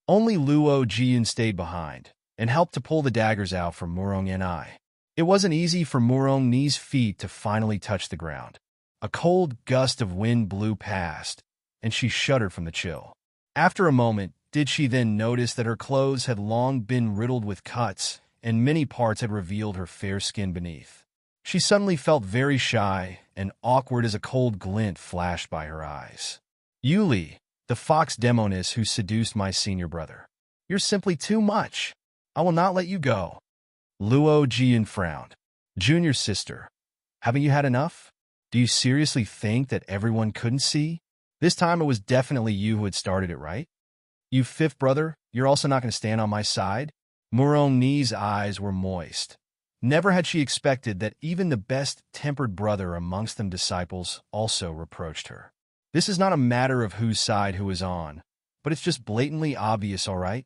Only Luo Jiyun stayed behind and helped to pull the daggers out from Murong and I. It wasn't easy for Murong Ni's feet to finally touch the ground. A cold gust of wind blew past, and she shuddered from the chill. After a moment, did she then notice that her clothes had long been riddled with cuts, and many parts had revealed her fair skin beneath. She suddenly felt very shy and awkward as a cold glint flashed by her eyes. Yuli, the fox demoness who seduced my senior brother. You're simply too much. I will not let you go. Luo Jiyun frowned. Junior sister, haven't you had enough? Do you seriously think that everyone couldn't see? This time it was definitely you who had started it, right? You fifth brother, you're also not going to stand on my side? Murong Ni's eyes were moist. Never had she expected that even the best-tempered brother amongst them disciples also reproached her. This is not a matter of whose side who is on, but it's just blatantly obvious, all right?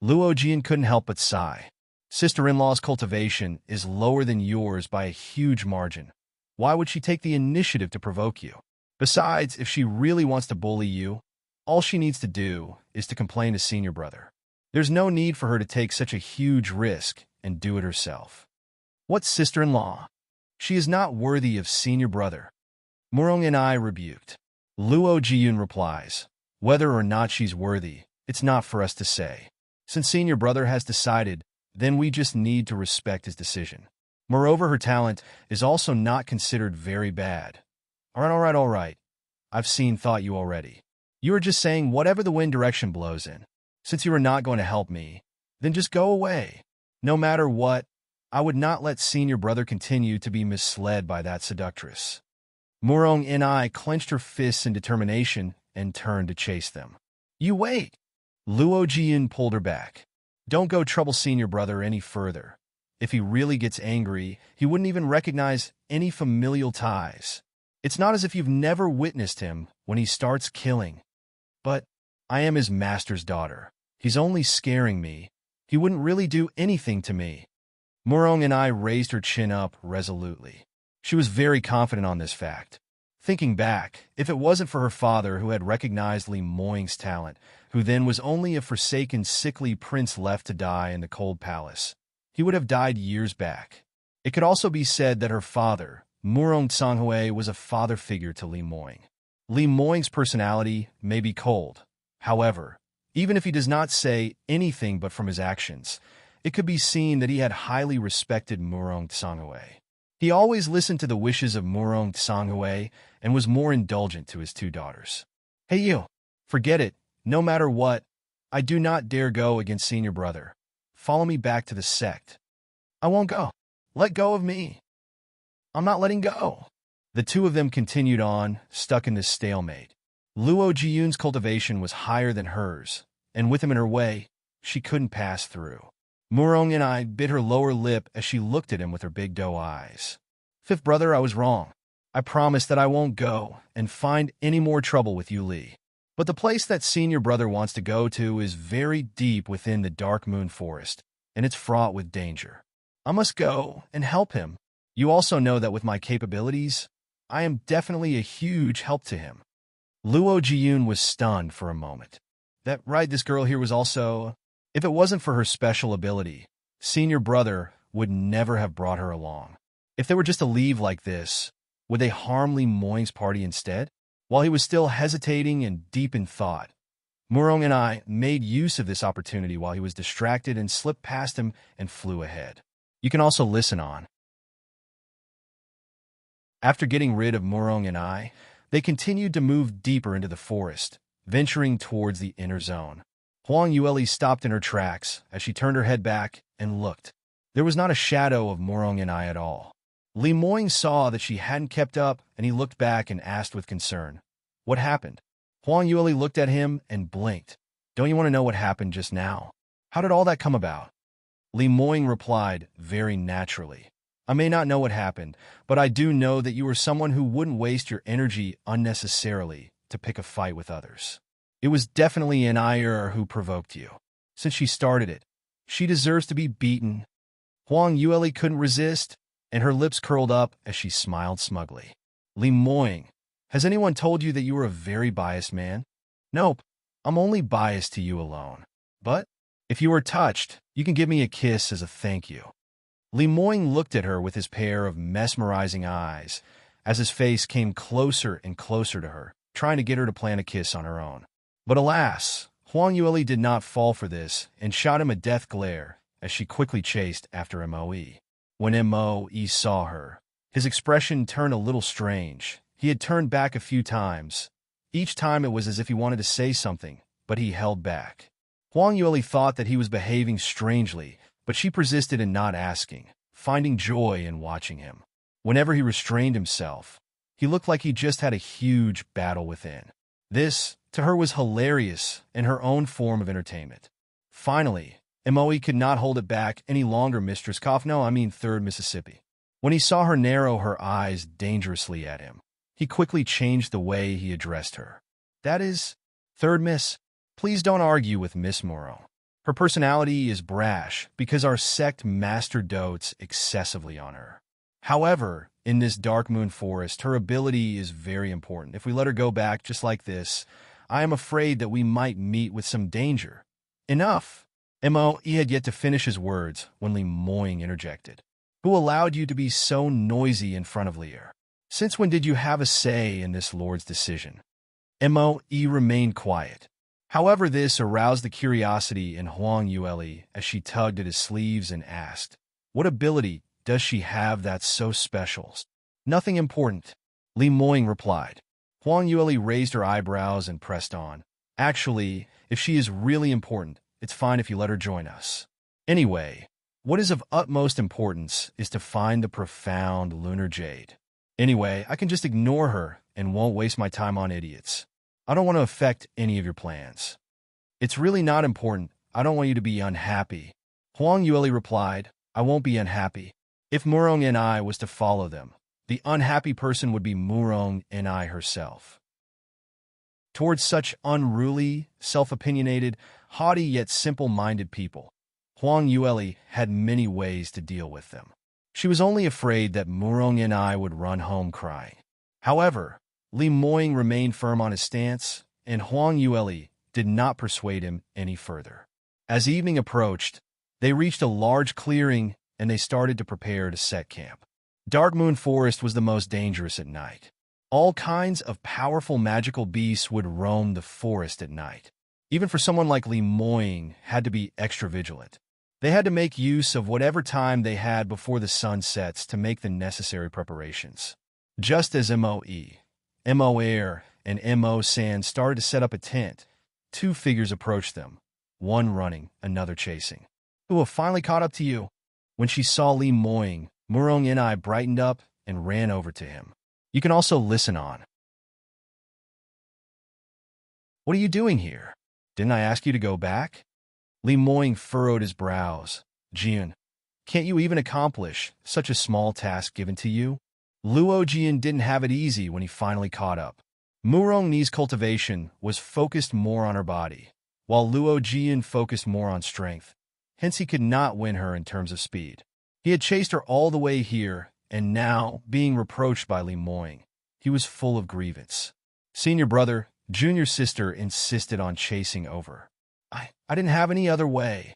Luo Jiyun couldn't help but sigh. Sister-in-law's cultivation is lower than yours by a huge margin. Why would she take the initiative to provoke you? Besides, if she really wants to bully you, all she needs to do is to complain to senior brother. There's no need for her to take such a huge risk and do it herself. What sister-in-law? She is not worthy of senior brother. Murong and I rebuked. Luo Jiyun replies, whether or not she's worthy, it's not for us to say. Since senior brother has decided, then we just need to respect his decision. Moreover, her talent is also not considered very bad. All right. I've thought you already. You are just saying whatever the wind direction blows in. Since you are not going to help me, then just go away. No matter what, I would not let senior brother continue to be misled by that seductress. Murong and I clenched her fists in determination and turned to chase them. You wait! Luo Jiyun pulled her back. Don't go trouble senior brother any further. If he really gets angry, he wouldn't even recognize any familial ties. It's not as if you've never witnessed him when he starts killing. But I am his master's daughter. He's only scaring me. He wouldn't really do anything to me. Murong and I raised her chin up resolutely. She was very confident on this fact. Thinking back, if it wasn't for her father who had recognized Li Moing's talent, who then was only a forsaken sickly prince left to die in the cold palace, he would have died years back. It could also be said that her father, Murong Tsanghui, was a father figure to Li Moing. Li Moing's personality may be cold. However, even if he does not say anything but from his actions, it could be seen that he had highly respected Murong Tsanghui. He always listened to the wishes of Murong Tsanghui and was more indulgent to his two daughters. Hey you, forget it, no matter what, I do not dare go against senior brother. Follow me back to the sect. I won't go. Let go of me. I'm not letting go. The two of them continued on, stuck in this stalemate. Luo Jiyun's cultivation was higher than hers, and with him in her way, she couldn't pass through. Murong and I bit her lower lip as she looked at him with her big doe eyes. Fifth brother, I was wrong. I promise that I won't go and find any more trouble with you, Li. But the place that senior brother wants to go to is very deep within the Dark Moon Forest, and it's fraught with danger. I must go and help him. You also know that with my capabilities, I am definitely a huge help to him. Luo Jiyun was stunned for a moment. That right, this girl here was also... If it wasn't for her special ability, senior brother would never have brought her along. If they were just to leave like this, would they harm Li Moing's party instead? While he was still hesitating and deep in thought, Murong and I made use of this opportunity while he was distracted and slipped past him and flew ahead. You can also listen on. After getting rid of Murong and I, they continued to move deeper into the forest, venturing towards the inner zone. Huang Yueli stopped in her tracks as she turned her head back and looked. There was not a shadow of Murong and I at all. Li Moing saw that she hadn't kept up, and he looked back and asked with concern, "What happened?" Huang Yueli looked at him and blinked. "Don't you want to know what happened just now? How did all that come about?" Li Moing replied very naturally, "I may not know what happened, but I do know that you are someone who wouldn't waste your energy unnecessarily to pick a fight with others. It was definitely an Ayur who provoked you. Since she started it, she deserves to be beaten." Huang Yueli couldn't resist, and her lips curled up as she smiled smugly. "Li Moing, has anyone told you that you are a very biased man?" "Nope, I'm only biased to you alone. But if you are touched, you can give me a kiss as a thank you. Lemoyne looked at her with his pair of mesmerizing eyes as his face came closer and closer to her, trying to get her to plant a kiss on her own. But alas, Huang Yueli did not fall for this and shot him a death glare as she quickly chased after Moe. When Moe saw her, his expression turned a little strange. He had turned back a few times. Each time it was as if he wanted to say something, but he held back. Huang Yueli thought that he was behaving strangely, but she persisted in not asking, finding joy in watching him. Whenever he restrained himself, he looked like he just had a huge battle within. This, to her, was hilarious and her own form of entertainment. Finally, Moe could not hold it back any longer, Mistress Cough. No, I mean 3rd Mississippi. When he saw her narrow her eyes dangerously at him, he quickly changed the way he addressed her. That is, 3rd Miss, please don't argue with Miss Morrow. Her personality is brash because our sect master dotes excessively on her. However, in this Dark Moon Forest, her ability is very important. If we let her go back just like this, I am afraid that we might meet with some danger. Enough! Moe had yet to finish his words when Lemoyne interjected. Who allowed you to be so noisy in front of Lear? Since when did you have a say in this lord's decision? Moe remained quiet. However, this aroused the curiosity in Huang Yueli as she tugged at his sleeves and asked, what ability does she have that's so special? Nothing important, Lemoyne replied. Huang Yueli raised her eyebrows and pressed on. Actually, if she is really important, it's fine if you let her join us. Anyway, what is of utmost importance is to find the profound lunar jade. Anyway, I can just ignore her and won't waste my time on idiots. I don't want to affect any of your plans. It's really not important. I don't want you to be unhappy. Huang Yueli replied, I won't be unhappy. If Murong and I was to follow them, the unhappy person would be Murong and I herself. Towards such unruly, self-opinionated, haughty yet simple-minded people, Huang Yueli had many ways to deal with them. She was only afraid that Murong and I would run home crying. However, Lemoyne remained firm on his stance, and Huang Yueli did not persuade him any further. As evening approached, they reached a large clearing and they started to prepare to set camp. Dark Moon Forest was the most dangerous at night. All kinds of powerful magical beasts would roam the forest at night. Even for someone like Lemoyne had to be extra vigilant. They had to make use of whatever time they had before the sun sets to make the necessary preparations. Just as Moe, Mo-Air, and Mo-San started to set up a tent, 2 figures approached them, one running, another chasing. Who have finally caught up to you? When she saw Lemoyne, Murong and I brightened up and ran over to him. You can also listen on. What are you doing here? Didn't I ask you to go back? Lemoyne furrowed his brows. Jian, can't you even accomplish such a small task given to you? Luo Jian didn't have it easy when he finally caught up. Murong Ni's cultivation was focused more on her body, while Luo Jian focused more on strength. Hence he could not win her in terms of speed. He had chased her all the way here, and now, being reproached by Lemoyne, he was full of grievance. Senior brother, junior sister insisted on chasing over. I didn't have any other way.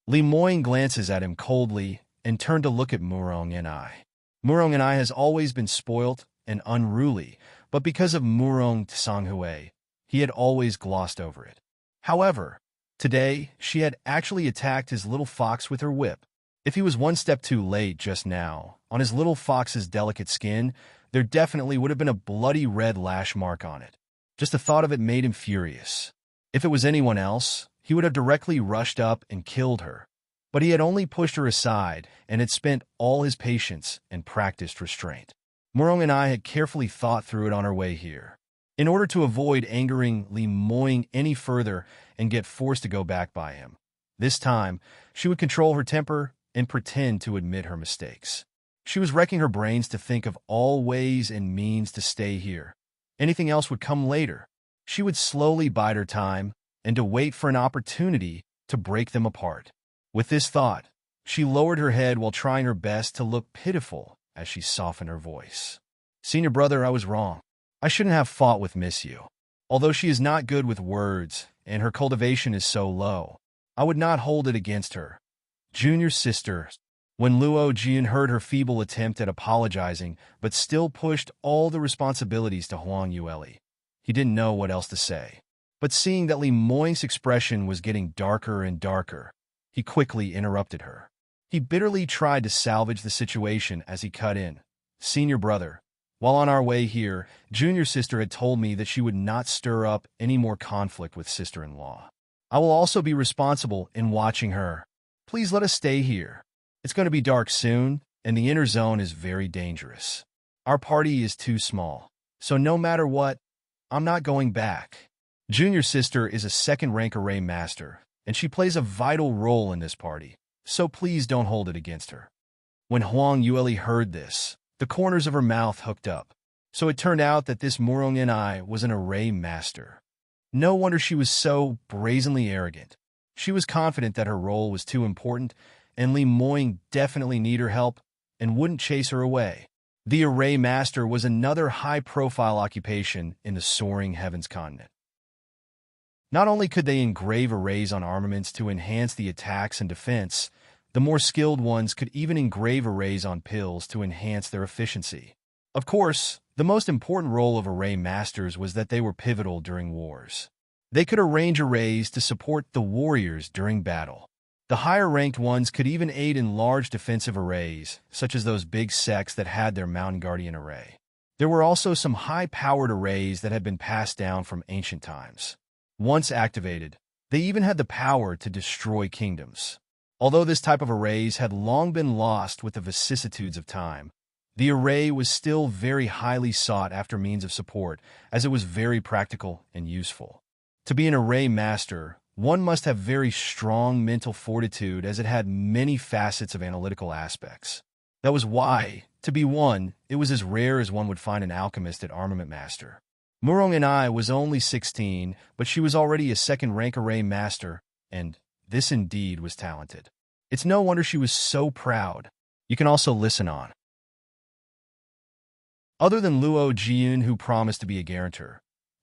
Lemoyne glances at him coldly and turned to look at Murong and I. Murong and I has always been spoilt and unruly, but because of Murong Tsanghui, he had always glossed over it. However, today she had actually attacked his little fox with her whip. If he was one step too late just now, on his little fox's delicate skin, there definitely would have been a bloody red lash mark on it. Just the thought of it made him furious. If it was anyone else, he would have directly rushed up and killed her. But he had only pushed her aside and had spent all his patience and practiced restraint. Murong and I had carefully thought through it on our way here. In order to avoid angering Lemoyne any further and get forced to go back by him, this time she would control her temper and pretend to admit her mistakes. She was wrecking her brains to think of all ways and means to stay here. Anything else would come later. She would slowly bide her time and to wait for an opportunity to break them apart. With this thought, she lowered her head while trying her best to look pitiful as she softened her voice. Senior brother, I was wrong. I shouldn't have fought with Miss Yu. Although she is not good with words and her cultivation is so low, I would not hold it against her. Junior's sister. When Luo Jian heard her feeble attempt at apologizing, but still pushed all the responsibilities to Huang Yueli, he didn't know what else to say. But seeing that Li Moing's expression was getting darker and darker, he quickly interrupted her. He bitterly tried to salvage the situation as he cut in. Senior brother, while on our way here, Junior sister had told me that she would not stir up any more conflict with sister-in-law. I will also be responsible in watching her. Please let us stay here. It's going to be dark soon, and the inner zone is very dangerous. Our party is too small, so no matter what, I'm not going back. Junior sister is a second-rank array master, and she plays a vital role in this party, so please don't hold it against her. When Huang Yueli heard this, the corners of her mouth hooked up. So it turned out that this Murong Ni was an array master. No wonder she was so brazenly arrogant. She was confident that her role was too important, and Li Moing definitely needed her help and wouldn't chase her away. The array master was another high-profile occupation in the soaring heavens continent. Not only could they engrave arrays on armaments to enhance the attacks and defense, the more skilled ones could even engrave arrays on pills to enhance their efficiency. Of course, the most important role of array masters was that they were pivotal during wars. They could arrange arrays to support the warriors during battle. The higher-ranked ones could even aid in large defensive arrays, such as those big sects that had their Mountain Guardian array. There were also some high-powered arrays that had been passed down from ancient times. Once activated, they even had the power to destroy kingdoms. Although this type of arrays had long been lost with the vicissitudes of time, the array was still very highly sought after means of support, as it was very practical and useful. To be an array master, one must have very strong mental fortitude, as it had many facets of analytical aspects. That was why, to be one, it was as rare as one would find an alchemist at Armament Master. Murong Ni was only 16, but she was already a second-rank array master, and this indeed was talented. It's no wonder she was so proud. You can also listen on. Other than Luo Jian, who promised to be a guarantor,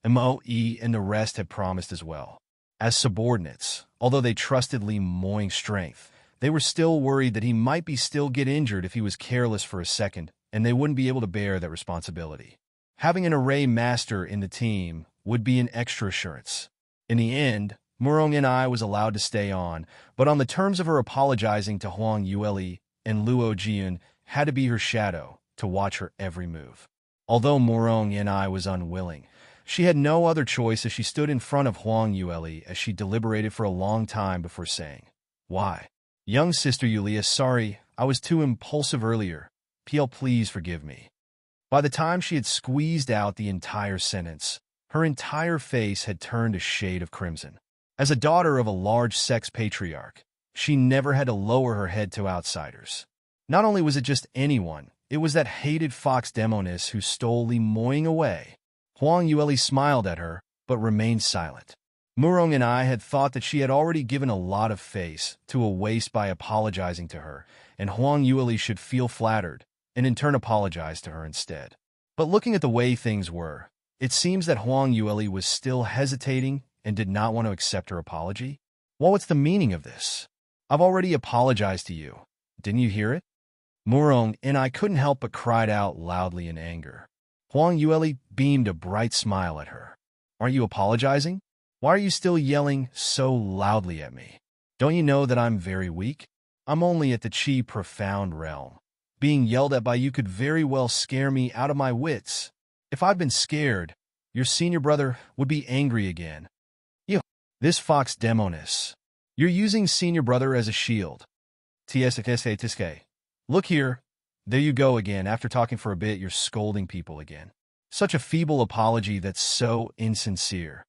Mo Yi and the rest had promised as well. As subordinates, although they trusted Li Moing's strength, they were still worried that he might still get injured if he was careless for a second, and they wouldn't be able to bear that responsibility. Having an array master in the team would be an extra assurance. In the end, Murong Ni was allowed to stay on, but on the terms of her apologizing to Huang Yueli, and Luo Jian had to be her shadow to watch her every move. Although Murong Ni was unwilling, she had no other choice as she stood in front of Huang Yueli as she deliberated for a long time before saying, "Why? Young sister Yulia, sorry, I was too impulsive earlier. PL, please forgive me." By the time she had squeezed out the entire sentence, her entire face had turned a shade of crimson. As a daughter of a large sex patriarch, she never had to lower her head to outsiders. Not only was it just anyone, it was that hated fox demoness who stole Li Moing away. Huang Yueli smiled at her, but remained silent. Murong and I had thought that she had already given a lot of face to a waste by apologizing to her, and Huang Yueli should feel flattered, and in turn apologize to her instead. But looking at the way things were, it seems that Huang Yueli was still hesitating and did not want to accept her apology. Well, what's the meaning of this? I've already apologized to you. Didn't you hear it? Murong and I couldn't help but cried out loudly in anger. Huang Yueli beamed a bright smile at her. Aren't you apologizing? Why are you still yelling so loudly at me? Don't you know that I'm very weak? I'm only at the Qi profound realm. Being yelled at by you could very well scare me out of my wits. If I'd been scared, your senior brother would be angry again. You, this fox demoness. You're using senior brother as a shield. TSK. Look here. There you go again. After talking for a bit, you're scolding people again. Such a feeble apology that's so insincere.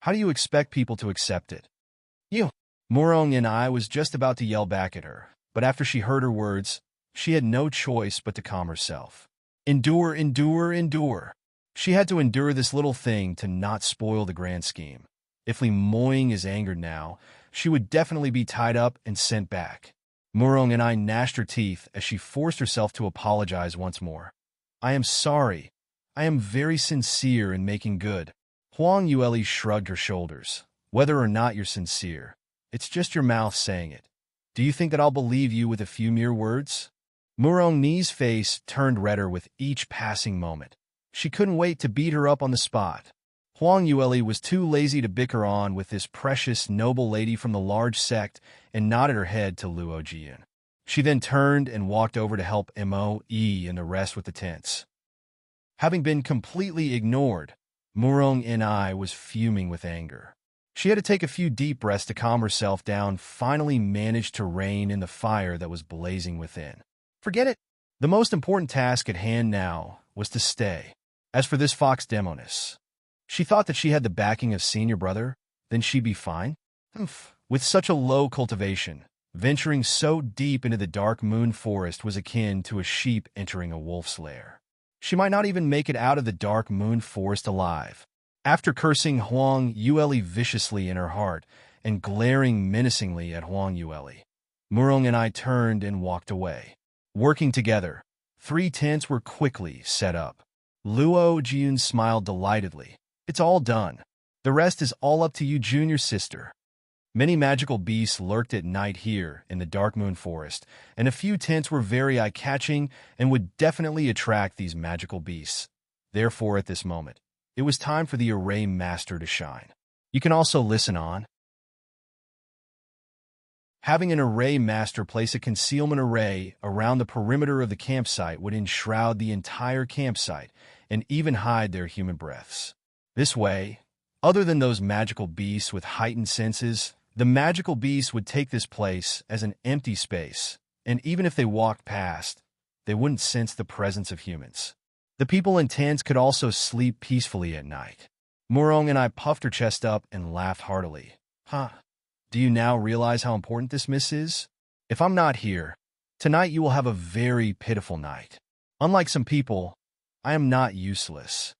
How do you expect people to accept it? You. Murong and I was just about to yell back at her, but after she heard her words, she had no choice but to calm herself. Endure, endure, endure. She had to endure this little thing to not spoil the grand scheme. If Li Moing is angered now, she would definitely be tied up and sent back. Murong and I gnashed her teeth as she forced herself to apologize once more. I am sorry. I am very sincere in making good. Huang Yueli shrugged her shoulders. Whether or not you're sincere, It's just your mouth saying it. Do you think that I'll believe you with a few mere words? Murong Ni's face turned redder with each passing moment. She couldn't wait to beat her up on the spot. Huang Yueli was too lazy to bicker on with this precious, noble lady from the large sect and nodded her head to Luo Jian. She then turned and walked over to help Mo, Yi, and the rest with the tents. Having been completely ignored, Murong Ni was fuming with anger. She had to take a few deep breaths to calm herself down, finally managed to rein in the fire that was blazing within. Forget it. The most important task at hand now was to stay. As for this fox demoness, she thought that she had the backing of senior brother, then she'd be fine. With such a low cultivation, venturing so deep into the dark moon forest was akin to a sheep entering a wolf's lair. She might not even make it out of the dark moon forest alive. After cursing Huang Yueli viciously in her heart and glaring menacingly at Huang Yueli, Murong and I turned and walked away. Working together, 3 tents were quickly set up. Luo Jian smiled delightedly. It's all done. The rest is all up to you, junior sister. Many magical beasts lurked at night here in the Dark Moon Forest, and a few tents were very eye-catching and would definitely attract these magical beasts. Therefore, at this moment, it was time for the Array Master to shine. You can also listen on. Having an Array Master place a concealment array around the perimeter of the campsite would enshroud the entire campsite and even hide their human breaths. This way, other than those magical beasts with heightened senses, the magical beasts would take this place as an empty space, and even if they walked past, they wouldn't sense the presence of humans. The people in tents could also sleep peacefully at night. Murong and I puffed her chest up and laughed heartily. Do you now realize how important this miss is? If I'm not here, tonight you will have a very pitiful night. Unlike some people, I am not useless.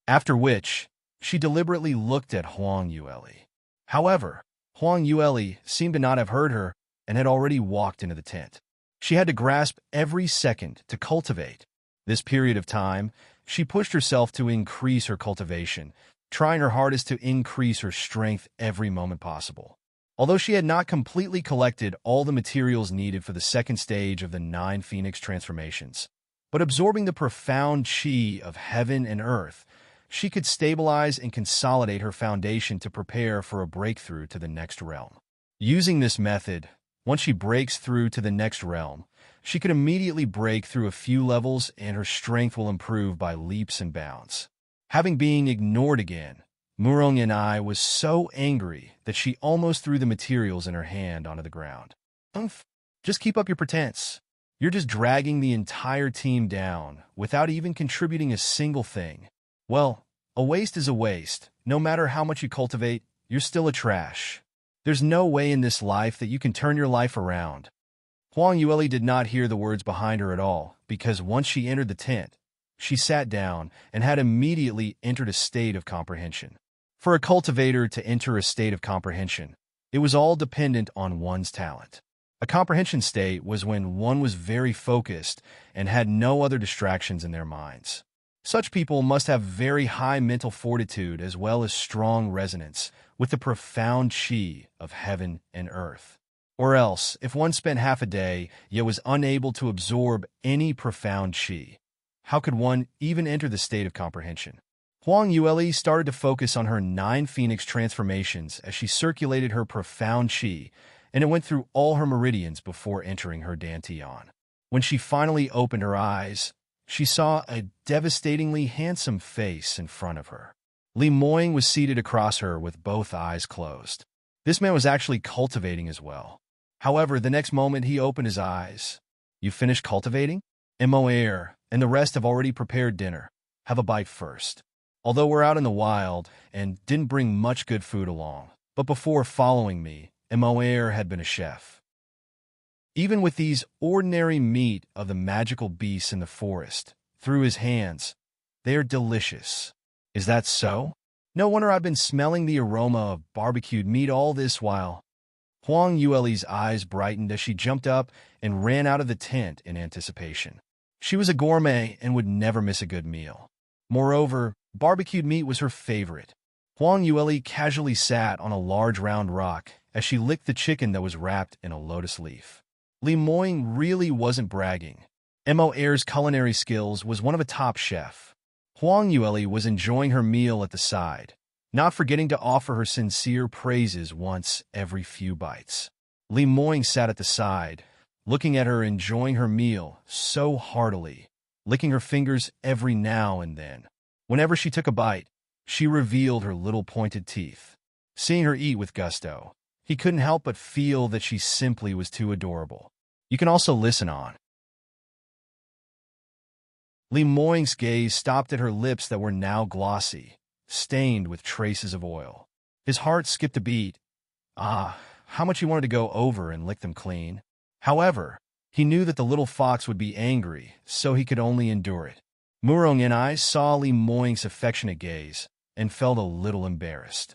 After which, she deliberately looked at Huang Yueli. However, Huang Yueli seemed to not have heard her and had already walked into the tent. She had to grasp every second to cultivate. This period of time, she pushed herself to increase her cultivation, trying her hardest to increase her strength every moment possible. Although she had not completely collected all the materials needed for the second stage of the 9 Phoenix transformations, but absorbing the profound chi of heaven and earth, she could stabilize and consolidate her foundation to prepare for a breakthrough to the next realm. Using this method, once she breaks through to the next realm, she could immediately break through a few levels and her strength will improve by leaps and bounds. Having been ignored again, Murong and I was so angry that she almost threw the materials in her hand onto the ground. Just keep up your pretense. You're just dragging the entire team down without even contributing a single thing. Well, a waste is a waste. No matter how much you cultivate, you're still a trash. There's no way in this life that you can turn your life around. Huang Yueli did not hear the words behind her at all, because once she entered the tent, she sat down and had immediately entered a state of comprehension. For a cultivator to enter a state of comprehension, it was all dependent on one's talent. A comprehension state was when one was very focused and had no other distractions in their minds. Such people must have very high mental fortitude as well as strong resonance with the profound chi of heaven and earth. Or else, if one spent half a day yet was unable to absorb any profound chi, how could one even enter the state of comprehension? Huang Yueli started to focus on her 9 Phoenix transformations as she circulated her profound chi, and it went through all her meridians before entering her dantian. When she finally opened her eyes, she saw a devastatingly handsome face in front of her. Li Moing was seated across her with both eyes closed. This man was actually cultivating as well. However, the next moment he opened his eyes. You finished cultivating? Moer and the rest have already prepared dinner. Have a bite first. Although we're out in the wild and didn't bring much good food along, but before following me, Moer had been a chef. Even with these ordinary meat of the magical beasts in the forest, through his hands, they are delicious. Is that so? No wonder I've been smelling the aroma of barbecued meat all this while. Huang Yueli's eyes brightened as she jumped up and ran out of the tent in anticipation. She was a gourmet and would never miss a good meal. Moreover, barbecued meat was her favorite. Huang Yueli casually sat on a large round rock as she licked the chicken that was wrapped in a lotus leaf. Li Moying really wasn't bragging. Mo Air's culinary skills was one of a top chef. Huang Yueli was enjoying her meal at the side, not forgetting to offer her sincere praises once every few bites. Li Moying sat at the side, looking at her enjoying her meal so heartily, licking her fingers every now and then. Whenever she took a bite, she revealed her little pointed teeth. Seeing her eat with gusto, he couldn't help but feel that she simply was too adorable. You can also listen on. Li Moying's gaze stopped at her lips that were now glossy, stained with traces of oil. His heart skipped a beat. Ah, how much he wanted to go over and lick them clean. However, he knew that the little fox would be angry, so he could only endure it. Murong and I saw Li Moying's affectionate gaze and felt a little embarrassed.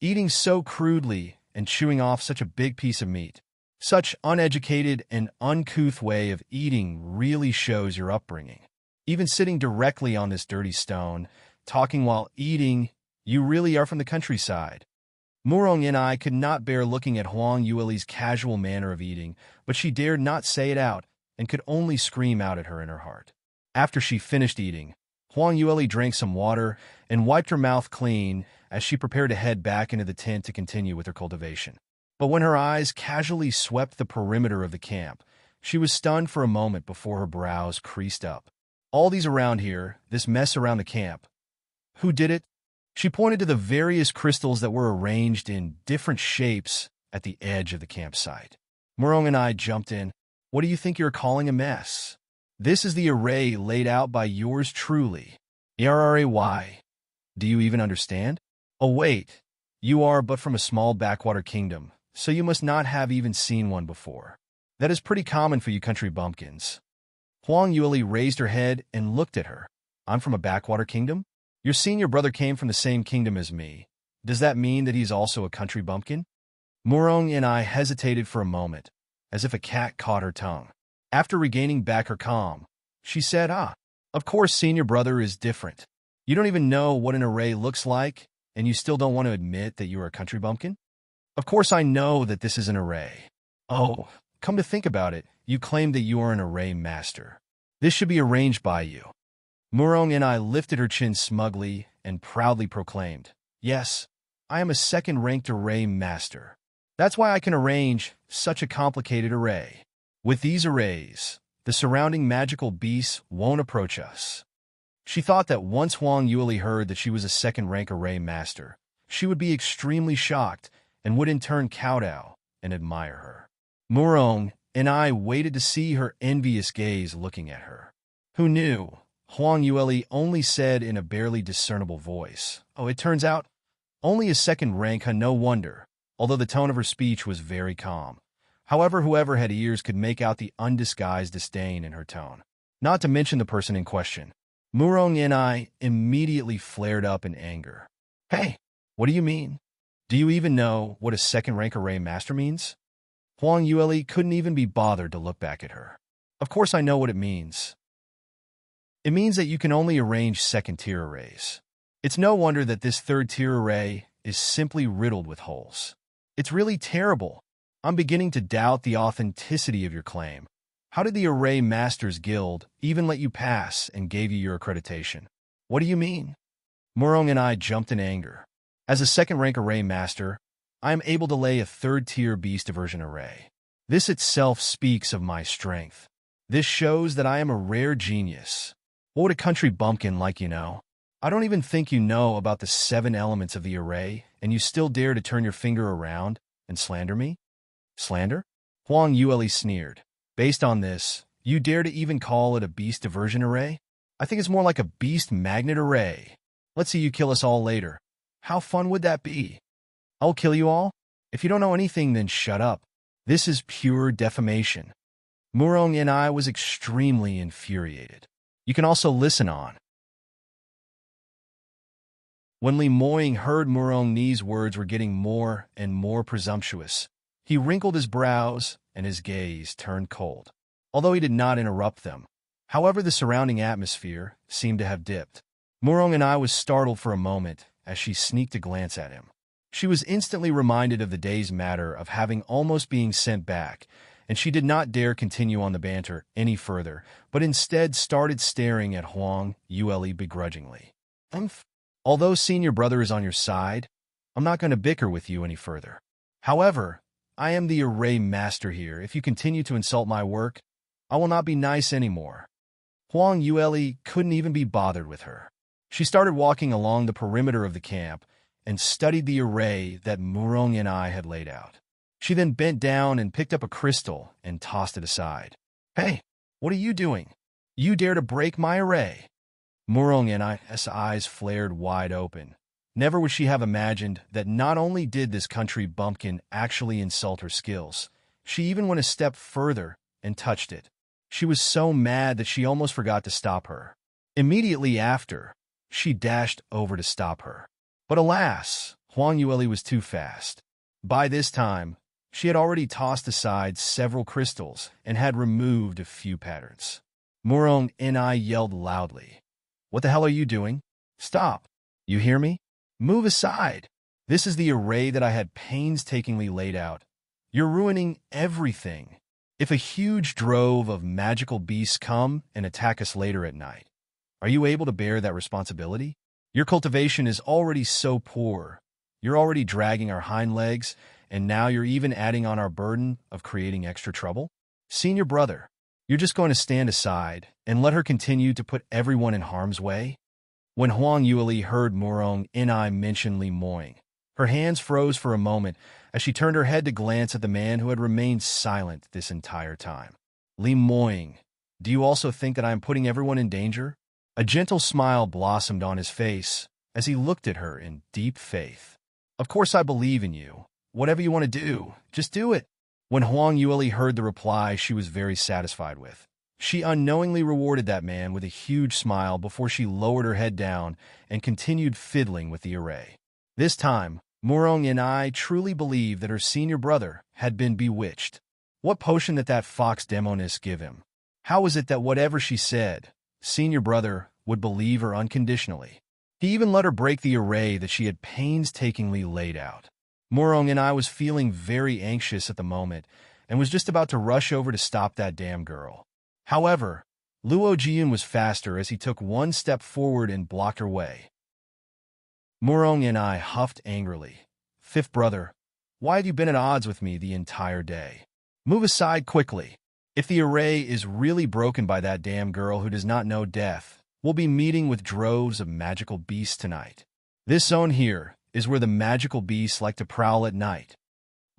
Eating so crudely and chewing off such a big piece of meat. Such uneducated and uncouth way of eating really shows your upbringing. Even sitting directly on this dirty stone, talking while eating, you really are from the countryside. Murong and I could not bear looking at Huang Yueli's casual manner of eating, but she dared not say it out and could only scream out at her in her heart. After she finished eating, Huang Yueli drank some water and wiped her mouth clean as she prepared to head back into the tent to continue with her cultivation. But when her eyes casually swept the perimeter of the camp, she was stunned for a moment before her brows creased up. All these around here, this mess around the camp. Who did it? She pointed to the various crystals that were arranged in different shapes at the edge of the campsite. Murong and I jumped in. What do you think you're calling a mess? This is the array laid out by yours truly. ERRAY. Do you even understand? Oh wait, you are but from a small backwater kingdom, so you must not have even seen one before. That is pretty common for you country bumpkins. Huang Yueli raised her head and looked at her. I'm from a backwater kingdom? Your senior brother came from the same kingdom as me. Does that mean that he's also a country bumpkin? Murong and I hesitated for a moment, as if a cat caught her tongue. After regaining back her calm, she said, of course senior brother is different. You don't even know what an array looks like, and you still don't want to admit that you are a country bumpkin? Of course I know that this is an array. Oh, come to think about it, you claim that you are an array master. This should be arranged by you. Murong and I lifted her chin smugly and proudly proclaimed, yes, I am a second-ranked array master. That's why I can arrange such a complicated array. With these arrays, the surrounding magical beasts won't approach us. She thought that once Huang Yueli heard that she was a second-rank array master, she would be extremely shocked and would in turn kowtow and admire her. Murong and I waited to see her envious gaze looking at her. Who knew? Huang Yueli only said in a barely discernible voice, oh, it turns out, only a second rank, huh? No wonder, although the tone of her speech was very calm. However, whoever had ears could make out the undisguised disdain in her tone, not to mention the person in question. Murong and I immediately flared up in anger. Hey, what do you mean? Do you even know what a second-rank array master means? Huang Yueli couldn't even be bothered to look back at her. Of course I know what it means. It means that you can only arrange second-tier arrays. It's no wonder that this third-tier array is simply riddled with holes. It's really terrible. I'm beginning to doubt the authenticity of your claim. How did the Array Masters Guild even let you pass and gave you your accreditation? What do you mean? Murong and I jumped in anger. As a second-rank array master, I am able to lay a third-tier beast diversion array. This itself speaks of my strength. This shows that I am a rare genius. What would a country bumpkin like you know? I don't even think you know about the 7 elements of the array, and you still dare to turn your finger around and slander me? Slander? Huang Yueli sneered. Based on this, you dare to even call it a beast diversion array? I think it's more like a beast magnet array. Let's see you kill us all later. How fun would that be? I'll kill you all? If you don't know anything, then shut up. This is pure defamation. Murong and I was extremely infuriated. You can also listen on. When Li Moying heard Murong Ni's words were getting more and more presumptuous, he wrinkled his brows and his gaze turned cold, although he did not interrupt them. However, the surrounding atmosphere seemed to have dipped. Murong and I was startled for a moment as she sneaked a glance at him. She was instantly reminded of the day's matter of having almost being sent back, and she did not dare continue on the banter any further, but instead started staring at Huang Yue begrudgingly. Although senior brother is on your side, I'm not going to bicker with you any further. However, I am the array master here. If you continue to insult my work, I will not be nice anymore. Huang Yue couldn't even be bothered with her. She started walking along the perimeter of the camp and studied the array that Murong and I had laid out. She then bent down and picked up a crystal and tossed it aside. Hey, what are you doing? You dare to break my array? Murong and I's eyes flared wide open. Never would she have imagined that not only did this country bumpkin actually insult her skills, she even went a step further and touched it. She was so mad that she almost forgot to stop her. Immediately after, she dashed over to stop her. But alas, Huang Yue was too fast. By this time, she had already tossed aside several crystals and had removed a few patterns. Murong and I yelled loudly. What the hell are you doing? Stop. You hear me? Move aside. This is the array that I had painstakingly laid out. You're ruining everything. If a huge drove of magical beasts come and attack us later at night, are you able to bear that responsibility? Your cultivation is already so poor. You're already dragging our hind legs, and now you're even adding on our burden of creating extra trouble? Senior brother, you're just going to stand aside and let her continue to put everyone in harm's way? When Huang Yue heard Murong and I mention Li Moing, her hands froze for a moment as she turned her head to glance at the man who had remained silent this entire time. Li Moing, do you also think that I am putting everyone in danger? A gentle smile blossomed on his face as he looked at her in deep faith. Of course I believe in you. Whatever you want to do, just do it. When Huang Yue heard the reply she was very satisfied with, she unknowingly rewarded that man with a huge smile before she lowered her head down and continued fiddling with the array. This time, Murong and I truly believed that her senior brother had been bewitched. What potion did that fox demoness give him? How was it that whatever she said, senior brother would believe her unconditionally? He even let her break the array that she had painstakingly laid out. Murong and I was feeling very anxious at the moment and was just about to rush over to stop that damn girl. However, Luo Jian was faster as he took one step forward and blocked her way. Murong and I huffed angrily. Fifth brother, why have you been at odds with me the entire day? Move aside quickly. If the array is really broken by that damn girl who does not know death, we'll be meeting with droves of magical beasts tonight. This zone here is where the magical beasts like to prowl at night.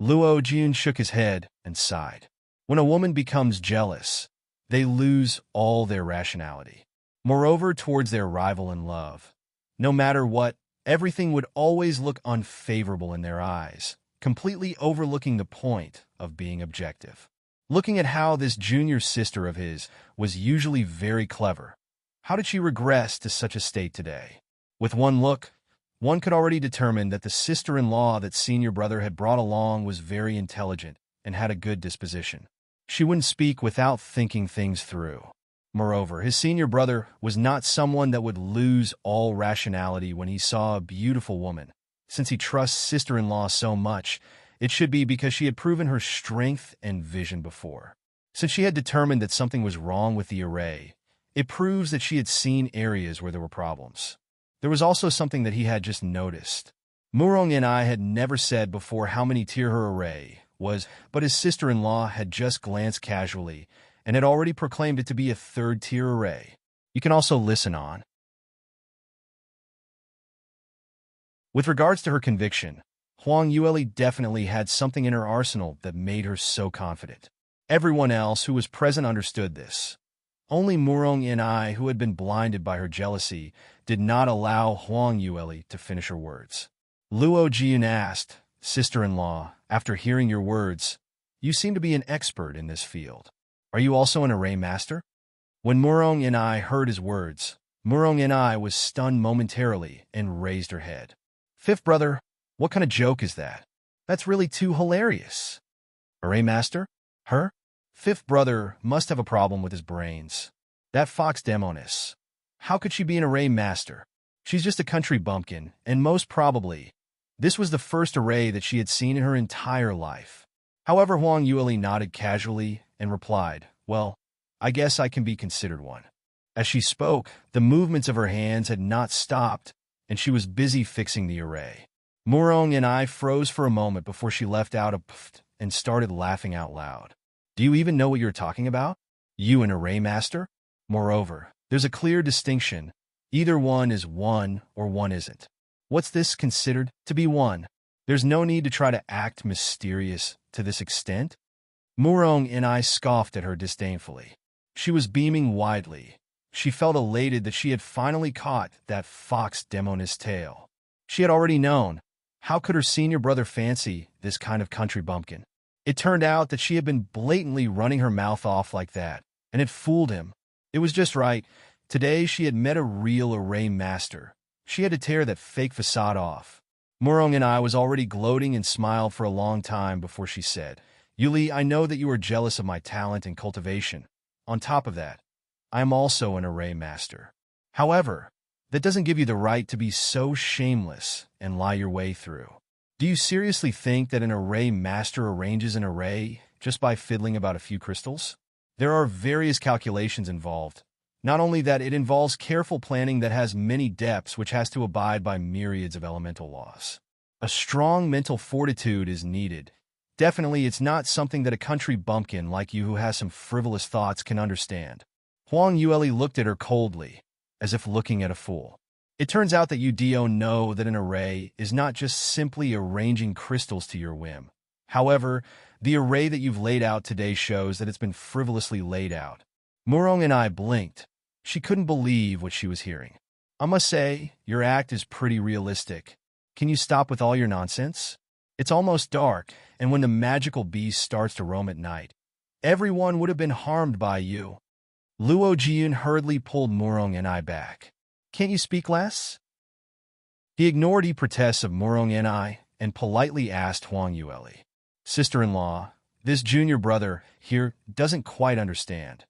Luo Jian shook his head and sighed. When a woman becomes jealous, they lose all their rationality. Moreover, towards their rival in love, no matter what, everything would always look unfavorable in their eyes, completely overlooking the point of being objective. Looking at how this junior sister of his was usually very clever, how did she regress to such a state today? With one look, one could already determine that the sister-in-law that senior brother had brought along was very intelligent and had a good disposition. She wouldn't speak without thinking things through. Moreover, his senior brother was not someone that would lose all rationality when he saw a beautiful woman. Since he trusts sister-in-law so much, it should be because she had proven her strength and vision before. Since she had determined that something was wrong with the array, it proves that she had seen areas where there were problems. There was also something that he had just noticed. Murong and I had never said before how many tier her array was, but his sister-in-law had just glanced casually and had already proclaimed it to be a third-tier array. You can also listen on. With regards to her conviction, Huang Yue definitely had something in her arsenal that made her so confident. Everyone else who was present understood this. Only Murong and I, who had been blinded by her jealousy, did not allow Huang Yue to finish her words. Luo Jian asked, Sister-in-law, after hearing your words, you seem to be an expert in this field. Are you also an array master? When Murong and I heard his words, Murong and I was stunned momentarily and raised her head. Fifth brother, what kind of joke is that? That's really too hilarious. Array master? Her? Fifth brother must have a problem with his brains. That fox demoness. How could she be an array master? She's just a country bumpkin, and most probably, This was the first array that she had seen in her entire life. However, Huang Yueli nodded casually and replied, "Well, I guess I can be considered one." As she spoke, the movements of her hands had not stopped, and she was busy fixing the array. Murong and I froze for a moment before she left out a pfft and started laughing out loud. "Do you even know what you're talking about? You an array master?" Moreover, there's a clear distinction. Either one is one or one isn't. What's this considered to be one? There's no need to try to act mysterious to this extent. Murong and I scoffed at her disdainfully. She was beaming widely. She felt elated that she had finally caught that fox demoness tail. She had already known. How could her senior brother fancy this kind of country bumpkin? It turned out that she had been blatantly running her mouth off like that, and it fooled him. It was just right. Today she had met a real array master. She had to tear that fake facade off. Murong and I was already gloating and smiled for a long time before she said, "Yuli, I know that you are jealous of my talent and cultivation. On top of that, I am also an array master. However, that doesn't give you the right to be so shameless and lie your way through. Do you seriously think that an array master arranges an array just by fiddling about a few crystals? There are various calculations involved. Not only that, it involves careful planning that has many depths, which has to abide by myriads of elemental laws. A strong mental fortitude is needed. Definitely, it's not something that a country bumpkin like you who has some frivolous thoughts can understand." Huang Yueli looked at her coldly, as if looking at a fool. "It turns out that you know that an array is not just simply arranging crystals to your whim. However, the array that you've laid out today shows that it's been frivolously laid out." Murong and I blinked. She couldn't believe what she was hearing. "I must say, your act is pretty realistic. Can you stop with all your nonsense? It's almost dark, and when the magical beast starts to roam at night, everyone would have been harmed by you." Luo Jian hurriedly pulled Murong and I back. "Can't you speak less?" He ignored the protests of Murong and I and politely asked Huang Yueli, "Sister-in-law, this junior brother here doesn't quite understand.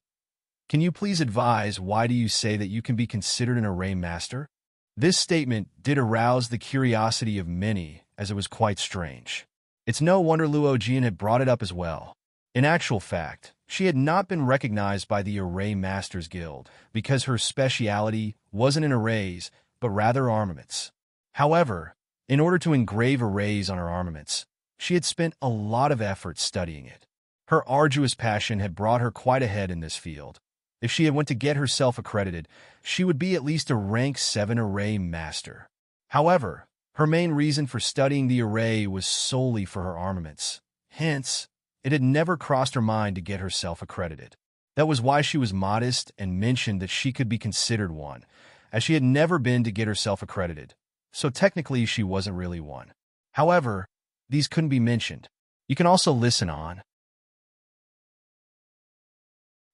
Can you please advise why do you say that you can be considered an array master?" This statement did arouse the curiosity of many, as it was quite strange. It's no wonder Luo Jian had brought it up as well. In actual fact, she had not been recognized by the Array Masters Guild because her speciality wasn't in arrays, but rather armaments. However, in order to engrave arrays on her armaments, she had spent a lot of effort studying it. Her arduous passion had brought her quite ahead in this field. If she had went to get herself accredited, she would be at least a rank 7 array master. However, her main reason for studying the array was solely for her armaments. Hence, it had never crossed her mind to get herself accredited. That was why she was modest and mentioned that she could be considered one, as she had never been to get herself accredited. So technically, she wasn't really one. However, these couldn't be mentioned. You can also listen on.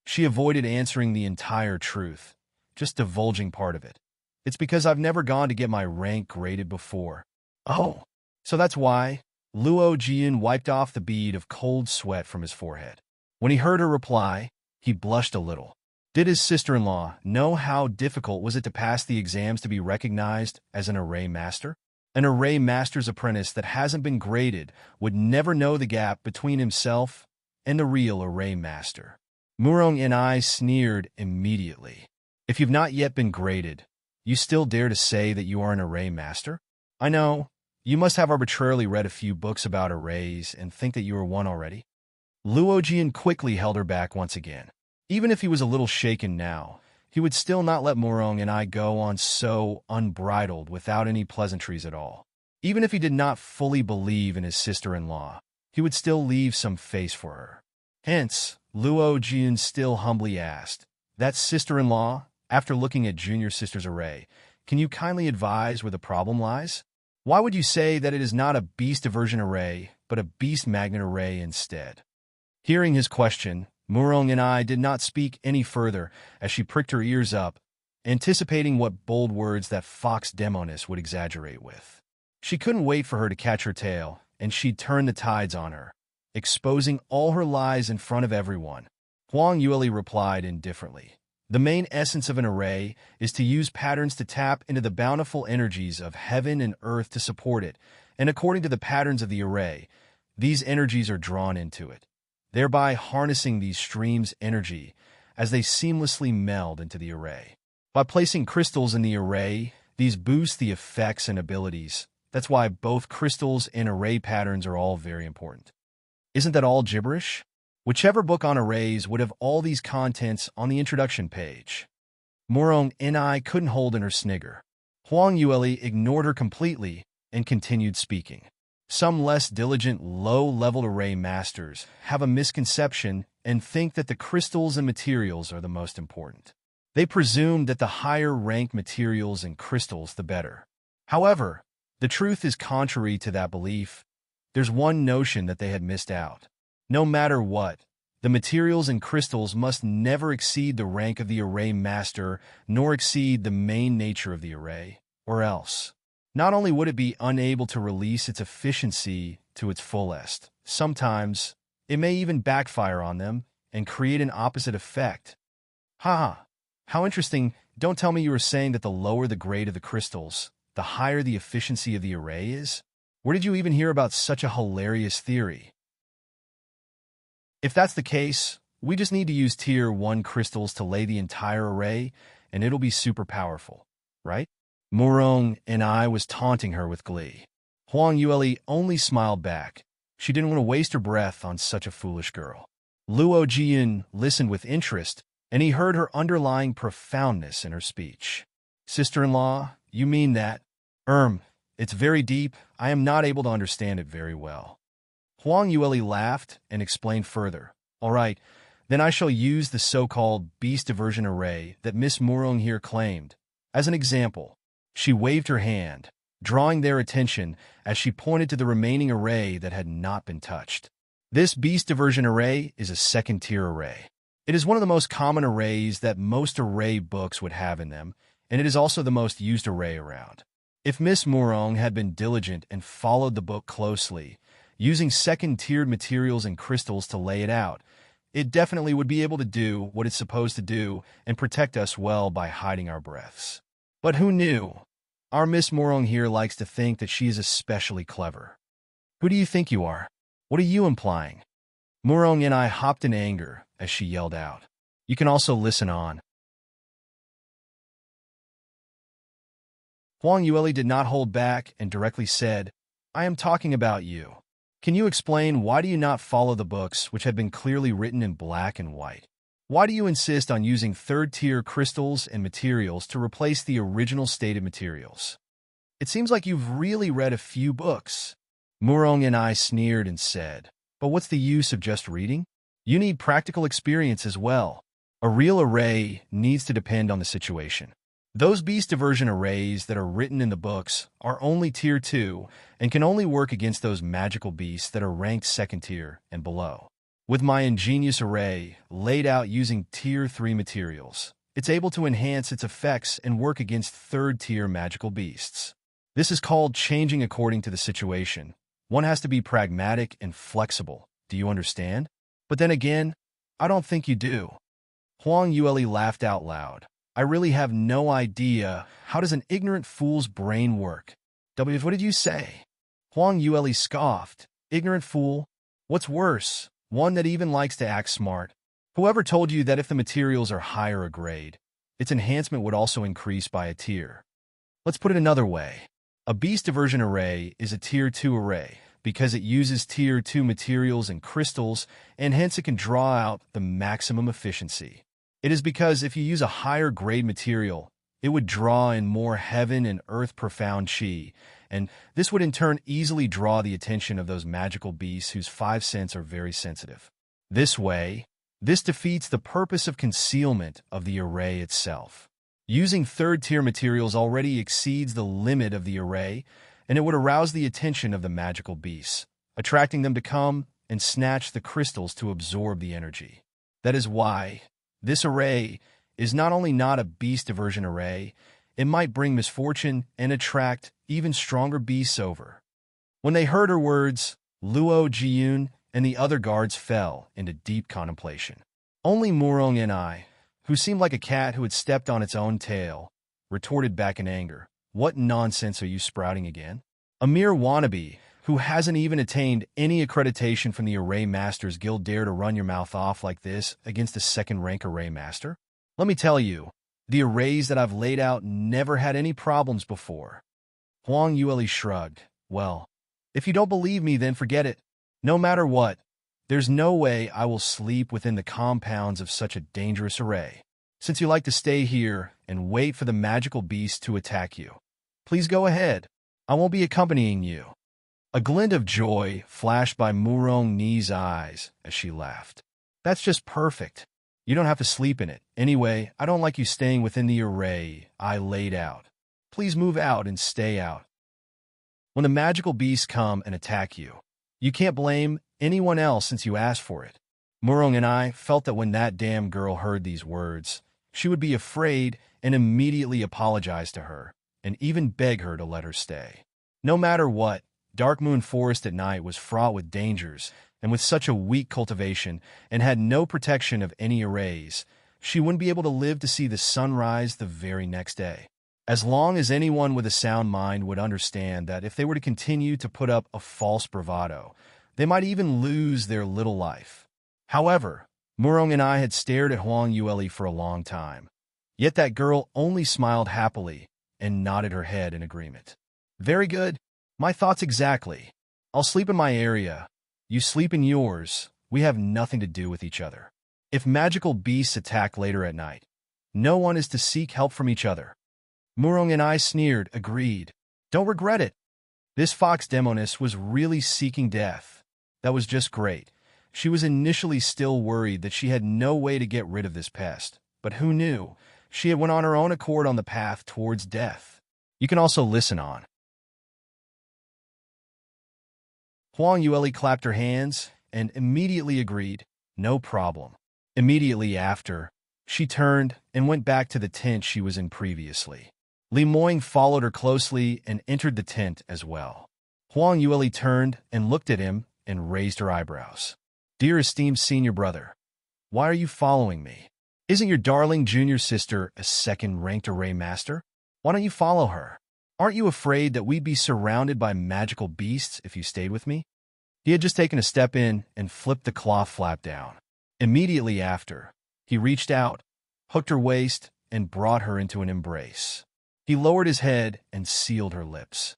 She avoided answering the entire truth, just divulging part of it. "It's because I've never gone to get my rank graded before." "Oh, so that's why?" Luo Jian wiped off the bead of cold sweat from his forehead. When he heard her reply, he blushed a little. Did his sister-in-law know how difficult was it to pass the exams to be recognized as an array master? An array master's apprentice that hasn't been graded would never know the gap between himself and the real array master. Murong and I sneered immediately. "If you've not yet been graded, you still dare to say that you are an array master? I know, you must have arbitrarily read a few books about arrays and think that you are one already." Luo Jian quickly held her back once again. Even if he was a little shaken now, he would still not let Murong and I go on so unbridled without any pleasantries at all. Even if he did not fully believe in his sister-in-law, he would still leave some face for her. Hence, Luo Jian still humbly asked, "That sister-in-law, after looking at junior sister's array, can you kindly advise where the problem lies? Why would you say that it is not a beast diversion array, but a beast magnet array instead?" Hearing his question, Murong and I did not speak any further as she pricked her ears up, anticipating what bold words that fox demoness would exaggerate with. She couldn't wait for her to catch her tail, and she'd turn the tides on her, exposing all her lies in front of everyone. Huang Yueli replied indifferently. "The main essence of an array is to use patterns to tap into the bountiful energies of heaven and earth to support it, and according to the patterns of the array, these energies are drawn into it, thereby harnessing these streams' energy as they seamlessly meld into the array. By placing crystals in the array, these boost the effects and abilities. That's why both crystals and array patterns are all very important. Isn't that all gibberish? Whichever book on arrays would have all these contents on the introduction page. Morong and I couldn't hold in her snigger. Huang Yueli ignored her completely and continued speaking. Some less diligent, low-level array masters have a misconception and think that the crystals and materials are the most important. They presume that the higher-ranked materials and crystals, the better. However, the truth is contrary to that belief. There's one notion that they had missed out. No matter what, the materials and crystals must never exceed the rank of the array master, nor exceed the main nature of the array, or else. Not only would it be unable to release its efficiency to its fullest, sometimes it may even backfire on them and create an opposite effect. Haha, how interesting. Don't tell me you were saying that the lower the grade of the crystals, the higher the efficiency of the array is? Where did you even hear about such a hilarious theory? If that's the case, we just need to use Tier 1 crystals to lay the entire array, and it'll be super powerful, right? Morong and I was taunting her with glee. Huang Yueli only smiled back. She didn't want to waste her breath on such a foolish girl. Luo Jian listened with interest, and he heard her underlying profoundness in her speech. Sister-in-law, you mean that? It's very deep. I am not able to understand it very well. Huang Yueli laughed and explained further. All right, then I shall use the so-called beast diversion array that Miss Morong here claimed. As an example, she waved her hand, drawing their attention as she pointed to the remaining array that had not been touched. This beast diversion array is a second-tier array. It is one of the most common arrays that most array books would have in them, and it is also the most used array around. If Miss Morong had been diligent and followed the book closely, using second-tiered materials and crystals to lay it out, it definitely would be able to do what it's supposed to do and protect us well by hiding our breaths. But who knew? Our Miss Morong here likes to think that she is especially clever. Who do you think you are? What are you implying? Morong and I hopped in anger as she yelled out. You can also listen on. Huang Yueli did not hold back and directly said, I am talking about you. Can you explain why do you not follow the books which have been clearly written in black and white? Why do you insist on using third-tier crystals and materials to replace the original stated materials? It seems like you've really read a few books. Morong and I sneered and said, but what's the use of just reading? You need practical experience as well. A real array needs to depend on the situation. Those beast diversion arrays that are written in the books are only Tier 2 and can only work against those magical beasts that are ranked second tier and below. With my ingenious array laid out using Tier 3 materials, it's able to enhance its effects and work against third-tier magical beasts. This is called changing according to the situation. One has to be pragmatic and flexible. Do you understand? But then again, I don't think you do. Huang Yueli laughed out loud. I really have no idea. How does an ignorant fool's brain work? What did you say? Huang Yueli scoffed. Ignorant fool? What's worse? One that even likes to act smart. Whoever told you that if the materials are higher a grade, its enhancement would also increase by a tier? Let's put it another way. A beast diversion array is a Tier 2 array because it uses Tier 2 materials and crystals, and hence it can draw out the maximum efficiency. It is because if you use a higher grade material, it would draw in more heaven and earth profound chi, and this would in turn easily draw the attention of those magical beasts whose 5 senses are very sensitive. This way, this defeats the purpose of concealment of the array itself. Using third-tier materials already exceeds the limit of the array, and it would arouse the attention of the magical beasts, attracting them to come and snatch the crystals to absorb the energy. That is why this array is not only not a beast diversion array, it might bring misfortune and attract even stronger beasts over. When they heard her words, Luo Jian and the other guards fell into deep contemplation. Only Morong and I, who seemed like a cat who had stepped on its own tail, retorted back in anger. What nonsense are you sprouting again? A mere wannabe who hasn't even attained any accreditation from the Array Masters Guild dare to run your mouth off like this against a second-rank Array Master? Let me tell you, the arrays that I've laid out never had any problems before. Huang Yueli shrugged. Well, if you don't believe me, then forget it. No matter what, there's no way I will sleep within the compounds of such a dangerous array. Since you like to stay here and wait for the magical beast to attack you, please go ahead. I won't be accompanying you. A glint of joy flashed by Murong Ni's eyes as she laughed. That's just perfect. You don't have to sleep in it. Anyway, I don't like you staying within the array I laid out. Please move out and stay out. When the magical beasts come and attack you, you can't blame anyone else since you asked for it. Murong and I felt that when that damn girl heard these words, she would be afraid and immediately apologize to her, and even beg her to let her stay. No matter what, Dark Moon Forest at night was fraught with dangers, and with such a weak cultivation and had no protection of any arrays, she wouldn't be able to live to see the sunrise the very next day. As long as anyone with a sound mind would understand that if they were to continue to put up a false bravado, they might even lose their little life. However, Murong and I had stared at Huang Yueli for a long time. Yet that girl only smiled happily and nodded her head in agreement. Very good. My thoughts exactly. I'll sleep in my area. You sleep in yours. We have nothing to do with each other. If magical beasts attack later at night, no one is to seek help from each other. Murong and I sneered, agreed. Don't regret it. This fox demoness was really seeking death. That was just great. She was initially still worried that she had no way to get rid of this pest, but who knew? She had went on her own accord on the path towards death. You can also listen on. Huang Yueli clapped her hands and immediately agreed, no problem. Immediately after, she turned and went back to the tent she was in previously. Li Moing followed her closely and entered the tent as well. Huang Yueli turned and looked at him and raised her eyebrows. Dear esteemed senior brother, why are you following me? Isn't your darling junior sister a second-ranked array master? Why don't you follow her? Aren't you afraid that we'd be surrounded by magical beasts if you stayed with me? He had just taken a step in and flipped the cloth flap down. Immediately after, he reached out, hooked her waist, and brought her into an embrace. He lowered his head and sealed her lips.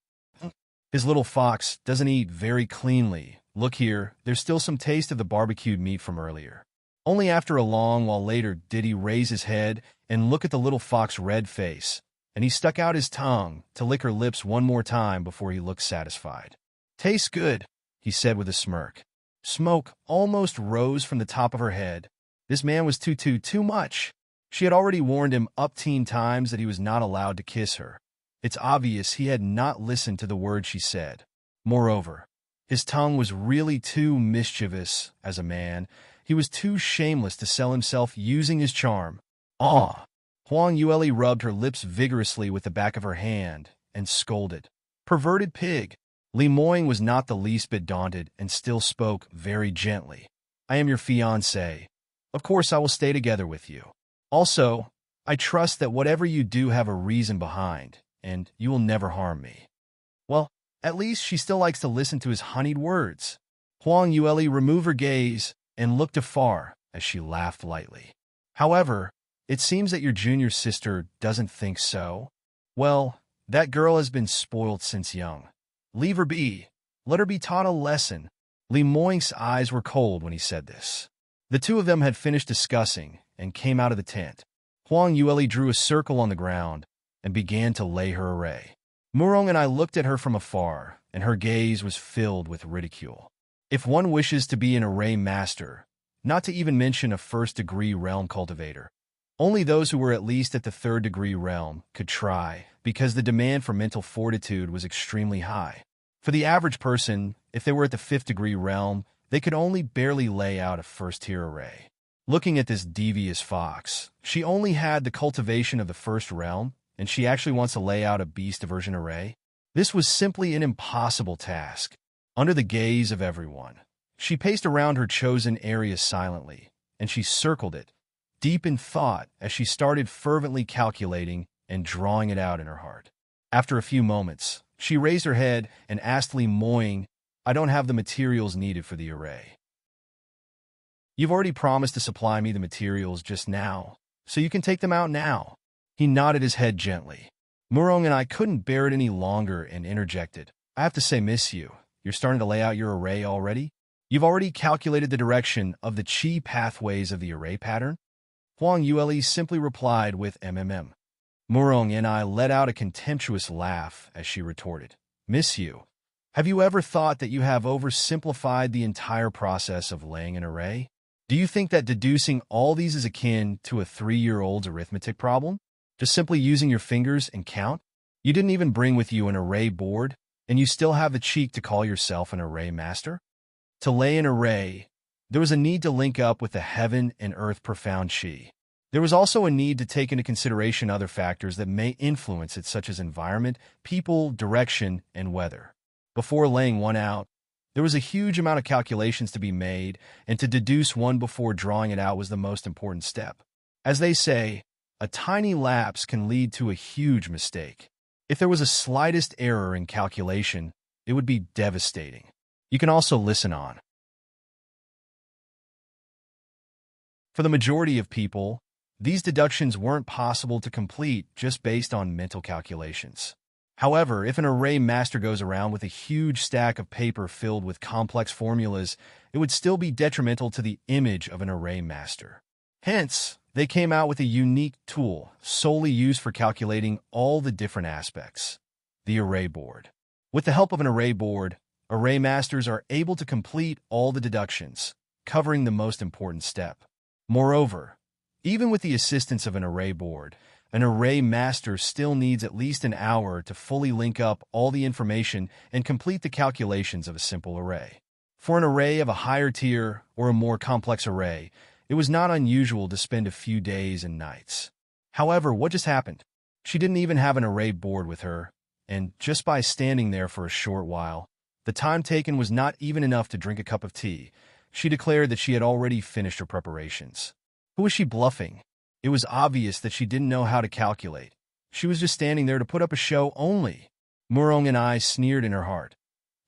His little fox doesn't eat very cleanly. Look here, there's still some taste of the barbecued meat from earlier. Only after a long while later did he raise his head and look at the little fox's red face, and he stuck out his tongue to lick her lips one more time before he looked satisfied. Tastes good, he said with a smirk. Smoke almost rose from the top of her head. This man was too much. She had already warned him upteen times that he was not allowed to kiss her. It's obvious he had not listened to the words she said. Moreover, his tongue was really too mischievous as a man. He was too shameless to sell himself using his charm. Ah! Huang Yueli rubbed her lips vigorously with the back of her hand and scolded. Perverted pig! Li Moing was not the least bit daunted and still spoke very gently. I am your fiancé. Of course I will stay together with you. Also, I trust that whatever you do have a reason behind, and you will never harm me. Well, at least she still likes to listen to his honeyed words. Huang Yueli removed her gaze and looked afar as she laughed lightly. However, it seems that your junior sister doesn't think so. Well, that girl has been spoiled since young. Leave her be. Let her be taught a lesson. Li Moing's eyes were cold when he said this. The two of them had finished discussing and came out of the tent. Huang Yueli drew a circle on the ground and began to lay her array. Murong and I looked at her from afar, and her gaze was filled with ridicule. If one wishes to be an array master, not to even mention a first-degree realm cultivator, only those who were at least at the third-degree realm could try, because the demand for mental fortitude was extremely high. For the average person, if they were at the fifth-degree realm, they could only barely lay out a first-tier array. Looking at this devious fox, she only had the cultivation of the first realm, and she actually wants to lay out a beast diversion array? This was simply an impossible task. Under the gaze of everyone, she paced around her chosen area silently, and she circled it, deep in thought as she started fervently calculating and drawing it out in her heart. After a few moments, She raised her head and asked Li Moying, "I don't have the materials needed for the array." "You've already promised to supply me the materials just now, so you can take them out now." He nodded his head gently. Murong and I couldn't bear it any longer and interjected, "I have to say, miss you, you're starting to lay out your array already? You've already calculated the direction of the chi pathways of the array pattern?" Huang Yueli simply replied with MMM. Murong and I let out a contemptuous laugh as she retorted, "Miss you, have you ever thought that you have oversimplified the entire process of laying an array? Do you think that deducing all these is akin to a 3-year-old's arithmetic problem? Just simply using your fingers and count? You didn't even bring with you an array board, and you still have the cheek to call yourself an array master?" To lay an array, there was a need to link up with the heaven and earth profound chi. There was also a need to take into consideration other factors that may influence it, such as environment, people, direction, and weather. Before laying one out, there was a huge amount of calculations to be made, and to deduce one before drawing it out was the most important step. As they say, a tiny lapse can lead to a huge mistake. If there was a slightest error in calculation, it would be devastating. You can also listen on. For the majority of people, these deductions weren't possible to complete just based on mental calculations. However, if an array master goes around with a huge stack of paper filled with complex formulas, it would still be detrimental to the image of an array master. Hence, they came out with a unique tool solely used for calculating all the different aspects, the array board. With the help of an array board, array masters are able to complete all the deductions, covering the most important step. Moreover, even with the assistance of an array board, an array master still needs at least an hour to fully link up all the information and complete the calculations of a simple array. For an array of a higher tier or a more complex array, it was not unusual to spend a few days and nights. However, what just happened? She didn't even have an array board with her, and just by standing there for a short while, the time taken was not even enough to drink a cup of tea. She declared that she had already finished her preparations. Who was she bluffing? It was obvious that she didn't know how to calculate. She was just standing there to put up a show only. Murong and I sneered in her heart,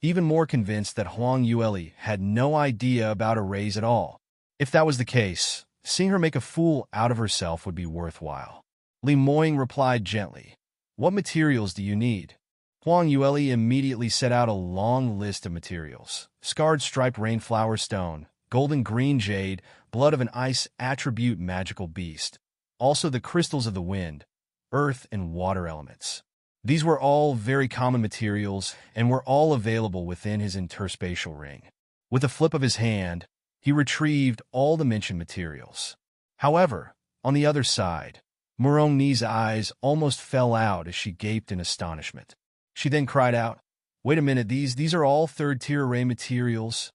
even more convinced that Huang Yueli had no idea about arrays at all. If that was the case, seeing her make a fool out of herself would be worthwhile. Li Moying replied gently, "What materials do you need?" Huang Yueli immediately set out a long list of materials: scarred striped rainflower stone, golden green jade, blood of an ice attribute magical beast, also the crystals of the wind, earth, and water elements. These were all very common materials and were all available within his interspatial ring. With a flip of his hand, he retrieved all the mentioned materials. However, on the other side, Murong Ni's eyes almost fell out as she gaped in astonishment. She then cried out, "Wait a minute, these are all third-tier array materials?"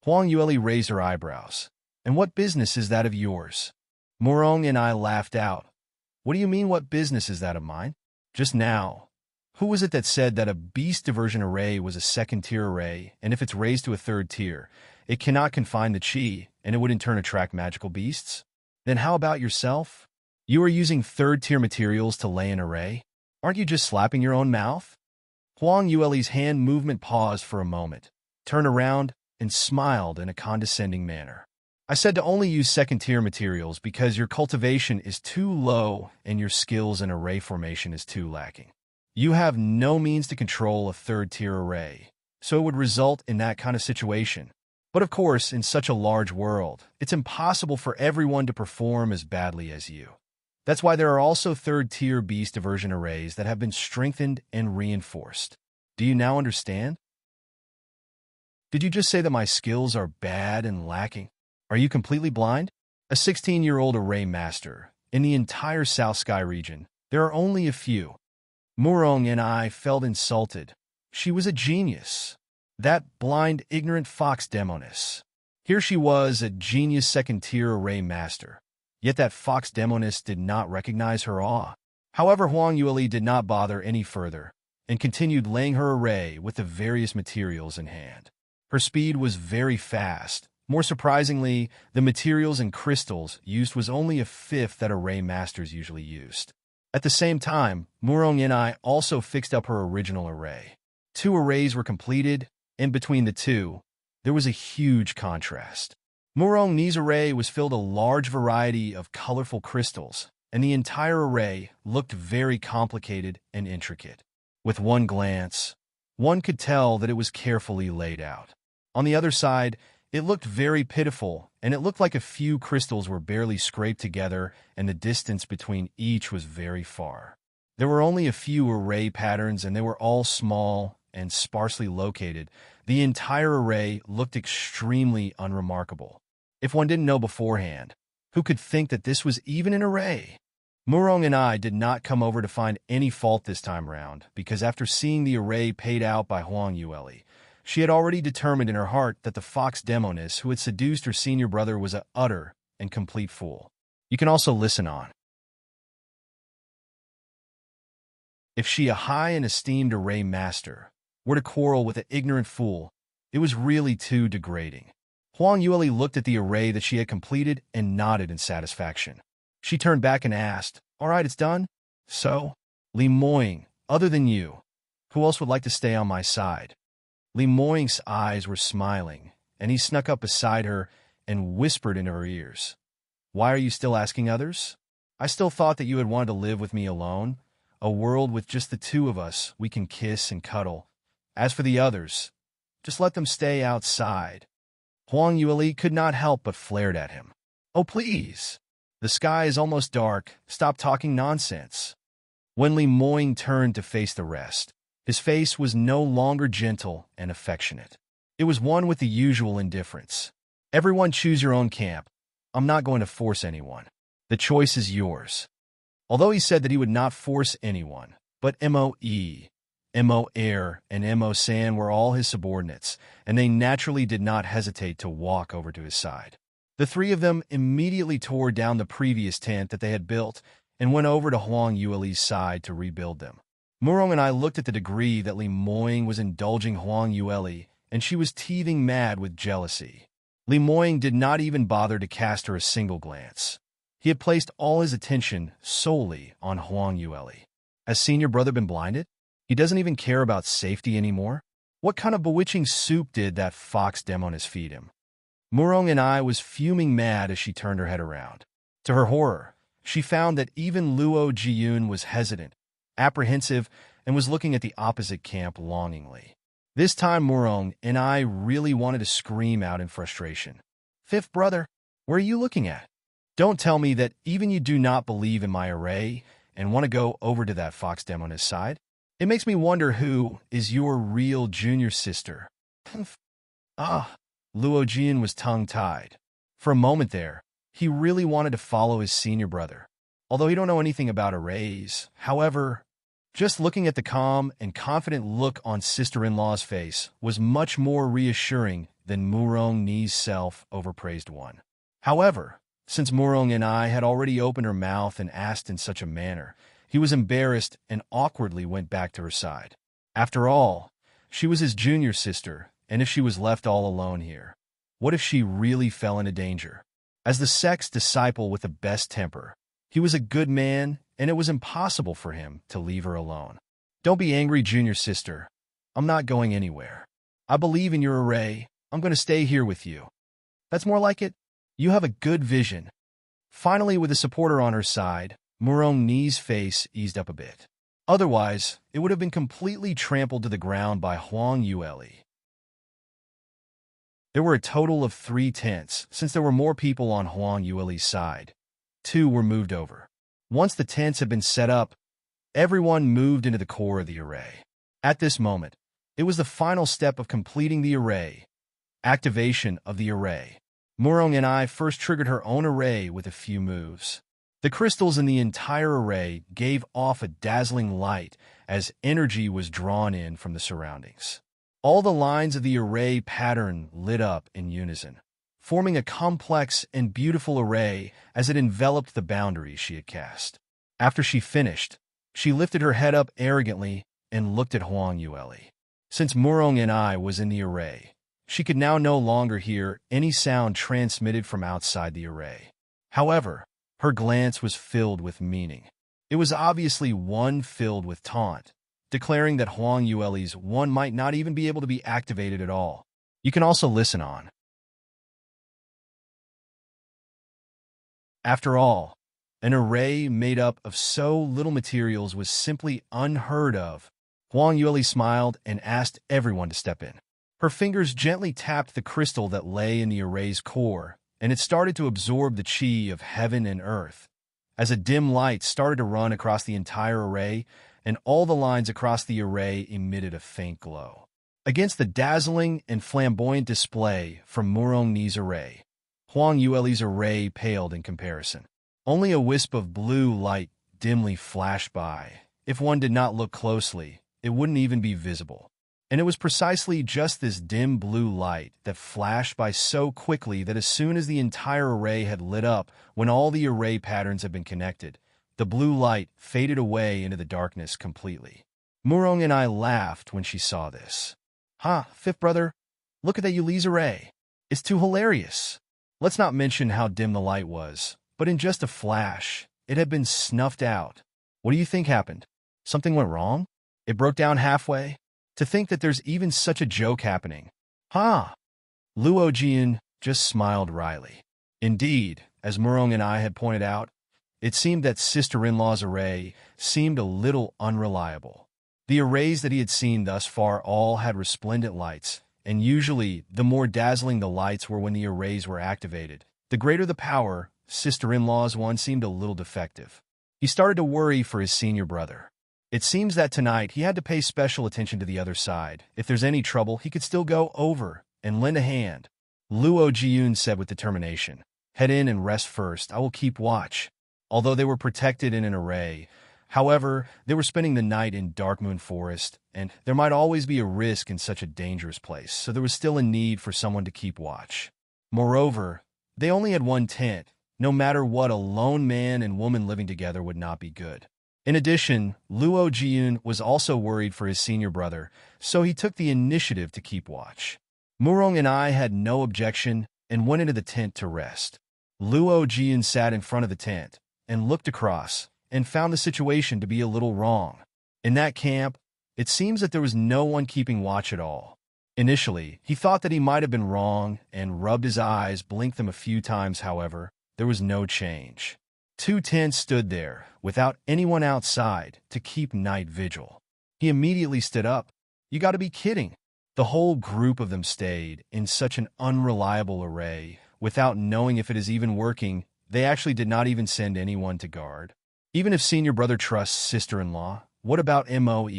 Huang Yueli raised her eyebrows. "And what business is that of yours?" Murong and I laughed out. "What do you mean, what business is that of mine? Just now, who was it that said that a beast diversion array was a second-tier array, and if it's raised to a third tier, it cannot confine the chi, and it would in turn attract magical beasts? Then how about yourself? You are using third-tier materials to lay an array? Aren't you just slapping your own mouth?" Huang Yueli's hand movement paused for a moment, turned around, and smiled in a condescending manner. "I said to only use second-tier materials because your cultivation is too low and your skills in array formation is too lacking. You have no means to control a third-tier array, so it would result in that kind of situation. But of course, in such a large world, it's impossible for everyone to perform as badly as you. That's why there are also third-tier beast diversion arrays that have been strengthened and reinforced. Do you now understand?" "Did you just say that my skills are bad and lacking? Are you completely blind?" A 16-year-old array master. In the entire South Sky region, there are only a few. Murong and I felt insulted. She was a genius. That blind, ignorant fox demoness. Here she was, a genius second-tier array master. Yet that fox demoness did not recognize her awe. However, Huang Yueli did not bother any further, and continued laying her array with the various materials in hand. Her speed was very fast. More surprisingly, the materials and crystals used was only a fifth that array masters usually used. At the same time, Murong and I also fixed up her original array. 2 arrays were completed, and between the two, there was a huge contrast. Murong Ni's array was filled with a large variety of colorful crystals, and the entire array looked very complicated and intricate. With one glance, one could tell that it was carefully laid out. On the other side, it looked very pitiful, and it looked like a few crystals were barely scraped together, and the distance between each was very far. There were only a few array patterns, and they were all small and sparsely located. The entire array looked extremely unremarkable. If one didn't know beforehand, who could think that this was even an array? Murong and I did not come over to find any fault this time round, because after seeing the array paid out by Huang Yue, she had already determined in her heart that the fox demoness who had seduced her senior brother was an utter and complete fool. You can also listen on. If she, a high and esteemed array master, were to quarrel with an ignorant fool, it was really too degrading. Huang Yue looked at the array that she had completed and nodded in satisfaction. She turned back and asked, "All right, it's done?" "So, Li Moying, other than you, who else would like to stay on my side?" Li Moying's eyes were smiling, and he snuck up beside her and whispered in her ears, "Why are you still asking others? I still thought that you had wanted to live with me alone, a world with just the two of us, we can kiss and cuddle. As for the others, just let them stay outside." Huang Yue could not help but flared at him. "Oh, please. The sky is almost dark. Stop talking nonsense." When Li Moying turned to face the rest, his face was no longer gentle and affectionate. It was one with the usual indifference. "Everyone choose your own camp. I'm not going to force anyone. The choice is yours." Although he said that he would not force anyone, but Moe, Mo Air, and Mo San were all his subordinates, and they naturally did not hesitate to walk over to his side. The three of them immediately tore down the previous tent that they had built and went over to Huang Yue's side to rebuild them. Murong and I looked at the degree that Li Moying was indulging Huang Yue, and she was teething mad with jealousy. Li Moying did not even bother to cast her a single glance. He had placed all his attention solely on Huang Yue. Has senior brother been blinded? He doesn't even care about safety anymore? What kind of bewitching soup did that fox demoness feed him? Murong and I was fuming mad as she turned her head around. To her horror, she found that even Luo Jiyun was hesitant, apprehensive, and was looking at the opposite camp longingly. This time Murong and I really wanted to scream out in frustration. "Fifth brother, where are you looking at? Don't tell me that even you do not believe in my array and want to go over to that fox demoness side? It makes me wonder who is your real junior sister." Luo Jian was tongue-tied. For a moment there, he really wanted to follow his senior brother. Although he don't know anything about arrays, however, just looking at the calm and confident look on sister-in-law's face was much more reassuring than Murong Ni's self-overpraised one. However, since Murong and I had already opened her mouth and asked in such a manner, he was embarrassed and awkwardly went back to her side. After all, she was his junior sister, and if she was left all alone here, what if she really fell into danger? As the sect's disciple with the best temper, he was a good man, and it was impossible for him to leave her alone. "Don't be angry, junior sister. I'm not going anywhere. I believe in your array. I'm going to stay here with you." "That's more like it. You have a good vision." Finally, with a supporter on her side, Murong Ni's face eased up a bit. Otherwise, it would have been completely trampled to the ground by Huang Yue. There were a total of 3 tents, since there were more people on Huang Yue's side. 2 were moved over. Once the tents had been set up, everyone moved into the core of the array. At this moment, it was the final step of completing the array. Activation of the array. Murong and I first triggered her own array with a few moves. The crystals in the entire array gave off a dazzling light as energy was drawn in from the surroundings. All the lines of the array pattern lit up in unison, forming a complex and beautiful array as it enveloped the boundaries she had cast. After she finished, she lifted her head up arrogantly and looked at Huang Yue. Since Murong and I was in the array, she could now no longer hear any sound transmitted from outside the array. However, her glance was filled with meaning. It was obviously one filled with taunt, declaring that Huang Yueli's one might not even be able to be activated at all. You can also listen on. After all, an array made up of so little materials was simply unheard of. Huang Yueli smiled and asked everyone to step in. Her fingers gently tapped the crystal that lay in the array's core, and it started to absorb the chi of heaven and earth. As a dim light started to run across the entire array, and all the lines across the array emitted a faint glow. Against the dazzling and flamboyant display from Murongni's array, Huang Yueli's array paled in comparison. Only a wisp of blue light dimly flashed by. If one did not look closely, it wouldn't even be visible. And it was precisely just this dim blue light that flashed by so quickly that as soon as the entire array had lit up, when all the array patterns had been connected, the blue light faded away into the darkness completely. Murong and I laughed when she saw this. "Ha, fifth brother, look at that Yuli's array. It's too hilarious." Let's not mention how dim the light was, but in just a flash, it had been snuffed out. What do you think happened? Something went wrong? It broke down halfway? To think that there's even such a joke happening. Ha! Luo Jian just smiled wryly. Indeed, as Murong and I had pointed out, it seemed that sister-in-law's array seemed a little unreliable. The arrays that he had seen thus far all had resplendent lights, and usually the more dazzling the lights were when the arrays were activated. The greater the power, sister-in-law's one seemed a little defective. He started to worry for his senior brother. It seems that tonight he had to pay special attention to the other side. If there's any trouble, he could still go over and lend a hand. Luo Jiun said with determination, "Head in and rest first. I will keep watch." Although they were protected in an array, however, they were spending the night in Darkmoon Forest, and there might always be a risk in such a dangerous place, so there was still a need for someone to keep watch. Moreover, they only had one tent. No matter what, a lone man and woman living together would not be good. In addition, Luo Jiun was also worried for his senior brother, so he took the initiative to keep watch. Murong and I had no objection and went into the tent to rest. Luo Jiun sat in front of the tent and looked across and found the situation to be a little wrong. In that camp, it seems that there was no one keeping watch at all. Initially, he thought that he might have been wrong and rubbed his eyes, blinked them a few times. However, there was no change. Two tents stood there, without anyone outside, to keep night vigil. He immediately stood up. "You got to be kidding." The whole group of them stayed in such an unreliable array, without knowing if it is even working. They actually did not even send anyone to guard. Even if senior brother trusts sister-in-law, what about Moe,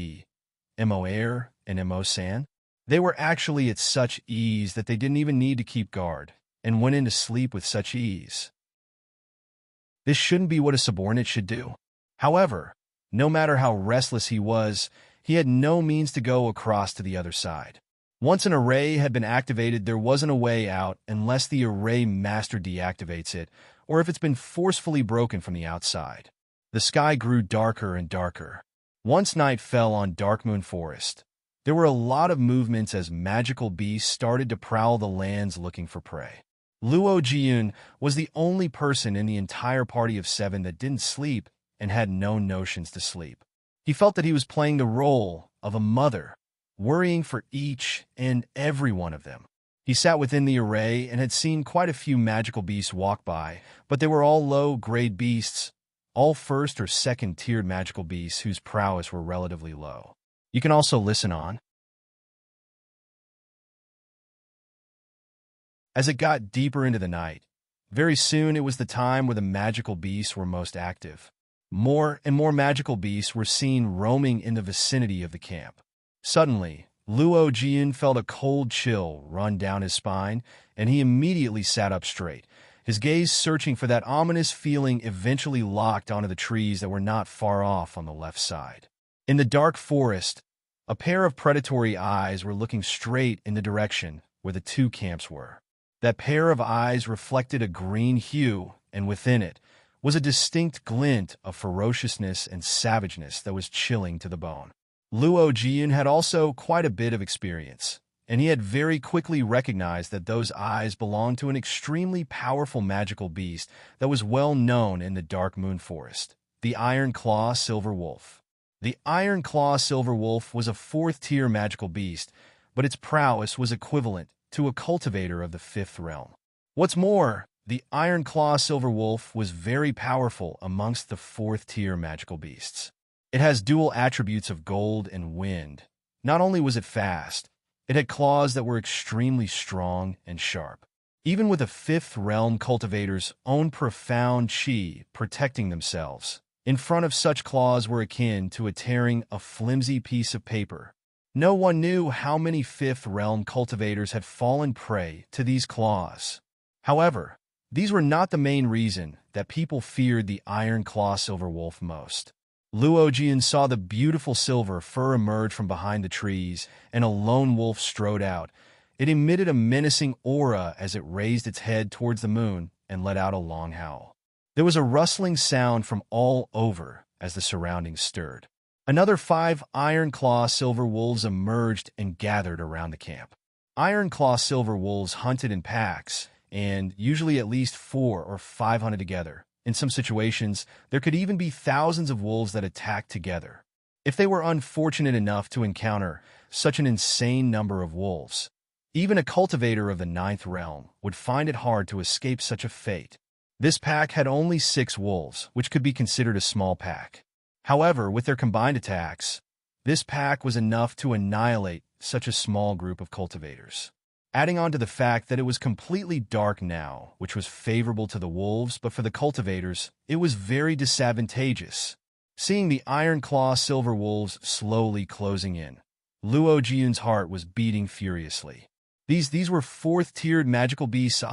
Mo-air, and Mo-san? They were actually at such ease that they didn't even need to keep guard, and went into sleep with such ease. This shouldn't be what a subordinate should do. However, no matter how restless he was, he had no means to go across to the other side. Once an array had been activated, there wasn't a way out unless the array master deactivates it, or if it's been forcefully broken from the outside. The sky grew darker and darker. Once night fell on Darkmoon Forest, there were a lot of movements as magical beasts started to prowl the lands looking for prey. Luo Jiun was the only person in the entire party of 7 that didn't sleep and had no notions to sleep. He felt that he was playing the role of a mother, worrying for each and every one of them. He sat within the array and had seen quite a few magical beasts walk by, but they were all low-grade beasts, all first or second-tiered magical beasts whose prowess were relatively low. You can also listen on. As it got deeper into the night, very soon it was the time where the magical beasts were most active. More and more magical beasts were seen roaming in the vicinity of the camp. Suddenly, Luo Jian felt a cold chill run down his spine, and he immediately sat up straight. His gaze searching for that ominous feeling eventually locked onto the trees that were not far off on the left side. In the dark forest, a pair of predatory eyes were looking straight in the direction where the two camps were. That pair of eyes reflected a green hue, and within it was a distinct glint of ferociousness and savageness that was chilling to the bone. Luo Jian had also quite a bit of experience, and he had very quickly recognized that those eyes belonged to an extremely powerful magical beast that was well known in the Dark Moon Forest, the Iron Claw Silver Wolf. The Iron Claw Silver Wolf was a fourth-tier magical beast, but its prowess was equivalent to a cultivator of the fifth realm. What's more, the Iron Claw Silver Wolf was very powerful amongst the fourth-tier magical beasts. It has dual attributes of gold and wind. Not only was it fast, it had claws that were extremely strong and sharp. Even with a fifth realm cultivator's own profound chi protecting themselves, in front of such claws were akin to tearing a flimsy piece of paper. No one knew how many fifth realm cultivators had fallen prey to these claws. However, these were not the main reason that people feared the Iron Claw Silver Wolf most. Luojian saw the beautiful silver fur emerge from behind the trees, and a lone wolf strode out. It emitted a menacing aura as it raised its head towards the moon and let out a long howl. There was a rustling sound from all over as the surroundings stirred. Another 5 Iron Claw Silver Wolves emerged and gathered around the camp. Iron Claw Silver Wolves hunted in packs, and usually at least 4 or 5 hunted together. In some situations, there could even be thousands of wolves that attacked together. If they were unfortunate enough to encounter such an insane number of wolves, even a cultivator of the ninth realm would find it hard to escape such a fate. This pack had only 6 wolves, which could be considered a small pack. However, with their combined attacks, this pack was enough to annihilate such a small group of cultivators. Adding on to the fact that it was completely dark now, which was favorable to the wolves, but for the cultivators, it was very disadvantageous. Seeing the Iron Claw Silver Wolves slowly closing in, Luo Jiun's heart was beating furiously. These were fourth-tiered magical beasts.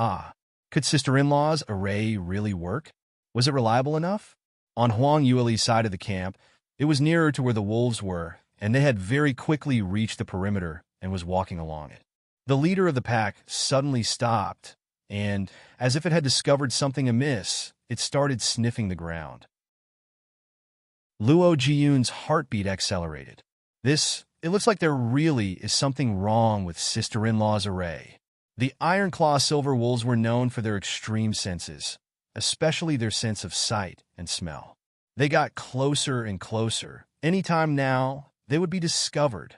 Could sister-in-law's array really work? Was it reliable enough? On Huang Yueli's side of the camp, it was nearer to where the wolves were, and they had very quickly reached the perimeter and was walking along it. The leader of the pack suddenly stopped, and, as if it had discovered something amiss, it started sniffing the ground. Luo Jiyun's heartbeat accelerated. It looks like there really is something wrong with sister-in-law's array. The Iron Claw Silver Wolves were known for their extreme senses, especially their sense of sight and smell. They got closer and closer. Anytime now, they would be discovered.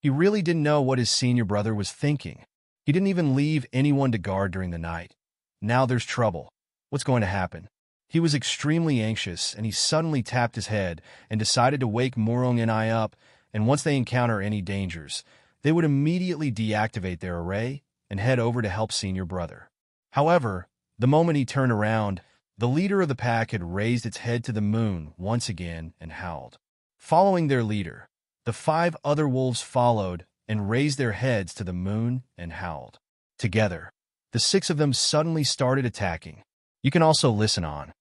He really didn't know what his senior brother was thinking. He didn't even leave anyone to guard during the night. Now there's trouble. What's going to happen? He was extremely anxious, and he suddenly tapped his head and decided to wake Murong and I up, and once they encounter any dangers, they would immediately deactivate their array and head over to help senior brother. However, the moment he turned around, the leader of the pack had raised its head to the moon once again and howled. Following their leader, the 5 other wolves followed and raised their heads to the moon and howled. Together, the 6 of them suddenly started attacking. You can also listen on.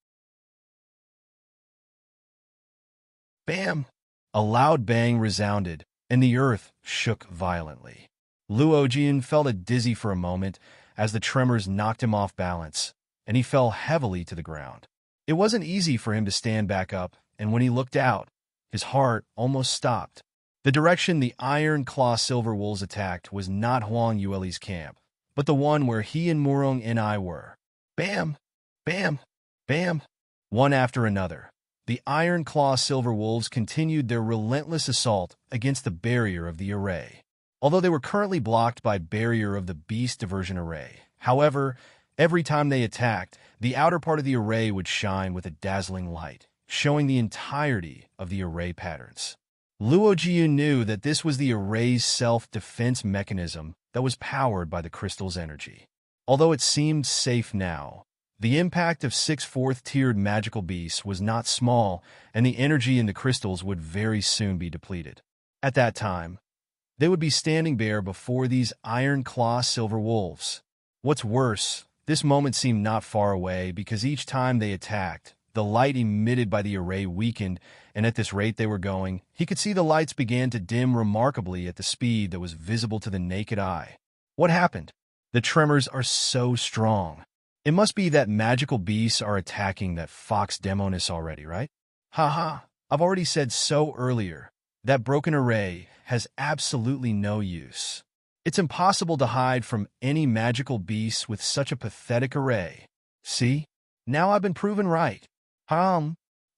Bam! A loud bang resounded, and the earth shook violently. Luo Jian felt a dizzy for a moment as the tremors knocked him off balance, and he fell heavily to the ground. It wasn't easy for him to stand back up, and when he looked out, his heart almost stopped. The direction the Iron Claw Silver Wolves attacked was not Huang Yueli's camp, but the one where he and Murong and I were. Bam! Bam! Bam! One after another, the Iron Claw Silver Wolves continued their relentless assault against the barrier of the array. Although they were currently blocked by barrier of the Beast Diversion Array, however, every time they attacked, the outer part of the array would shine with a dazzling light, showing the entirety of the array patterns. Luo Jiu knew that this was the array's self-defense mechanism that was powered by the crystal's energy. Although it seemed safe now, the impact of 6 fourth-tiered magical beasts was not small, and the energy in the crystals would very soon be depleted. At that time, they would be standing bare before these Iron Claw Silver Wolves. What's worse, this moment seemed not far away because each time they attacked, the light emitted by the array weakened, and at this rate they were going, he could see the lights began to dim remarkably at the speed that was visible to the naked eye. What happened? The tremors are so strong. It must be that magical beasts are attacking that fox demonis already, right? Haha, I've already said so earlier. That broken array has absolutely no use. It's impossible to hide from any magical beasts with such a pathetic array. See? Now I've been proven right.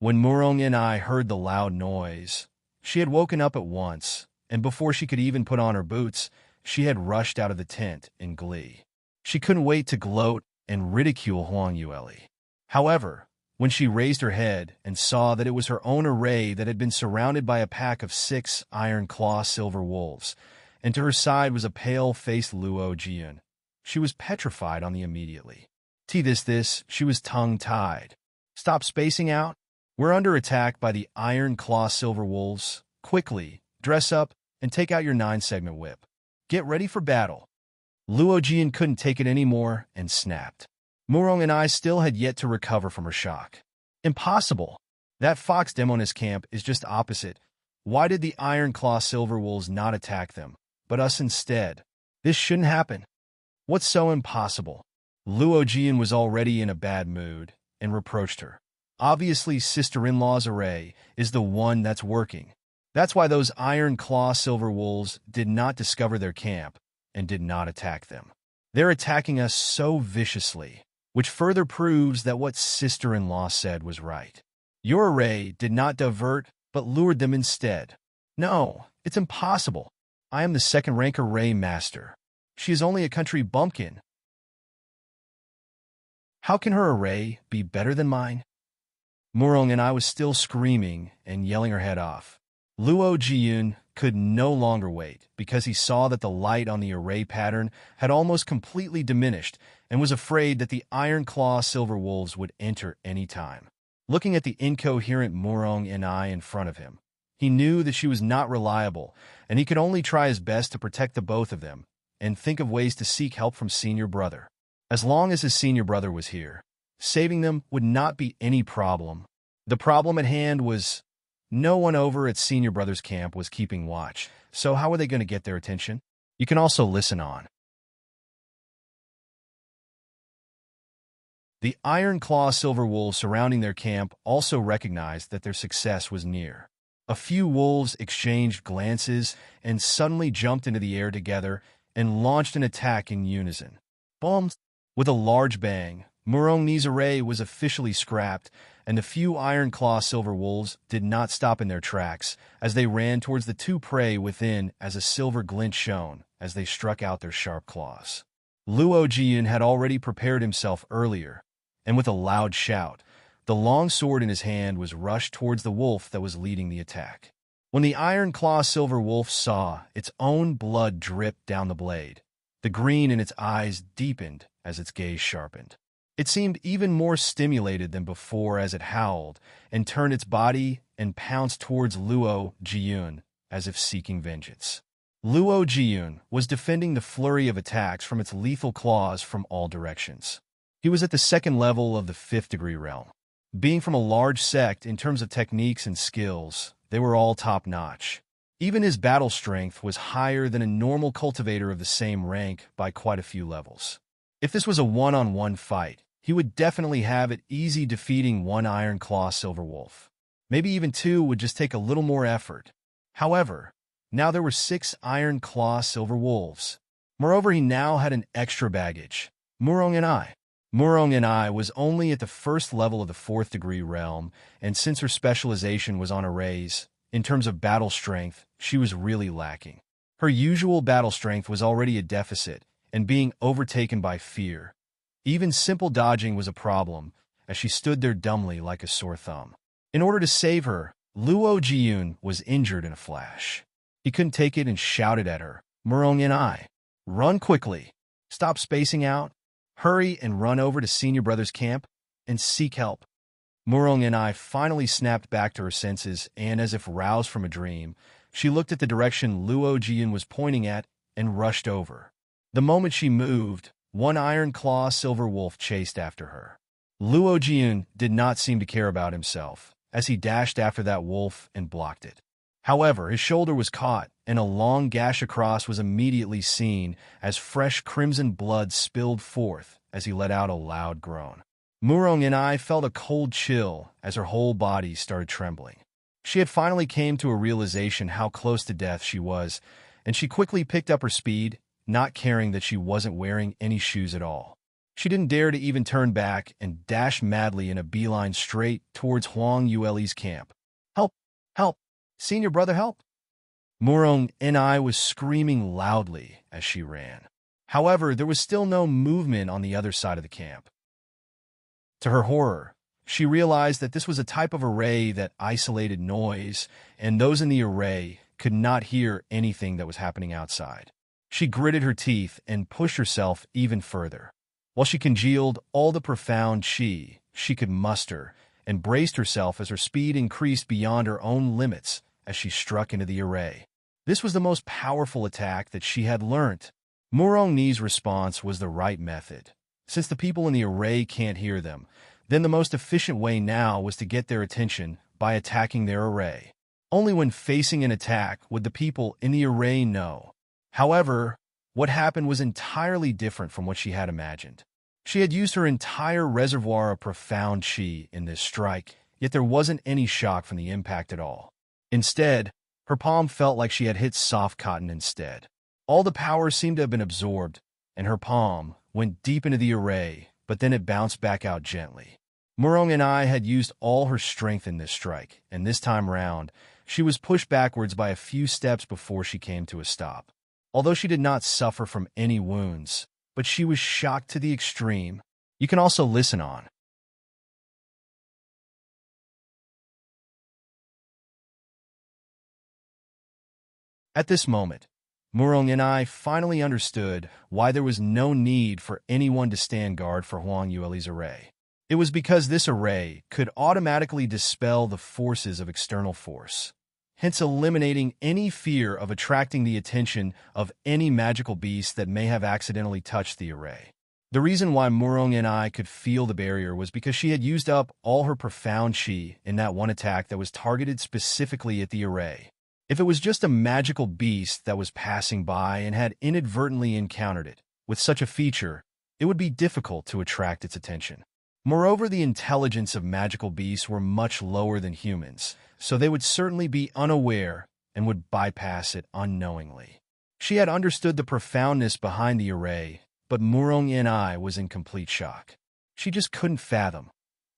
When Murong and I heard the loud noise, she had woken up at once, and before she could even put on her boots, she had rushed out of the tent in glee. She couldn't wait to gloat and ridicule Huang Yueli. However, when she raised her head and saw that it was her own array that had been surrounded by a pack of 6 iron-claw silver wolves, and to her side was a pale-faced Luo Jian, she was petrified on the immediately. She was tongue-tied. Stop spacing out. We're under attack by the iron-claw silver wolves. Quickly, dress up and take out your 9-segment whip. Get ready for battle. Luo Jian couldn't take it anymore and snapped. Murong and I still had yet to recover from her shock. Impossible. That fox demoness camp is just opposite. Why did the iron-claw silver wolves not attack them, but us instead? This shouldn't happen. What's so impossible? Luo Jian was already in a bad mood and reproached her. Obviously, sister-in-law's array is the one that's working. That's why those iron-claw silver wolves did not discover their camp and did not attack them. They're attacking us so viciously, which further proves that what sister-in-law said was right. Your array did not divert, but lured them instead. No, it's impossible. I am the second-rank array master. She is only a country bumpkin. How can her array be better than mine? Murong and I was still screaming and yelling her head off. Luo Jian could no longer wait because he saw that the light on the array pattern had almost completely diminished and was afraid that the iron-claw silver wolves would enter any time. Looking at the incoherent Murong and I in front of him, he knew that she was not reliable, and he could only try his best to protect the both of them and think of ways to seek help from senior brother. As long as his senior brother was here, saving them would not be any problem. The problem at hand was no one over at senior brother's camp was keeping watch, so how were they going to get their attention? You can also listen on. The iron-claw silver wolves surrounding their camp also recognized that their success was near. A few wolves exchanged glances and suddenly jumped into the air together and launched an attack in unison. Boom! With a large bang, Murong's array was officially scrapped, and the few iron-claw silver wolves did not stop in their tracks as they ran towards the two prey within as a silver glint shone as they struck out their sharp claws. Luo Jian had already prepared himself earlier, and with a loud shout, the long sword in his hand was rushed towards the wolf that was leading the attack. When the iron-claw silver wolf saw its own blood drip down the blade, the green in its eyes deepened as its gaze sharpened. It seemed even more stimulated than before as it howled and turned its body and pounced towards Luo Jian as if seeking vengeance. Luo Jian was defending the flurry of attacks from its lethal claws from all directions. He was at the second level of the 5th degree realm. Being from a large sect in terms of techniques and skills, they were all top-notch. Even his battle strength was higher than a normal cultivator of the same rank by quite a few levels. If this was a one-on-one fight, he would definitely have it easy defeating one iron-claw silver wolf. Maybe even 2 would just take a little more effort. However, now there were 6 iron-claw silver wolves. Moreover, he now had an extra baggage. Murong and I was only at the first level of the 4th degree realm, and since her specialization was on arrays, in terms of battle strength, she was really lacking. Her usual battle strength was already a deficit, and being overtaken by fear. Even simple dodging was a problem, as she stood there dumbly like a sore thumb. In order to save her, Luo Jian was injured in a flash. He couldn't take it and shouted at her, Murong and I, run quickly, stop spacing out, hurry and run over to senior brother's camp, and seek help. Murong and I finally snapped back to her senses, and as if roused from a dream, she looked at the direction Luo Jian was pointing at and rushed over. The moment she moved, one iron-claw silver wolf chased after her. Luo Jian did not seem to care about himself, as he dashed after that wolf and blocked it. However, his shoulder was caught, and a long gash across was immediately seen as fresh crimson blood spilled forth as he let out a loud groan. Murong and I felt a cold chill as her whole body started trembling. She had finally came to a realization how close to death she was, and she quickly picked up her speed, not caring that she wasn't wearing any shoes at all. She didn't dare to even turn back and dashed madly in a beeline straight towards Huang Yueli's camp. "Help! Help! Senior brother, help!" Murong and I was screaming loudly as she ran. However, there was still no movement on the other side of the camp. To her horror, she realized that this was a type of array that isolated noise, and those in the array could not hear anything that was happening outside. She gritted her teeth and pushed herself even further, while she congealed all the profound chi she could muster and braced herself as her speed increased beyond her own limits as she struck into the array. This was the most powerful attack that she had learnt. Murong Ni's response was the right method. Since the people in the array can't hear them, then the most efficient way now was to get their attention by attacking their array. Only when facing an attack would the people in the array know. However, what happened was entirely different from what she had imagined. She had used her entire reservoir of profound chi in this strike, yet there wasn't any shock from the impact at all. Instead, her palm felt like she had hit soft cotton instead. All the power seemed to have been absorbed, and her palm went deep into the array, but then it bounced back out gently. Murong and I had used all her strength in this strike, and this time round, she was pushed backwards by a few steps before she came to a stop. Although she did not suffer from any wounds, but she was shocked to the extreme. You can also listen on. At this moment, Murong and I finally understood why there was no need for anyone to stand guard for Huang Yueli's array. It was because this array could automatically dispel the forces of external force, hence eliminating any fear of attracting the attention of any magical beast that may have accidentally touched the array. The reason why Murong and I could feel the barrier was because she had used up all her profound chi in that one attack that was targeted specifically at the array. If it was just a magical beast that was passing by and had inadvertently encountered it, with such a feature, it would be difficult to attract its attention. Moreover, the intelligence of magical beasts were much lower than humans, so they would certainly be unaware and would bypass it unknowingly. She had understood the profoundness behind the array, but Murong and I was in complete shock. She just couldn't fathom.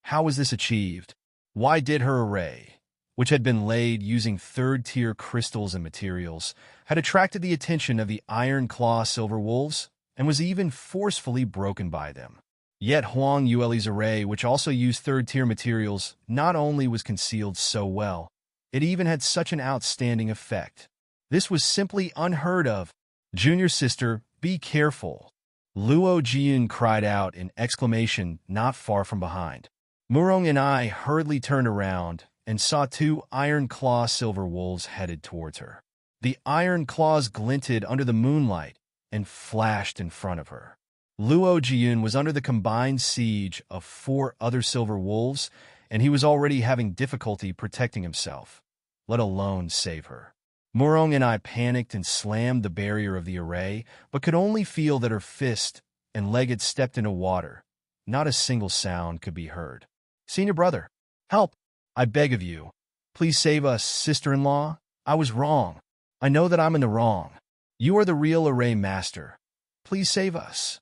How was this achieved? Why did her array, which had been laid using third-tier crystals and materials, had attracted the attention of the Iron Claw Silver Wolves and was even forcefully broken by them? Yet Huang Yueli's array, which also used third-tier materials, not only was concealed so well, it even had such an outstanding effect. This was simply unheard of. "Junior sister, be careful," Luo Jian cried out in exclamation not far from behind. Murong and I hurriedly turned around and saw two Iron Claw Silver Wolves headed towards her. The iron claws glinted under the moonlight and flashed in front of her. Luo Jian was under the combined siege of 4 other silver wolves, and he was already having difficulty protecting himself, let alone save her. Murong and I panicked and slammed the barrier of the array, but could only feel that her fist and leg had stepped into water. Not a single sound could be heard. "Senior brother, help! I beg of you. Please save us, sister-in-law. I was wrong. I know that I'm in the wrong. You are the real array master. Please save us."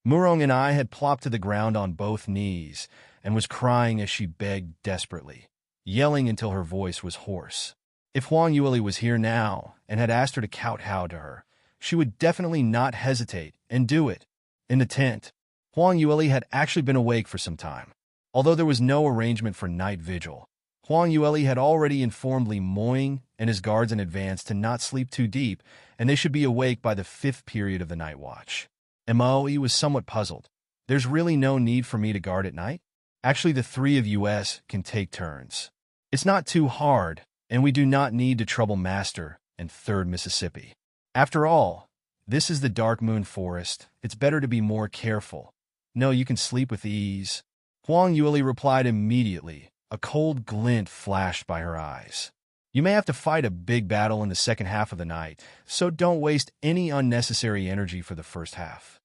Murong and I had plopped to the ground on both knees and was crying as she begged desperately, yelling until her voice was hoarse. If Huang Yueli was here now and had asked her to kowtow to her, she would definitely not hesitate and do it. In the tent, Huang Yueli had actually been awake for some time. Although there was no arrangement for night vigil, Huang Yueli had already informed Li Moying and his guards in advance to not sleep too deep, and they should be awake by the 5th period of the night watch. Moe was somewhat puzzled. "There's really no need for me to guard at night? Actually, the 3 of us can take turns. It's not too hard, and we do not need to trouble Master and 3rd Mississippi. After all, this is the Dark Moon Forest. It's better to be more careful. No, you can sleep with ease." Huang Yueli replied immediately. A cold glint flashed by her eyes. "You may have to fight a big battle in the second half of the night, so don't waste any unnecessary energy for the first half.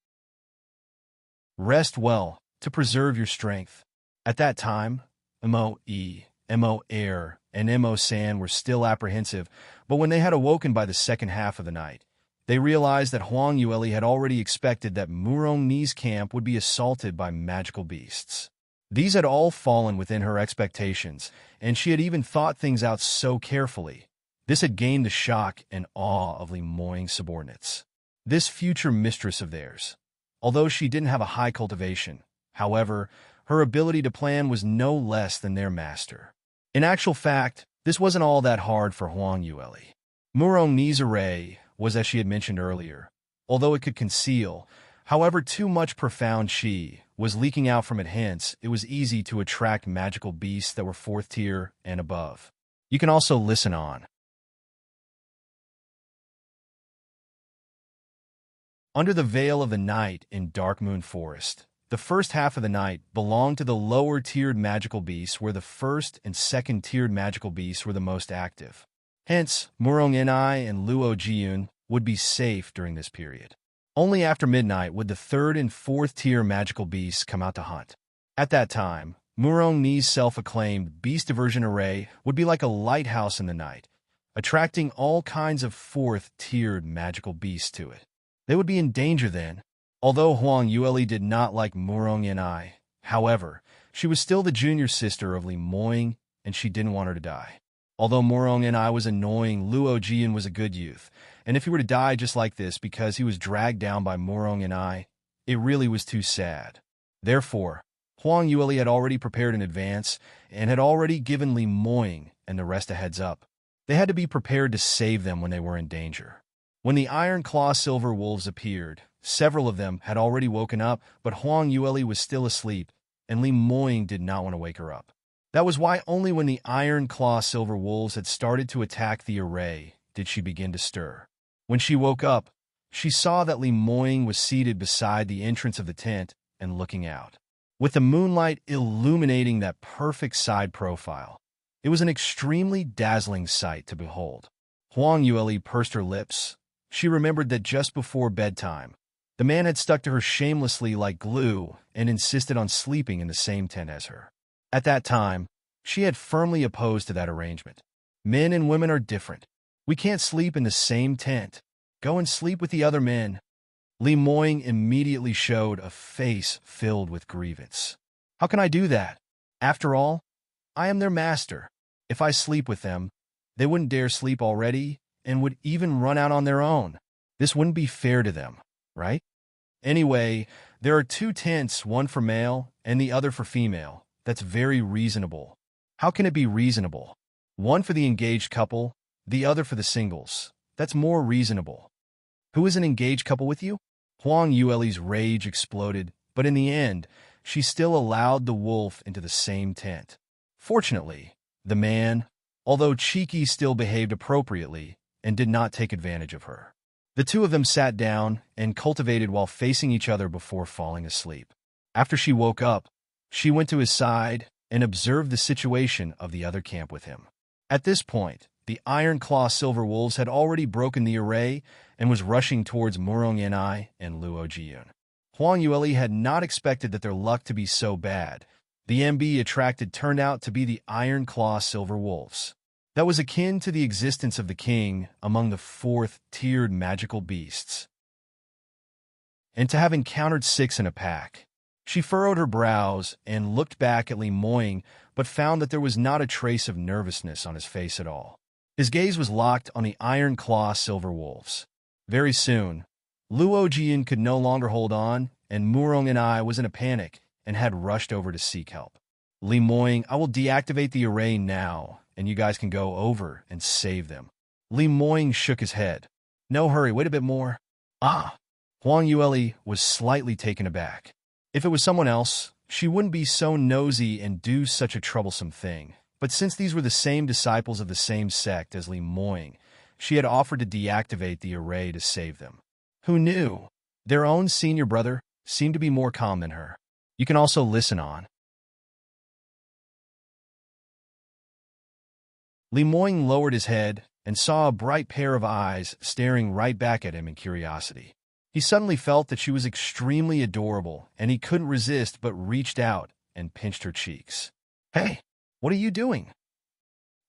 Rest well to preserve your strength." At that time, Moe, Mo Air, and Mo San were still apprehensive, but when they had awoken by the second half of the night, They realized that Huang Yueli had already expected that Murong Ni's camp would be assaulted by magical beasts. These had all fallen within her expectations, and she had even thought things out so carefully. This had gained the shock and awe of Li Moying's subordinates. This future mistress of theirs. Although she didn't have a high cultivation, however, her ability to plan was no less than their master. In actual fact, this wasn't all that hard for Huang Yueli. Murong Ni's array was, as she had mentioned earlier, although it could conceal, however too much profound chi was leaking out from it, hence it was easy to attract magical beasts that were 4th tier and above. You can also listen on. Under the veil of the night in Dark Moon Forest, the first half of the night belonged to the lower-tiered magical beasts, where the 1st and 2nd-tiered magical beasts were the most active. Hence, Murong Ni and Luo Jiyun would be safe during this period. Only after midnight would the 3rd and 4th-tier magical beasts come out to hunt. At that time, Murong Ni's self-acclaimed beast diversion array would be like a lighthouse in the night, attracting all kinds of 4th-tiered magical beasts to it. They would be in danger then. Although Huang Yueli did not like Murong Ni, however, she was still the junior sister of Li Moying, and she didn't want her to die. Although Murong Ni was annoying, Luo Jian was a good youth, and if he were to die just like this because he was dragged down by Murong Ni, it really was too sad. Therefore, Huang Yueli had already prepared in advance and had already given Li Moying and the rest a heads up. They had to be prepared to save them when they were in danger. When the Iron Claw Silver Wolves appeared, several of them had already woken up, but Huang Yueli was still asleep, and Li Moying did not want to wake her up. That was why only when the Iron Claw Silver Wolves had started to attack the array did she begin to stir. When she woke up, she saw that Li Moying was seated beside the entrance of the tent and looking out. With the moonlight illuminating that perfect side profile, it was an extremely dazzling sight to behold. Huang Yueli pursed her lips. She remembered that just before bedtime, the man had stuck to her shamelessly like glue and insisted on sleeping in the same tent as her. At that time, she had firmly opposed to that arrangement. Men and women are different. We can't sleep in the same tent. Go and sleep with the other men. Li Moying immediately showed a face filled with grievance. How can I do that? After all, I am their master. If I sleep with them, they wouldn't dare sleep already and would even run out on their own. This wouldn't be fair to them, right? Anyway, there are 2 tents, one for male and the other for female. That's very reasonable. How can it be reasonable? One for the engaged couple, the other for the singles. That's more reasonable. Who is an engaged couple with you? Huang Yueli's rage exploded, but in the end, she still allowed the wolf into the same tent. Fortunately, the man, although cheeky, still behaved appropriately and did not take advantage of her. The 2 of them sat down and cultivated while facing each other before falling asleep. After she woke up, she went to his side and observed the situation of the other camp with him. At this point, the Iron Claw Silver Wolves had already broken the array and was rushing towards Murong Ni and Luo Jiyun. Huang Yueli had not expected that their luck to be so bad. The MB attracted turned out to be the Iron Claw Silver Wolves. That was akin to the existence of the king among the 4th-tiered magical beasts. And to have encountered 6 in a pack. She furrowed her brows and looked back at Li Moying, but found that there was not a trace of nervousness on his face at all. His gaze was locked on the Iron Claw Silver Wolves. Very soon, Luo Jiyun could no longer hold on, and Murong Ni was in a panic and had rushed over to seek help. Li Moying, I will deactivate the array now, and you guys can go over and save them. Li Moying shook his head. No hurry, wait a bit more. Huang Yueli was slightly taken aback. If it was someone else, she wouldn't be so nosy and do such a troublesome thing. But since these were the same disciples of the same sect as Li Moying, she had offered to deactivate the array to save them. Who knew? Their own senior brother seemed to be more calm than her. You can also listen on. Li Moying lowered his head and saw a bright pair of eyes staring right back at him in curiosity. He suddenly felt that she was extremely adorable, and he couldn't resist but reached out and pinched her cheeks. Hey, what are you doing?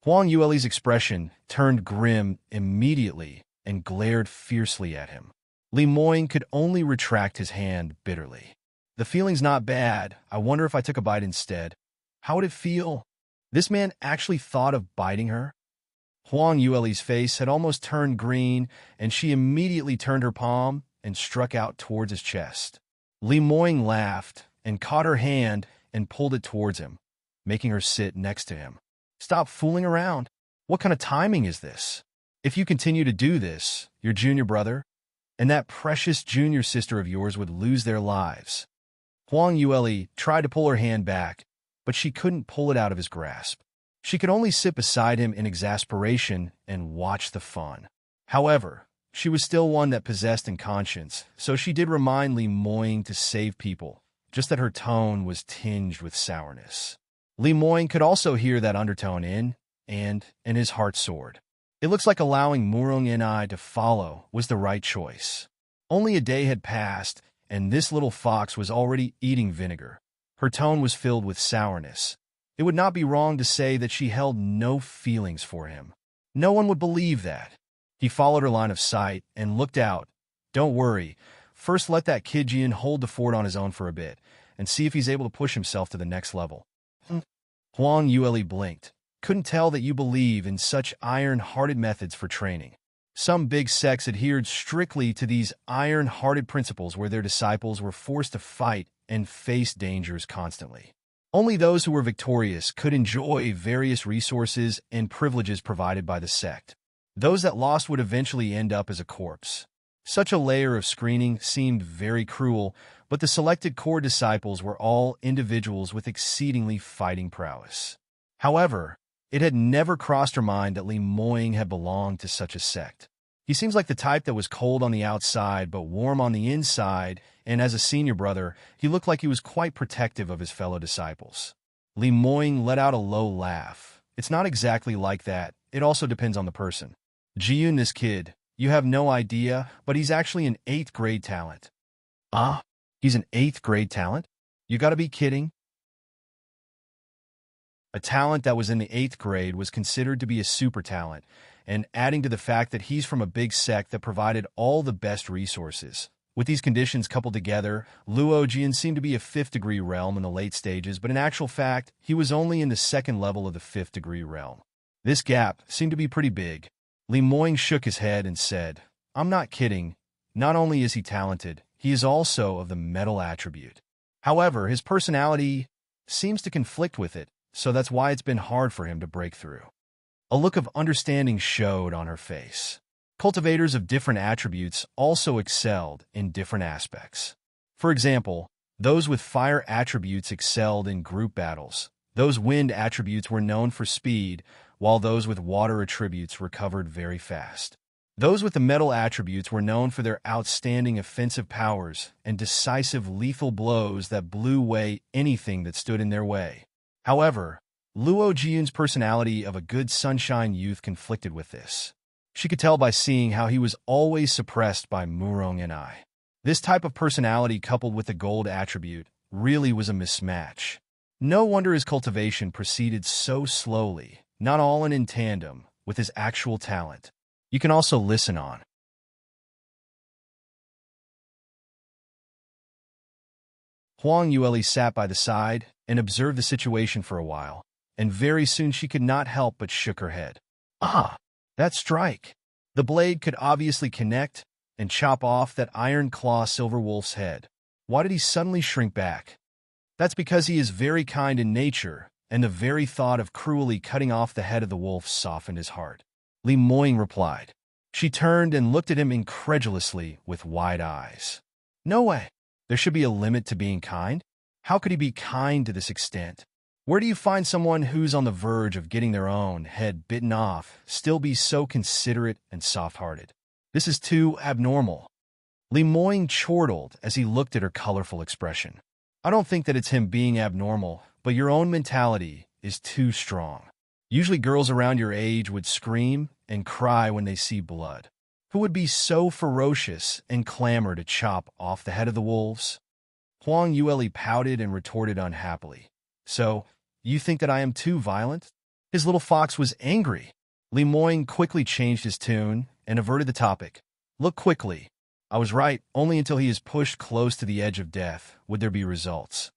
Huang Yueli's expression turned grim immediately and glared fiercely at him. Li Moying could only retract his hand bitterly. The feeling's not bad. I wonder if I took a bite instead. How would it feel? This man actually thought of biting her? Huang Yueli's face had almost turned green, and she immediately turned her palm and struck out towards his chest. Li Moying laughed and caught her hand and pulled it towards him, making her sit next to him. Stop fooling around. What kind of timing is this? If you continue to do this, your junior brother and that precious junior sister of yours would lose their lives. Huang Yueli tried to pull her hand back, but she couldn't pull it out of his grasp. She could only sit beside him in exasperation and watch the fun. However, she was still one that possessed in conscience, so she did remind Li Moying to save people, just that her tone was tinged with sourness. Li Moying could also hear that undertone in his heart soared. It looks like allowing Murong and I to follow was the right choice. Only a day had passed, and this little fox was already eating vinegar. Her tone was filled with sourness. It would not be wrong to say that she held no feelings for him. No one would believe that. He followed her line of sight and looked out. Don't worry. First let that kid Jian hold the fort on his own for a bit, and see if he's able to push himself to the next level. Huang Yueli blinked. Couldn't tell that you believe in such iron-hearted methods for training. Some big sects adhered strictly to these iron-hearted principles where their disciples were forced to fight and face dangers constantly. Only those who were victorious could enjoy various resources and privileges provided by the sect. Those that lost would eventually end up as a corpse. Such a layer of screening seemed very cruel, but the selected core disciples were all individuals with exceedingly fighting prowess. However, it had never crossed her mind that Li Moying had belonged to such a sect. He seems like the type that was cold on the outside but warm on the inside, and as a senior brother, he looked like he was quite protective of his fellow disciples. Li Moying let out a low laugh. It's not exactly like that. It also depends on the person. Jiyun, this kid, you have no idea, but he's actually an 8th grade talent. Ah, he's an 8th grade talent? You gotta be kidding. A talent that was in the 8th grade was considered to be a super talent, and adding to the fact that he's from a big sect that provided all the best resources. With these conditions coupled together, Luo Jian seemed to be a 5th degree realm in the late stages, but in actual fact, he was only in the 2nd level of the 5th degree realm. This gap seemed to be pretty big. Li Moying shook his head and said, I'm not kidding. Not only is he talented, he is also of the metal attribute. However, his personality seems to conflict with it, so that's why it's been hard for him to break through. A look of understanding showed on her face. Cultivators of different attributes also excelled in different aspects. For example, those with fire attributes excelled in group battles. Those wind attributes were known for speed, while those with water attributes recovered very fast. Those with the metal attributes were known for their outstanding offensive powers and decisive lethal blows that blew away anything that stood in their way. However, Luo Jiyun's personality of a good sunshine youth conflicted with this. She could tell by seeing how he was always suppressed by Murong and I. This type of personality coupled with the gold attribute really was a mismatch. No wonder his cultivation proceeded so slowly, not all in tandem with his actual talent. You can also listen on. Huang Yueli sat by the side and observed the situation for a while, and very soon she could not help but shook her head. Ah, that strike! The blade could obviously connect and chop off that iron claw silver wolf's head. Why did he suddenly shrink back? That's because he is very kind in nature, and the very thought of cruelly cutting off the head of the wolf softened his heart. Li Moying replied. She turned and looked at him incredulously with wide eyes. No way! There should be a limit to being kind? How could he be kind to this extent? Where do you find someone who's on the verge of getting their own head bitten off still be so considerate and soft-hearted? This is too abnormal. Li Moying chortled as he looked at her colorful expression. I don't think that it's him being abnormal, but your own mentality is too strong. Usually girls around your age would scream and cry when they see blood. Who would be so ferocious and clamor to chop off the head of the wolves? Huang Yueli pouted and retorted unhappily. So, you think that I am too violent? His little fox was angry. Lemoyne quickly changed his tune and averted the topic. Look quickly. I was right, only until he is pushed close to the edge of death would there be results.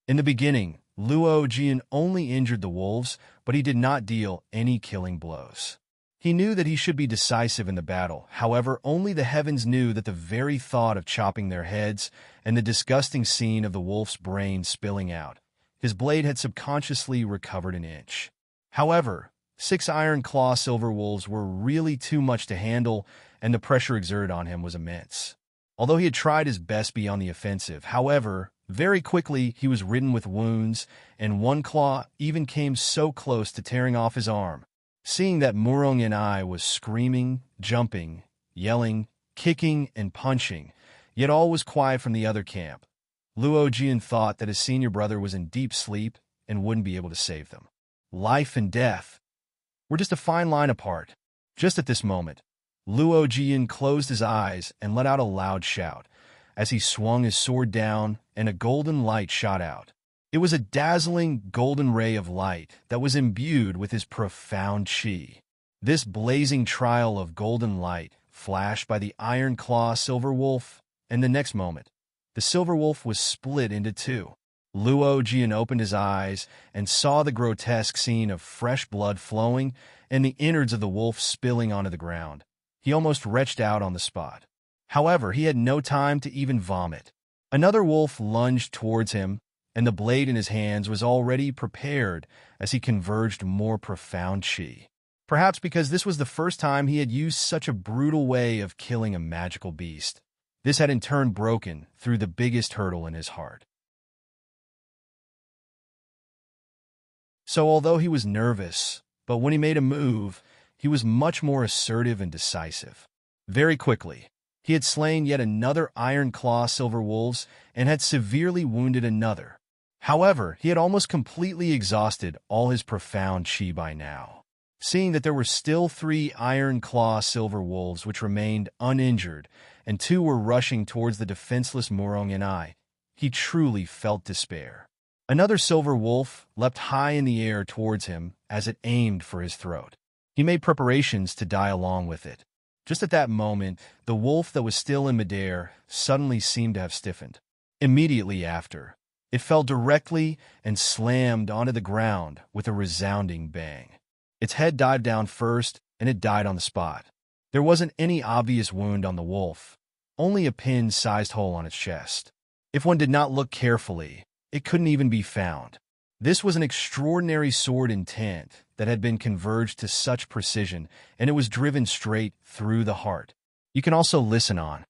In the beginning, Luo Jian only injured the wolves, but he did not deal any killing blows. He knew that he should be decisive in the battle, however, only the heavens knew that the very thought of chopping their heads and the disgusting scene of the wolf's brain spilling out, his blade had subconsciously recovered an inch. However, 6 iron claw silver wolves were really too much to handle, and the pressure exerted on him was immense. Although he had tried his best to be on the offensive, however, very quickly he was ridden with wounds, and one claw even came so close to tearing off his arm. Seeing that Murong and I was screaming, jumping, yelling, kicking, and punching, yet all was quiet from the other camp, Luo Jian thought that his senior brother was in deep sleep and wouldn't be able to save them. Life and death were just a fine line apart. Just at this moment, Luo Jian closed his eyes and let out a loud shout as he swung his sword down and a golden light shot out. It was a dazzling golden ray of light that was imbued with his profound chi. This blazing trail of golden light flashed by the iron claw silver wolf, and the next moment, the silver wolf was split into 2. Luo Jian opened his eyes and saw the grotesque scene of fresh blood flowing and the innards of the wolf spilling onto the ground. He almost retched out on the spot. However, he had no time to even vomit. Another wolf lunged towards him, and the blade in his hands was already prepared as he converged more profound chi. Perhaps because this was the first time he had used such a brutal way of killing a magical beast. This had in turn broken through the biggest hurdle in his heart. So although he was nervous, but when he made a move, he was much more assertive and decisive. Very quickly, he had slain yet another iron claw silver wolves and had severely wounded another. However, he had almost completely exhausted all his profound chi by now. Seeing that there were still 3 iron claw silver wolves which remained uninjured, and 2 were rushing towards the defenseless Murong and I, he truly felt despair. Another silver wolf leapt high in the air towards him as it aimed for his throat. He made preparations to die along with it. Just at that moment, the wolf that was still in midair suddenly seemed to have stiffened. Immediately after, it fell directly and slammed onto the ground with a resounding bang. Its head dived down first, and it died on the spot. There wasn't any obvious wound on the wolf, only a pin-sized hole on its chest. If one did not look carefully, it couldn't even be found. This was an extraordinary sword intent that had been converged to such precision, and it was driven straight through the heart. You can also listen on.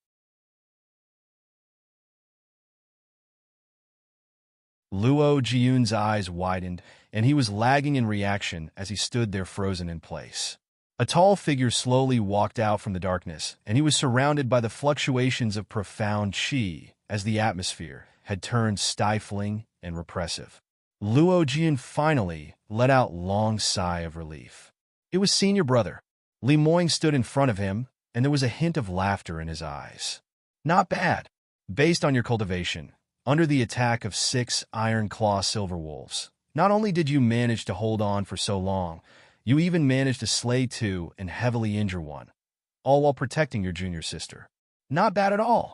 Luo Jian's eyes widened, and he was lagging in reaction as he stood there frozen in place. A tall figure slowly walked out from the darkness, and he was surrounded by the fluctuations of profound chi as the atmosphere had turned stifling and repressive. Luo Jian finally let out a long sigh of relief. It was senior brother. Lemoyne stood in front of him, and there was a hint of laughter in his eyes. Not bad. Based on your cultivation, under the attack of 6 iron claw silver wolves, not only did you manage to hold on for so long, you even managed to slay 2 and heavily injure 1, all while protecting your junior sister. Not bad at all.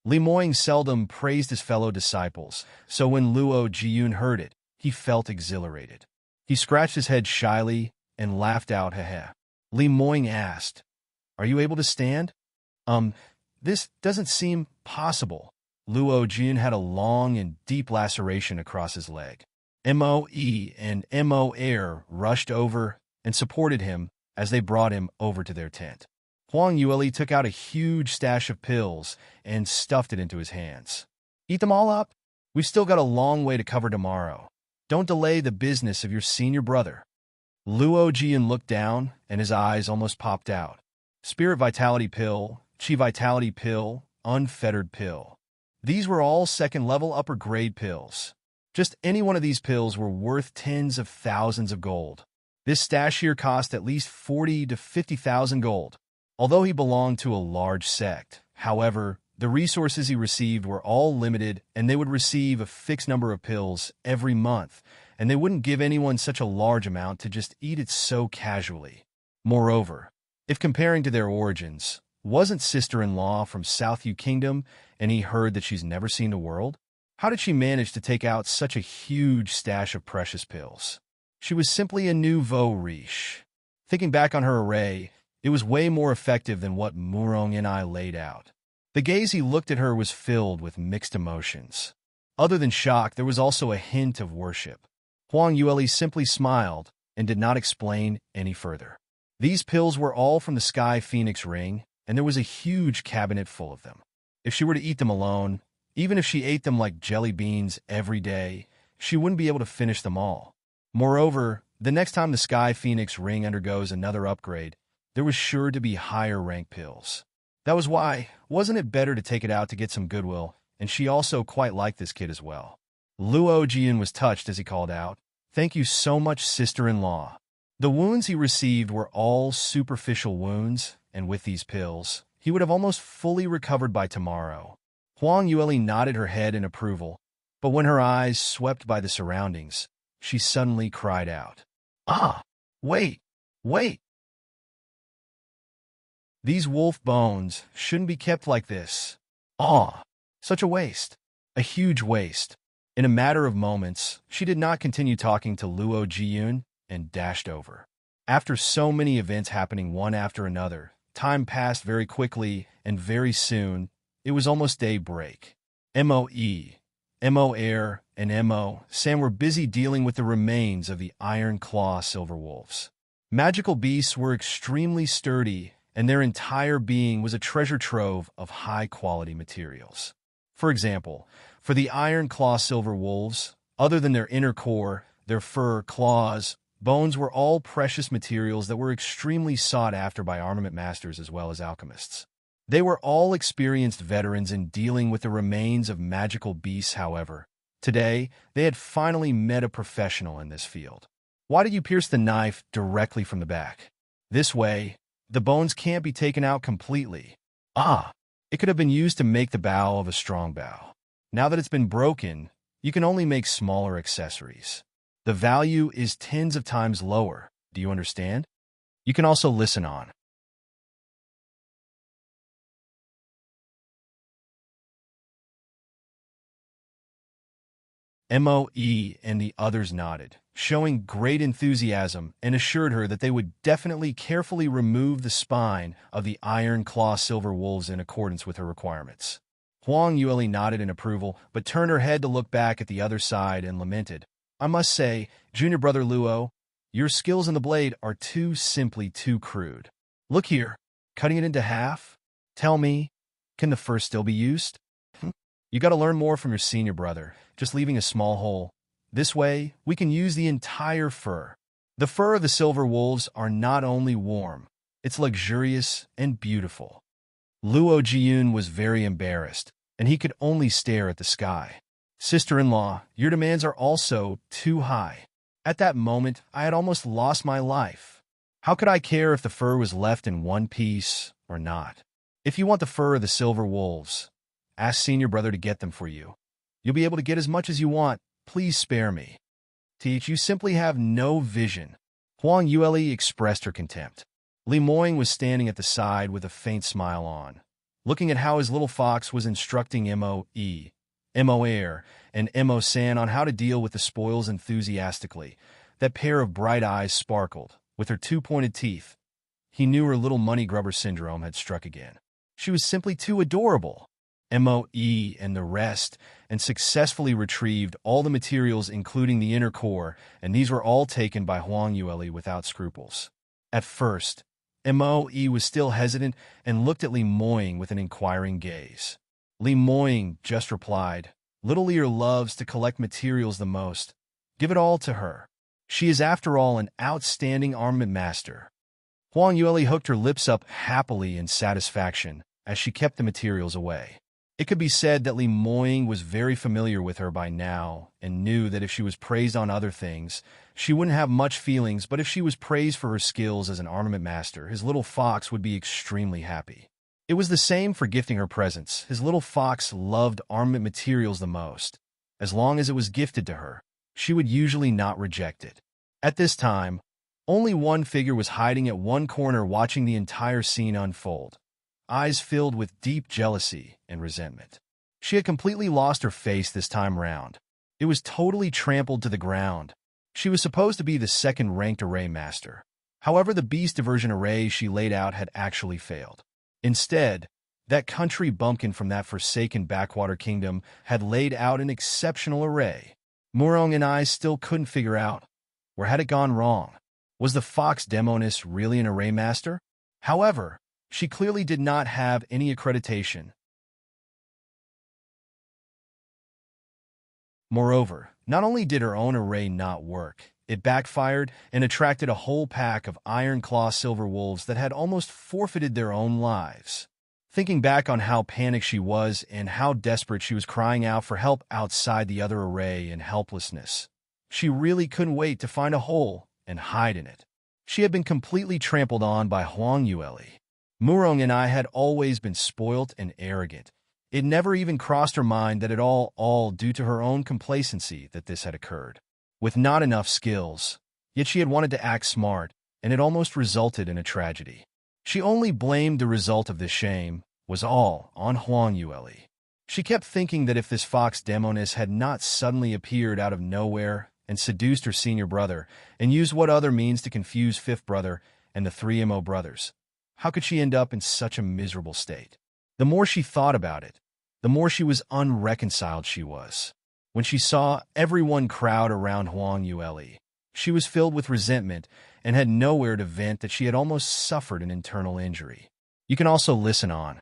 Lemoyne seldom praised his fellow disciples, so when Luo Jian heard it, he felt exhilarated. He scratched his head shyly and laughed out, "Heh." Lemoyne asked, "Are you able to stand?" This doesn't seem possible." Luo Jian had a long and deep laceration across his leg. Moe and Mo Air rushed over and supported him as they brought him over to their tent. Huang Yueli took out a huge stash of pills and stuffed it into his hands. "Eat them all up? We've still got a long way to cover tomorrow. Don't delay the business of your senior brother." Luo Jian looked down, and his eyes almost popped out. Spirit Vitality Pill, Chi Vitality Pill, Unfettered Pill. These were all second-level upper-grade pills. Just any one of these pills were worth tens of thousands of gold. This stash here cost at least 40 to 50,000 gold. Although he belonged to a large sect, however, the resources he received were all limited, and they would receive a fixed number of pills every month, and they wouldn't give anyone such a large amount to just eat it so casually. Moreover, if comparing to their origins, wasn't sister-in-law from South U Kingdom and he heard that she's never seen the world? How did she manage to take out such a huge stash of precious pills? She was simply a nouveau riche. Thinking back on her array, it was way more effective than what Murong and I laid out. The gaze he looked at her was filled with mixed emotions. Other than shock, there was also a hint of worship. Huang Yueli simply smiled and did not explain any further. These pills were all from the Sky Phoenix ring, and there was a huge cabinet full of them. If she were to eat them alone, even if she ate them like jelly beans every day, she wouldn't be able to finish them all. Moreover, the next time the Sky Phoenix ring undergoes another upgrade, there was sure to be higher rank pills. That was why, wasn't it better to take it out to get some goodwill, and she also quite liked this kid as well. Luo Jian was touched as he called out, "Thank you so much, sister-in-law." The wounds he received were all superficial wounds, and with these pills, he would have almost fully recovered by tomorrow. Huang Yueli nodded her head in approval, but when her eyes swept by the surroundings, she suddenly cried out, "Ah! Wait! Wait! These wolf bones shouldn't be kept like this. Ah! Such a waste. A huge waste." In a matter of moments, she did not continue talking to Luo Jiyun and dashed over. After so many events happening one after another, time passed very quickly, and very soon, it was almost daybreak. Moe, Mo Air, and Mo Sam were busy dealing with the remains of the Iron Claw silver wolves. Magical beasts were extremely sturdy, and their entire being was a treasure trove of high-quality materials. For example, for the Iron Claw silver wolves, other than their inner core, their fur, claws, bones were all precious materials that were extremely sought after by armament masters as well as alchemists. They were all experienced veterans in dealing with the remains of magical beasts, however. Today, they had finally met a professional in this field. "Why did you pierce the knife directly from the back? This way, the bones can't be taken out completely." "Ah, it could have been used to make the bow of a strong bow. Now that it's been broken, you can only make smaller accessories. The value is tens of times lower. Do you understand?" You can also listen on. Moe and the others nodded, showing great enthusiasm, and assured her that they would definitely carefully remove the spine of the Iron Claw silver wolves in accordance with her requirements. Huang Yueli nodded in approval, but turned her head to look back at the other side and lamented, "I must say, junior brother Luo, your skills in the blade are simply too crude. Look here, cutting it into half? Tell me, can the fur still be used? You gotta learn more from your senior brother, just leaving a small hole. This way, we can use the entire fur." The fur of the silver wolves are not only warm, it's luxurious and beautiful. Luo Jiyun was very embarrassed, and he could only stare at the sky. "Sister-in-law, your demands are also too high. At that moment, I had almost lost my life. How could I care if the fur was left in one piece or not? If you want the fur of the silver wolves, ask senior brother to get them for you. You'll be able to get as much as you want. Please spare me." You simply have no vision." Huang Yueli expressed her contempt. Li Moing was standing at the side with a faint smile on, looking at how his little fox was instructing Moe, Mo Air, and Mo San on how to deal with the spoils enthusiastically. That pair of bright eyes sparkled, with her two-pointed teeth. He knew her little money grubber syndrome had struck again. She was simply too adorable. Moe and the rest, and successfully retrieved all the materials including the inner core, and these were all taken by Huang Yueli without scruples. At first, Moe was still hesitant and looked at Li Moing with an inquiring gaze. Li Moing just replied, "Little Ear loves to collect materials the most. Give it all to her. She is after all an outstanding armament master." Huang Yueli hooked her lips up happily in satisfaction as she kept the materials away. It could be said that Li Moing was very familiar with her by now and knew that if she was praised on other things, she wouldn't have much feelings, but if she was praised for her skills as an armament master, his little fox would be extremely happy. It was the same for gifting her presents. His little fox loved armament materials the most. As long as it was gifted to her, she would usually not reject it. At this time, Only one figure was hiding at one corner watching the entire scene unfold, eyes filled with deep jealousy and resentment. She had completely lost her face this time round. It was totally trampled to the ground. She was supposed to be the second-ranked array master. However, the beast diversion array she laid out had actually failed. Instead, that country bumpkin from that forsaken backwater kingdom had laid out an exceptional array. Murong and I still couldn't figure out, where had it gone wrong? Was the fox demoness really an array master? However, she clearly did not have any accreditation. Moreover, not only did her own array not work, it backfired and attracted a whole pack of Iron Claw silver wolves that had almost forfeited their own lives. Thinking back on how panicked she was and how desperate she was crying out for help outside the other array in helplessness, she really couldn't wait to find a hole and hide in it. She had been completely trampled on by Huang Yueli. Murong and I had always been spoilt and arrogant. It never even crossed her mind that it all due to her own complacency that this had occurred. With not enough skills, yet she had wanted to act smart, and it almost resulted in a tragedy. She only blamed the result of this shame was all on Huang Yueli. She kept thinking that if this fox demoness had not suddenly appeared out of nowhere and seduced her senior brother, and used what other means to confuse fifth brother and the three Mo brothers, how could she end up in such a miserable state? The more she thought about it, the more she was unreconciled she was. When she saw everyone crowd around Huang Yueli, she was filled with resentment and had nowhere to vent that she had almost suffered an internal injury. You can also listen on.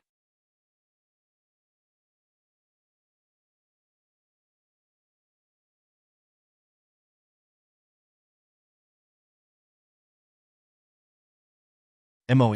Moe,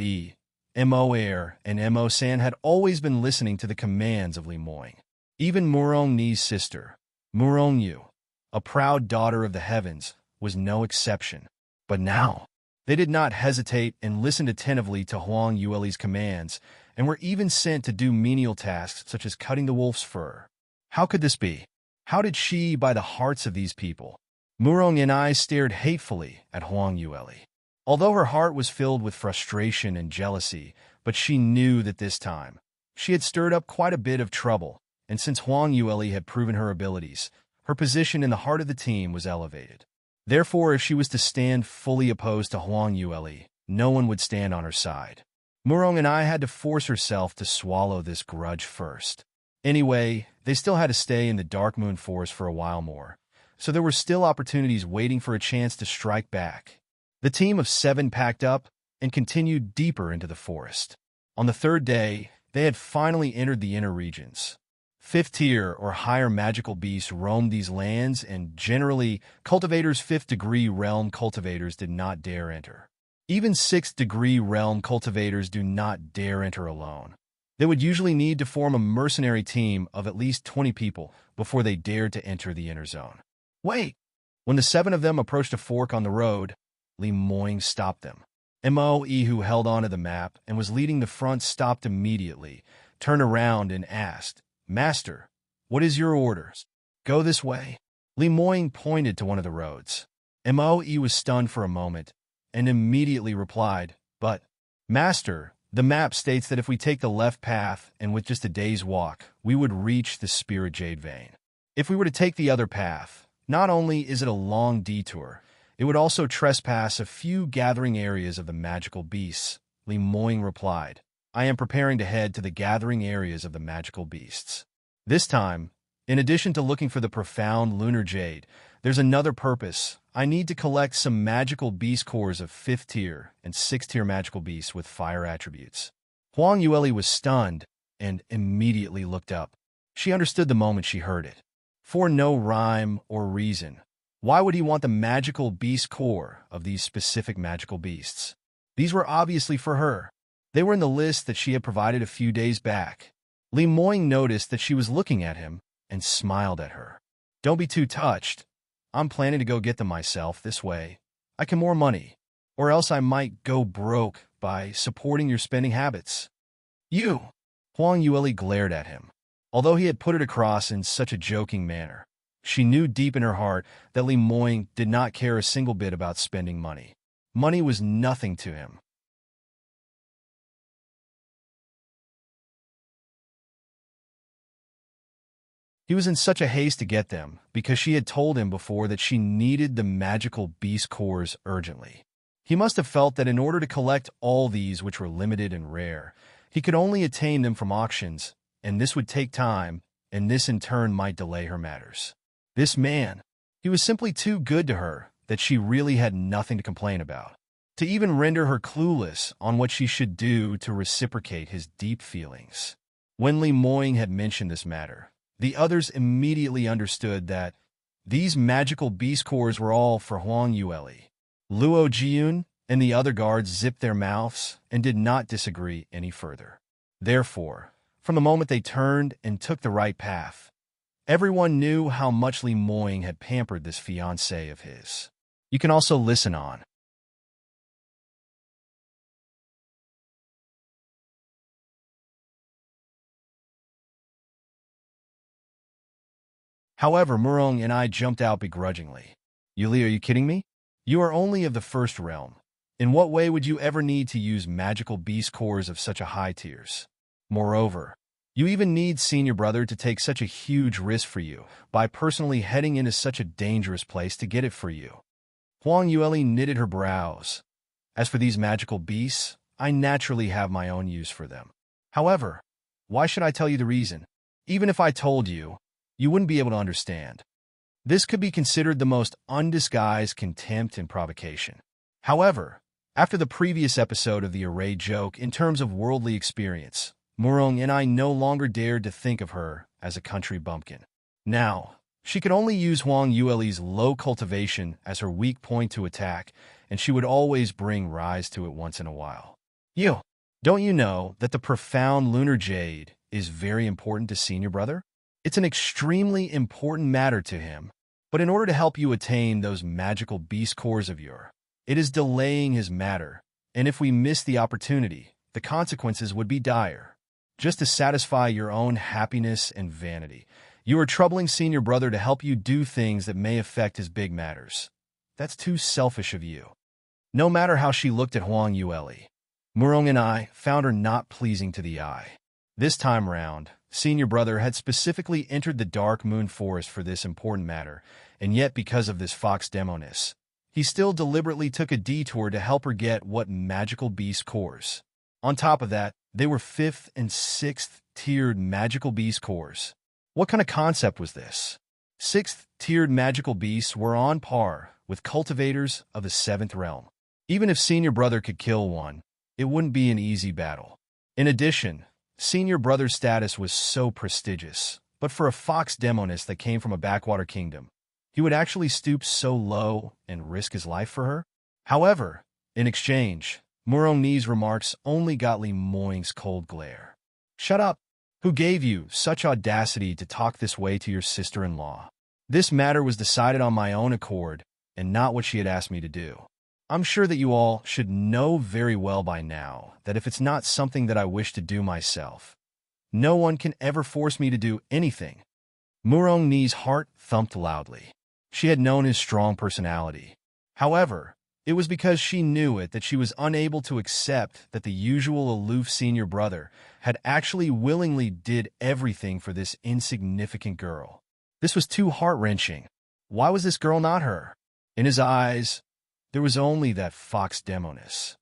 Moer, and Mo San had always been listening to the commands of Li Moing. Even Murong Ni's sister, Murong Yu, a proud daughter of the heavens, was no exception. But now, they did not hesitate and listened attentively to Huang Yueli's commands, and were even sent to do menial tasks such as cutting the wolf's fur. How could this be? How did she buy the hearts of these people? Murong and I stared hatefully at Huang Yueli. Although her heart was filled with frustration and jealousy, but she knew that this time, she had stirred up quite a bit of trouble, and since Huang Yueli had proven her abilities, her position in the heart of the team was elevated. Therefore, if she was to stand fully opposed to Huang Yueli, no one would stand on her side. Murong and I had to force herself to swallow this grudge first. Anyway, they still had to stay in the Dark Moon Forest for a while more, so there were still opportunities waiting for a chance to strike back. The team of 7 packed up and continued deeper into the forest. On the third day, they had finally entered the inner regions. 5th tier or higher magical beasts roamed these lands, and generally, cultivators 5th degree realm cultivators did not dare enter. Even 6th degree realm cultivators do not dare enter alone. They would usually need to form a mercenary team of at least 20 people before they dared to enter the inner zone. Wait! When the 7 of them approached a fork on the road, Li Moing stopped them. Moe, who held onto the map and was leading the front, stopped immediately, turned around and asked, "Master, what is your orders?" "Go this way." Li Moing pointed to one of the roads. Moe was stunned for a moment and immediately replied, "But, Master, the map states that if we take the left path and with just a day's walk, we would reach the Spirit Jade Vein. If we were to take the other path, not only is it a long detour, it would also trespass a few gathering areas of the magical beasts." Li Moing replied, "I am preparing to head to the gathering areas of the magical beasts. This time, in addition to looking for the profound lunar jade, there's another purpose. I need to collect some magical beast cores of 5th tier and 6th tier magical beasts with fire attributes." Huang Yueli was stunned and immediately looked up. She understood the moment she heard it. For no rhyme or reason, why would he want the magical beast core of these specific magical beasts? These were obviously for her. They were in the list that she had provided a few days back. Li Moing noticed that she was looking at him and smiled at her. "Don't be too touched. I'm planning to go get them myself this way. I can more money, or else I might go broke by supporting your spending habits." "You!" Huang Yueli glared at him. Although he had put it across in such a joking manner, she knew deep in her heart that Li Moing did not care a single bit about spending money. Money was nothing to him. He was in such a haste to get them because she had told him before that she needed the magical beast cores urgently. He must have felt that in order to collect all these, which were limited and rare, he could only attain them from auctions, and this would take time, and this in turn might delay her matters. This man, he was simply too good to her that she really had nothing to complain about, to even render her clueless on what she should do to reciprocate his deep feelings. When Li Moying had mentioned this matter, the others immediately understood that these magical beast cores were all for Huang Yue. Luo Jiun and the other guards zipped their mouths and did not disagree any further. Therefore, from the moment they turned and took the right path, everyone knew how much Li Moying had pampered this fiancée of his. You can also listen on. However, Murong and I jumped out begrudgingly. Yuli, are you kidding me? You are only of the first realm. In what way would you ever need to use magical beast cores of such a high tiers? Moreover, you even need senior brother to take such a huge risk for you by personally heading into such a dangerous place to get it for you. Huang Yue knitted her brows. As for these magical beasts, I naturally have my own use for them. However, why should I tell you the reason? Even if I told you, you wouldn't be able to understand. This could be considered the most undisguised contempt and provocation. However, after the previous episode of the array joke in terms of worldly experience, Murong and I no longer dared to think of her as a country bumpkin. Now, she could only use Huang Yue's low cultivation as her weak point to attack, and she would always bring rise to it once in a while. Don't you know that the profound lunar jade is very important to senior brother? It's an extremely important matter to him, but in order to help you attain those magical beast cores of yours, it is delaying his matter, and if we miss the opportunity, the consequences would be dire. Just to satisfy your own happiness and vanity, you are troubling senior brother to help you do things that may affect his big matters. That's too selfish of you. No matter how she looked at Huang Yue, Murong and I found her not pleasing to the eye. This time round, senior brother had specifically entered the Dark Moon Forest for this important matter, and yet because of this fox demoness, he still deliberately took a detour to help her get what magical beast cores. On top of that, they were 5th and 6th tiered magical beast cores. What kind of concept was this? 6th tiered magical beasts were on par with cultivators of the 7th realm. Even if senior brother could kill one, it wouldn't be an easy battle. In addition, senior brother's status was so prestigious, but for a fox demoness that came from a backwater kingdom, he would actually stoop so low and risk his life for her? However, in exchange, Murong Ni's remarks only got Li Moying's cold glare. Shut up! Who gave you such audacity to talk this way to your sister-in-law? This matter was decided on my own accord and not what she had asked me to do. I'm sure that you all should know very well by now that if it's not something that I wish to do myself, no one can ever force me to do anything. Murong Ni's heart thumped loudly. She had known his strong personality. However, it was because she knew it that she was unable to accept that the usual aloof senior brother had actually willingly did everything for this insignificant girl. This was too heart-wrenching. Why was this girl not her? In his eyes, there was only that fox demoness.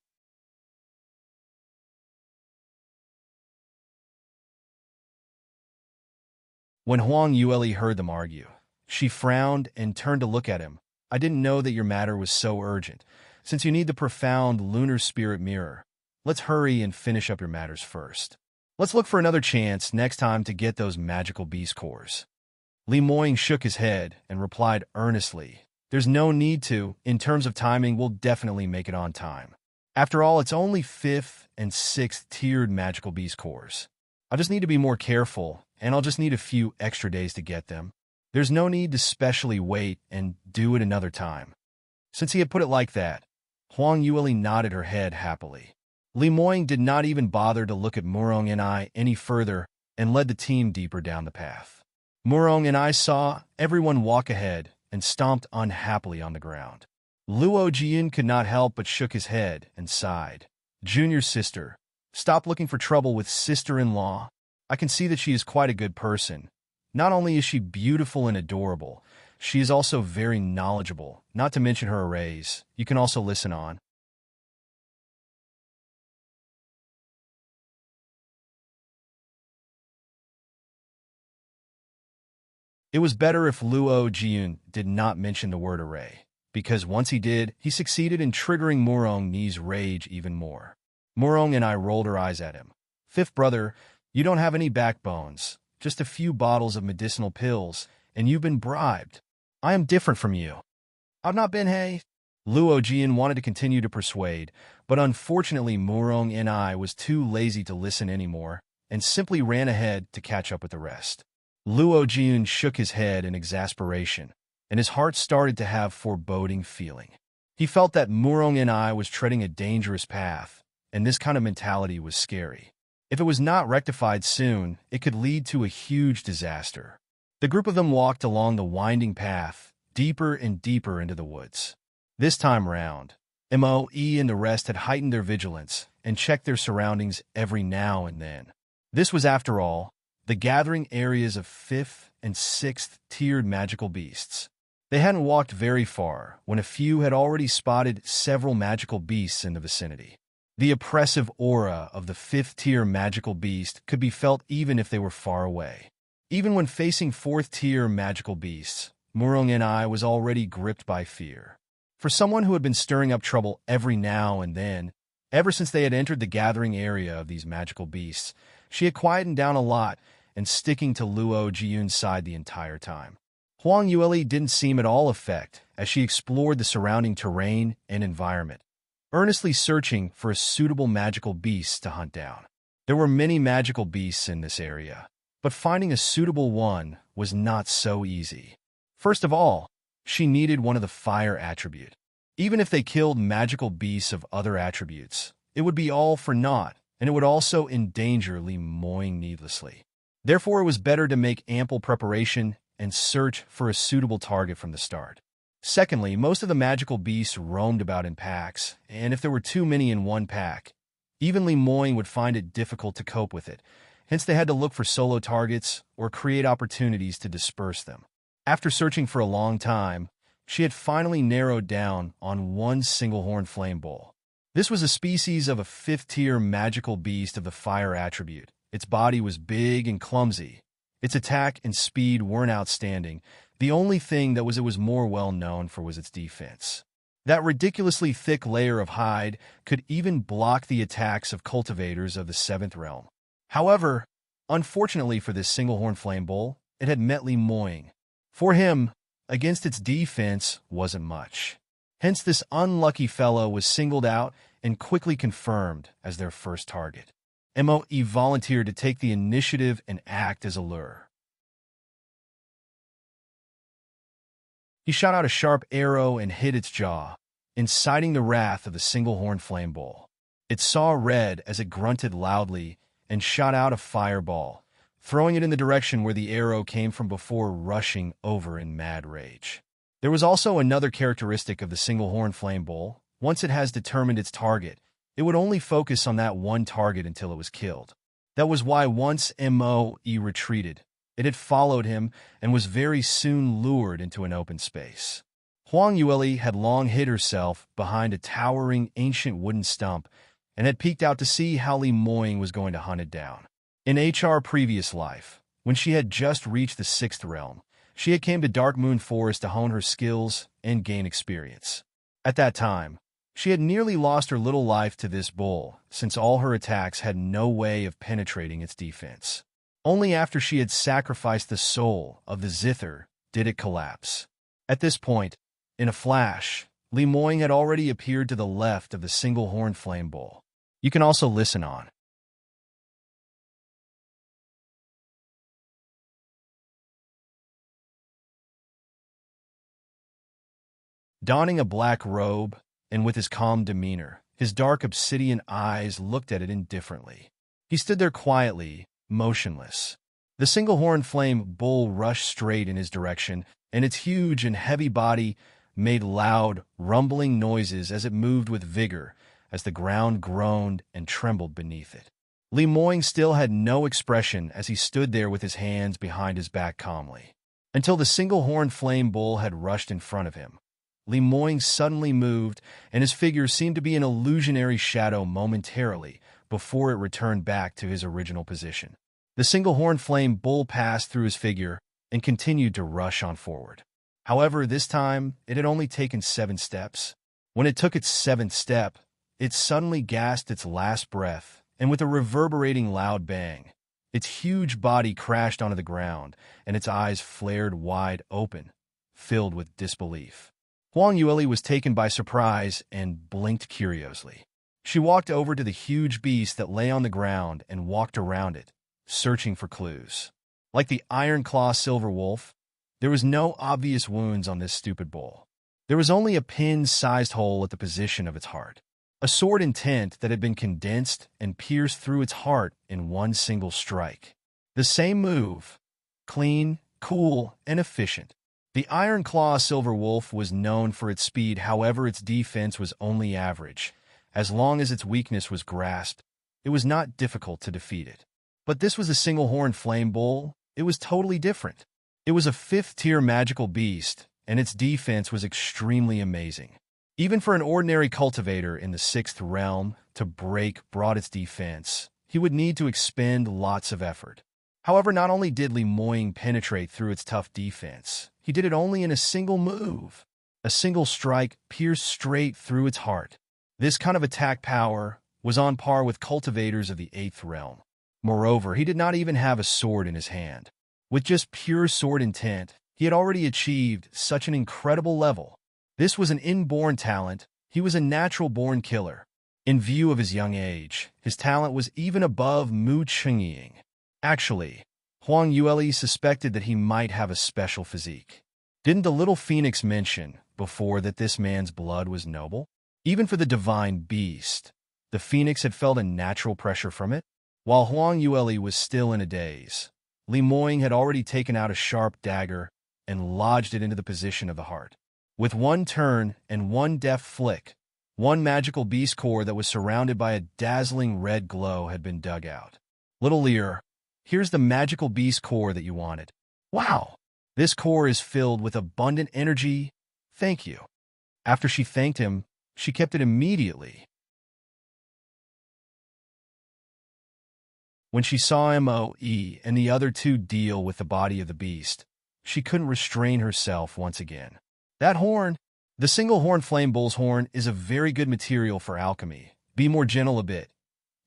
When Huang Yue heard them argue, she frowned and turned to look at him. I didn't know that your matter was so urgent. Since you need the profound lunar spirit mirror, let's hurry and finish up your matters first. Let's look for another chance next time to get those magical beast cores. Li Moying shook his head and replied earnestly, there's no need to. In terms of timing, we'll definitely make it on time. After all, it's only 5th and 6th tiered magical beast cores. I'll just need to be more careful, and I'll just need a few extra days to get them. There's no need to specially wait and do it another time. Since he had put it like that, Huang Yue nodded her head happily. Li Moying did not even bother to look at Murong and I any further and led the team deeper down the path. Murong and I saw everyone walk ahead and stomped unhappily on the ground. Luo Jian could not help but shook his head and sighed. Junior's sister. Stop looking for trouble with sister-in-law. I can see that she is quite a good person. Not only is she beautiful and adorable, she is also very knowledgeable, not to mention her arrays. You can also listen on. It was better if Luo Jian did not mention the word array, because once he did, he succeeded in triggering Murong Ni's rage even more. Murong and I rolled our eyes at him. Fifth brother, you don't have any backbones, just a few bottles of medicinal pills, and you've been bribed. I am different from you. I've not been, hey? Luo Jian wanted to continue to persuade, but unfortunately Murong and I was too lazy to listen anymore, and simply ran ahead to catch up with the rest. Luo Jian shook his head in exasperation, and his heart started to have foreboding feeling. He felt that Murong and I was treading a dangerous path, and this kind of mentality was scary. If it was not rectified soon, it could lead to a huge disaster. The group of them walked along the winding path, deeper and deeper into the woods. This time round, Moe and the rest had heightened their vigilance and checked their surroundings every now and then. This was, after all, the gathering areas of 5th and 6th tiered magical beasts. They hadn't walked very far when a few had already spotted several magical beasts in the vicinity. The oppressive aura of the 5th tier magical beast could be felt even if they were far away. Even when facing 4th tier magical beasts, Murong and I was already gripped by fear. For someone who had been stirring up trouble every now and then, ever since they had entered the gathering area of these magical beasts, she had quietened down a lot and sticking to Luo Jian's side the entire time. Huang Yueli didn't seem at all affected as she explored the surrounding terrain and environment, earnestly searching for a suitable magical beast to hunt down. There were many magical beasts in this area, but finding a suitable one was not so easy. First of all, she needed one of the fire attribute. Even if they killed magical beasts of other attributes, it would be all for naught, and it would also endanger Li Moing needlessly. Therefore, it was better to make ample preparation and search for a suitable target from the start. Secondly, most of the magical beasts roamed about in packs, and if there were too many in one pack, even Li Moing would find it difficult to cope with it. Hence, they had to look for solo targets or create opportunities to disperse them. After searching for a long time, she had finally narrowed down on one single-horned flame bull. This was a species of a 5th-tier magical beast of the fire attribute. Its body was big and clumsy. Its attack and speed weren't outstanding. The only thing that it was more well known for was its defense. That ridiculously thick layer of hide could even block the attacks of cultivators of the 7th realm. However, unfortunately for this single-horned flame bull, it had met Li Moing. For him, against its defense wasn't much. Hence, this unlucky fellow was singled out and quickly confirmed as their first target. Moe volunteered to take the initiative and act as a lure. He shot out a sharp arrow and hit its jaw, inciting the wrath of the single-horned flame bull. It saw red as it grunted loudly and shot out a fireball, throwing it in the direction where the arrow came from before rushing over in mad rage. There was also another characteristic of the single-horned flame bull. Once it has determined its target, it would only focus on that one target until it was killed. That was why once Moe retreated, it had followed him and was very soon lured into an open space. Huang Yueli had long hid herself behind a towering ancient wooden stump and had peeked out to see how Li Moing was going to hunt it down. In HR previous life, when she had just reached the 6th realm, she had came to Dark Moon Forest to hone her skills and gain experience. At that time, she had nearly lost her little life to this bull, since all her attacks had no way of penetrating its defense. Only after she had sacrificed the soul of the zither did it collapse. At this point, in a flash, Li Moing had already appeared to the left of the single-horned flame bull. You can also listen on. Donning a black robe, and with his calm demeanor, his dark obsidian eyes looked at it indifferently. He stood there quietly, motionless. The single-horned flame bull rushed straight in his direction, and its huge and heavy body made loud, rumbling noises as it moved with vigor, as the ground groaned and trembled beneath it. Li Moing still had no expression as he stood there with his hands behind his back calmly. Until the single-horned flame bull had rushed in front of him. Li Moing suddenly moved, and his figure seemed to be an illusionary shadow momentarily before it returned back to his original position. The single-horned flame bull passed through his figure and continued to rush on forward. However, this time, it had only taken 7 steps. When it took its 7th step, it suddenly gasped its last breath, and with a reverberating loud bang, its huge body crashed onto the ground, and its eyes flared wide open, filled with disbelief. Huang Yueli was taken by surprise and blinked curiously. She walked over to the huge beast that lay on the ground and walked around it, searching for clues. Like the iron-claw silver wolf, there was no obvious wounds on this stupid bull. There was only a pin-sized hole at the position of its heart. A sword intent that had been condensed and pierced through its heart in one single strike. The same move, clean, cool, and efficient. The Iron Claw Silver Wolf was known for its speed, however its defense was only average. As long as its weakness was grasped, it was not difficult to defeat it. But this was a single-horned flame bull. It was totally different. It was a 5th-tier magical beast, and its defense was extremely amazing. Even for an ordinary cultivator in the 6th realm to break broad its defense, he would need to expend lots of effort. However, not only did Li Moing penetrate through its tough defense, he did it only in a single move. A single strike pierced straight through its heart. This kind of attack power was on par with cultivators of the 8th realm. Moreover, he did not even have a sword in his hand. With just pure sword intent, he had already achieved such an incredible level. This was an inborn talent. He was a natural-born killer. In view of his young age, his talent was even above Mu Chengying. Actually, Huang Yueli suspected that he might have a special physique. Didn't the little phoenix mention before that this man's blood was noble? Even for the divine beast, the phoenix had felt a natural pressure from it. While Huang Yueli was still in a daze, Li Moing had already taken out a sharp dagger and lodged it into the position of the heart. With one turn and one deft flick, one magical beast core that was surrounded by a dazzling red glow had been dug out. Little Lear, here's the magical beast core that you wanted. Wow! This core is filled with abundant energy. Thank you. After she thanked him, she kept it immediately. When she saw Moe and the other two deal with the body of the beast, she couldn't restrain herself once again. That horn, the single-horned flame bull's horn, is a very good material for alchemy. Be more gentle a bit.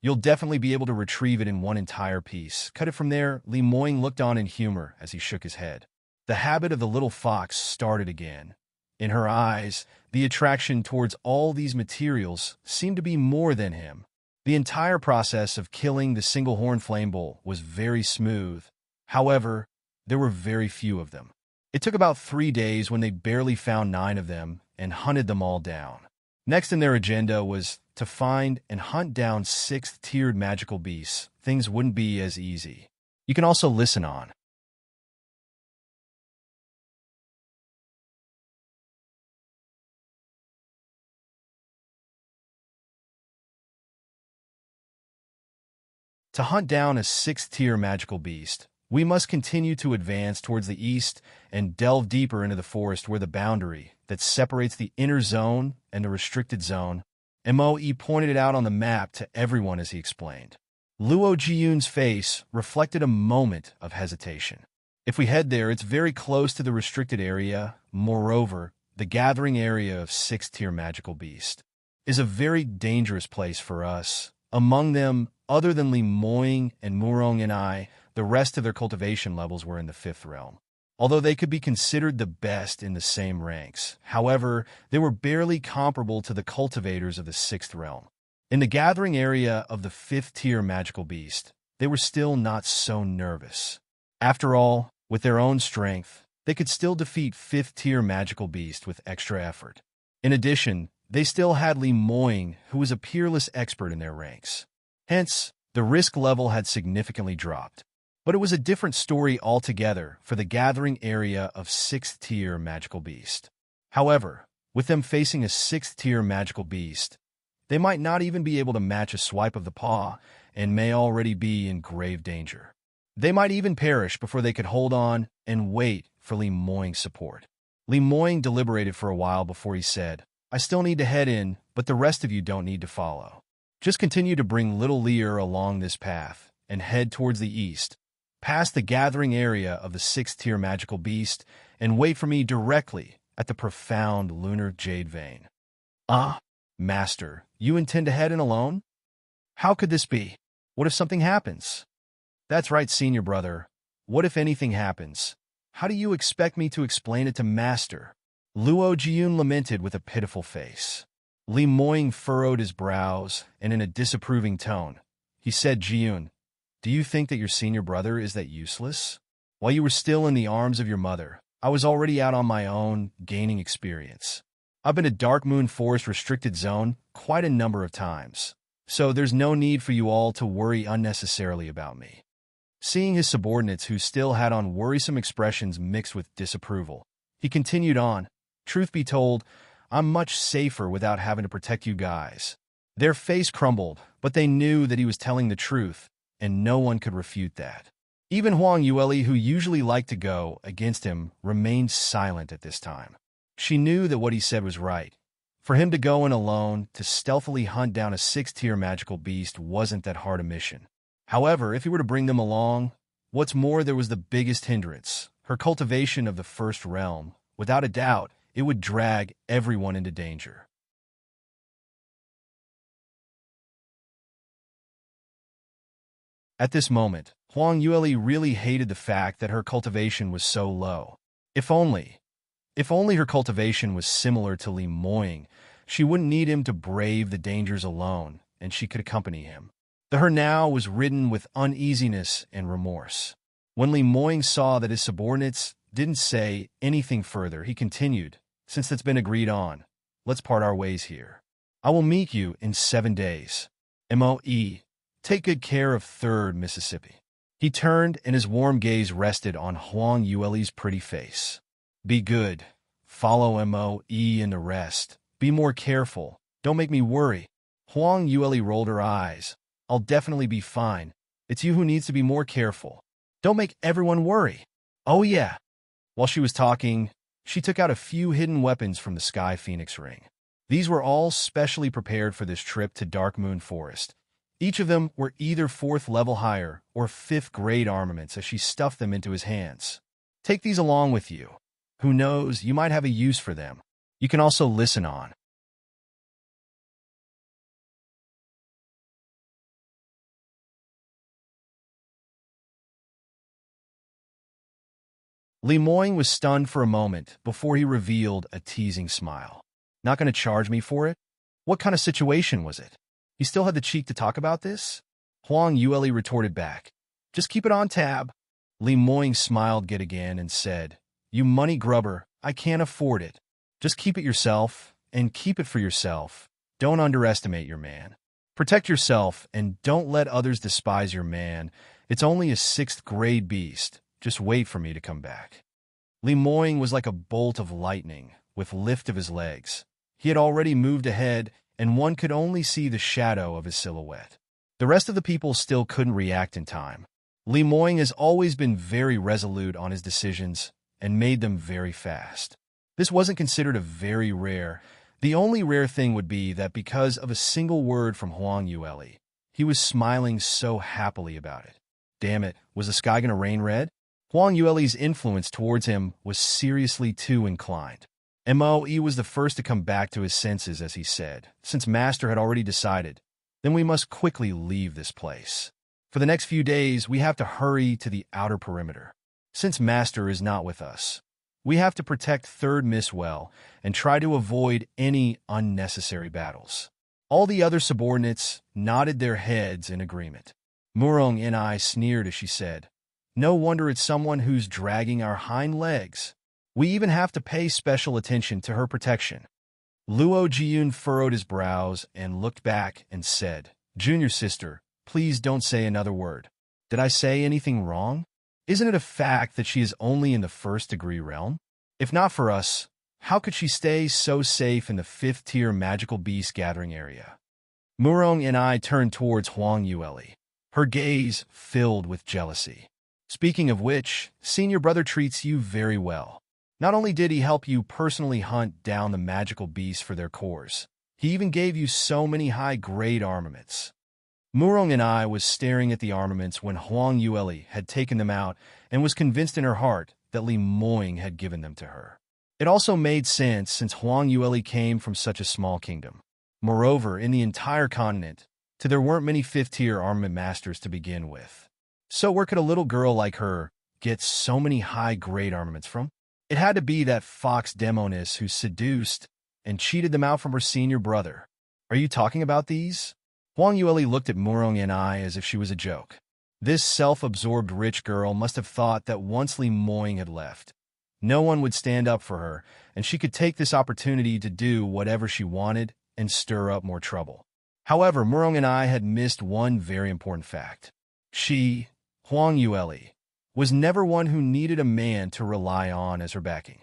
You'll definitely be able to retrieve it in one entire piece. Cut it from there. Li Moing looked on in humor as he shook his head. The habit of the little fox started again. In her eyes, the attraction towards all these materials seemed to be more than him. The entire process of killing the single-horned flame bull was very smooth. However, there were very few of them. It took about 3 days when they barely found 9 of them and hunted them all down. Next in their agenda was to find and hunt down 6th-tiered magical beasts. Things wouldn't be as easy. You can also listen on. To hunt down a 6th-tier magical beast, we must continue to advance towards the east and delve deeper into the forest where the boundary that separates the inner zone and the restricted zone. Moe pointed it out on the map to everyone as he explained. Luo Jiyun's face reflected a moment of hesitation. If we head there, it's very close to the restricted area. Moreover, the gathering area of 6th-tier magical beast is a very dangerous place for us. Among them, other than Li Moing and Murong and I, the rest of their cultivation levels were in the 5th realm. Although they could be considered the best in the same ranks, however, they were barely comparable to the cultivators of the 6th realm. In the gathering area of the 5th-tier magical beast, they were still not so nervous. After all, with their own strength, they could still defeat 5th-tier magical beast with extra effort. In addition, they still had Li Moing, who was a peerless expert in their ranks. Hence, the risk level had significantly dropped. But it was a different story altogether for the gathering area of 6th-tier magical beast. However, with them facing a 6th-tier magical beast, they might not even be able to match a swipe of the paw and may already be in grave danger. They might even perish before they could hold on and wait for Li Moing's support. Li Moing deliberated for a while before he said, I still need to head in, but the rest of you don't need to follow. Just continue to bring little Lear along this path and head towards the east, past the gathering area of the 6th-tier magical beast, and wait for me directly at the profound lunar jade vein. Ah, Master, you intend to head in alone? How could this be? What if something happens? That's right, senior brother. What if anything happens? How do you expect me to explain it to Master? Luo Jiyun lamented with a pitiful face. Li Moing furrowed his brows, and in a disapproving tone, he said, Jiyun, do you think that your senior brother is that useless? While you were still in the arms of your mother, I was already out on my own, gaining experience. I've been to Dark Moon Forest Restricted Zone quite a number of times, so there's no need for you all to worry unnecessarily about me. Seeing his subordinates who still had on worrisome expressions mixed with disapproval, he continued on, Truth be told, I'm much safer without having to protect you guys. Their face crumbled, but they knew that he was telling the truth, and no one could refute that. Even Huang Yueli, who usually liked to go against him, remained silent at this time. She knew that what he said was right. For him to go in alone, to stealthily hunt down a 6th-tier magical beast wasn't that hard a mission. However, if he were to bring them along, what's more, there was the biggest hindrance, her cultivation of the first realm. Without a doubt, it would drag everyone into danger. At this moment, Huang Yueli really hated the fact that her cultivation was so low. If only her cultivation was similar to Li Moing, she wouldn't need him to brave the dangers alone, and she could accompany him. The her now was ridden with uneasiness and remorse. When Li Moing saw that his subordinates didn't say anything further, he continued, Since it's been agreed on, let's part our ways here. I will meet you in 7 days. MOE. Take good care of 3rd Mississippi. He turned, and his warm gaze rested on Huang Yueli's pretty face. Be good. Follow MOE and the rest. Be more careful. Don't make me worry. Huang Yueli rolled her eyes. I'll definitely be fine. It's you who needs to be more careful. Don't make everyone worry. Oh yeah. While she was talking, she took out a few hidden weapons from the Sky Phoenix ring. These were all specially prepared for this trip to Dark Moon Forest. Each of them were either 4th level higher or 5th grade armaments as she stuffed them into his hands. Take these along with you. Who knows, you might have a use for them. You can also listen on. Li Moing was stunned for a moment before he revealed a teasing smile. Not going to charge me for it? What kind of situation was it? He still had the cheek to talk about this? Huang Yueli retorted back. Just keep it on tab. Li Moing smiled yet again and said, You money grubber, I can't afford it. Just keep it yourself, and keep it for yourself. Don't underestimate your man. Protect yourself, and don't let others despise your man. It's only a 6th grade beast. Just wait for me to come back. Li Moing was like a bolt of lightning, with lift of his legs. He had already moved ahead, and one could only see the shadow of his silhouette. The rest of the people still couldn't react in time. Li Moing has always been very resolute on his decisions and made them very fast. This wasn't considered a very rare. The only rare thing would be that because of a single word from Huang Yueli, he was smiling so happily about it. Damn it, was the sky going to rain red? Huang Yueli's influence towards him was seriously too inclined. MOE was the first to come back to his senses as he said, Since Master had already decided, then we must quickly leave this place. For the next few days, we have to hurry to the outer perimeter. Since Master is not with us, we have to protect 3rd Miss well and try to avoid any unnecessary battles. All the other subordinates nodded their heads in agreement. Murong and I sneered as she said, No wonder it's someone who's dragging our hind legs. We even have to pay special attention to her protection. Luo Jiyun furrowed his brows and looked back and said, Junior sister, please don't say another word. Did I say anything wrong? Isn't it a fact that she is only in the 1st degree realm? If not for us, How could she stay so safe in the 5th-tier magical beast gathering area? Murong and I turned towards Huang Yueli, her gaze filled with jealousy. Speaking of which, senior brother treats you very well. Not only did he help you personally hunt down the magical beasts for their cores, he even gave you so many high-grade armaments. Murong and I was staring at the armaments when Huang Yueli had taken them out and was convinced in her heart that Li Moing had given them to her. It also made sense since Huang Yueli came from such a small kingdom. Moreover, in the entire continent, there weren't many 5th-tier armament masters to begin with. So where could a little girl like her get so many high-grade armaments from? It had to be that fox Demonis who seduced and cheated them out from her senior brother. Are you talking about these? Huang Yueli looked at Murong and I as if she was a joke. This self-absorbed rich girl must have thought that once Li Moing had left, no one would stand up for her, and she could take this opportunity to do whatever she wanted and stir up more trouble. However, Murong and I had missed one very important fact. She, Huang Yueli, was never one who needed a man to rely on as her backing.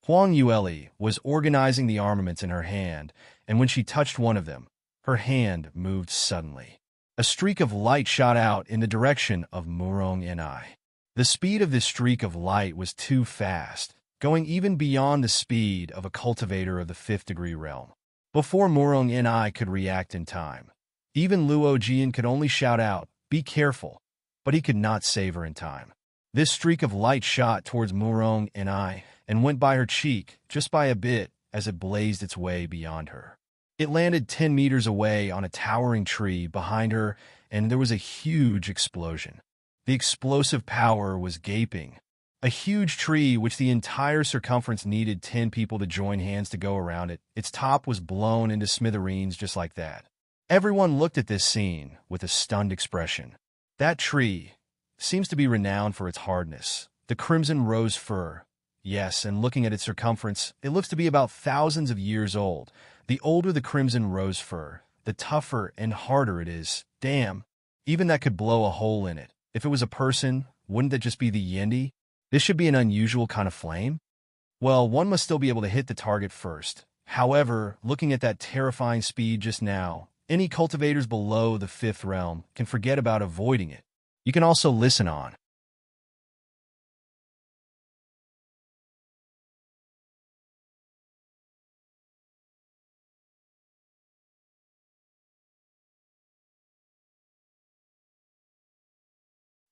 Huang Yueli was organizing the armaments in her hand, and when she touched one of them, her hand moved suddenly. A streak of light shot out in the direction of Murong and I. The speed of this streak of light was too fast, going even beyond the speed of a cultivator of the 5th-degree realm. Before Murong and I could react in time, even Luo Jian could only shout out, "Be careful," but he could not save her in time. This streak of light shot towards Murong and I and went by her cheek just by a bit as it blazed its way beyond her. It landed 10 meters away on a towering tree behind her, and there was a huge explosion. The explosive power was gaping. A huge tree which the entire circumference needed 10 people to join hands to go around it. Its top was blown into smithereens just like that. Everyone looked at this scene with a stunned expression. That tree seems to be renowned for its hardness. The crimson rose fir. Yes, and looking at its circumference, it looks to be about thousands of years old. The older the crimson rose fir, the tougher and harder it is. Damn, even that could blow a hole in it. If it was a person, wouldn't that just be the Yendi? This should be an unusual kind of flame? Well, one must still be able to hit the target first. However, looking at that terrifying speed just now, any cultivators below the 5th realm can forget about avoiding it. You can also listen on.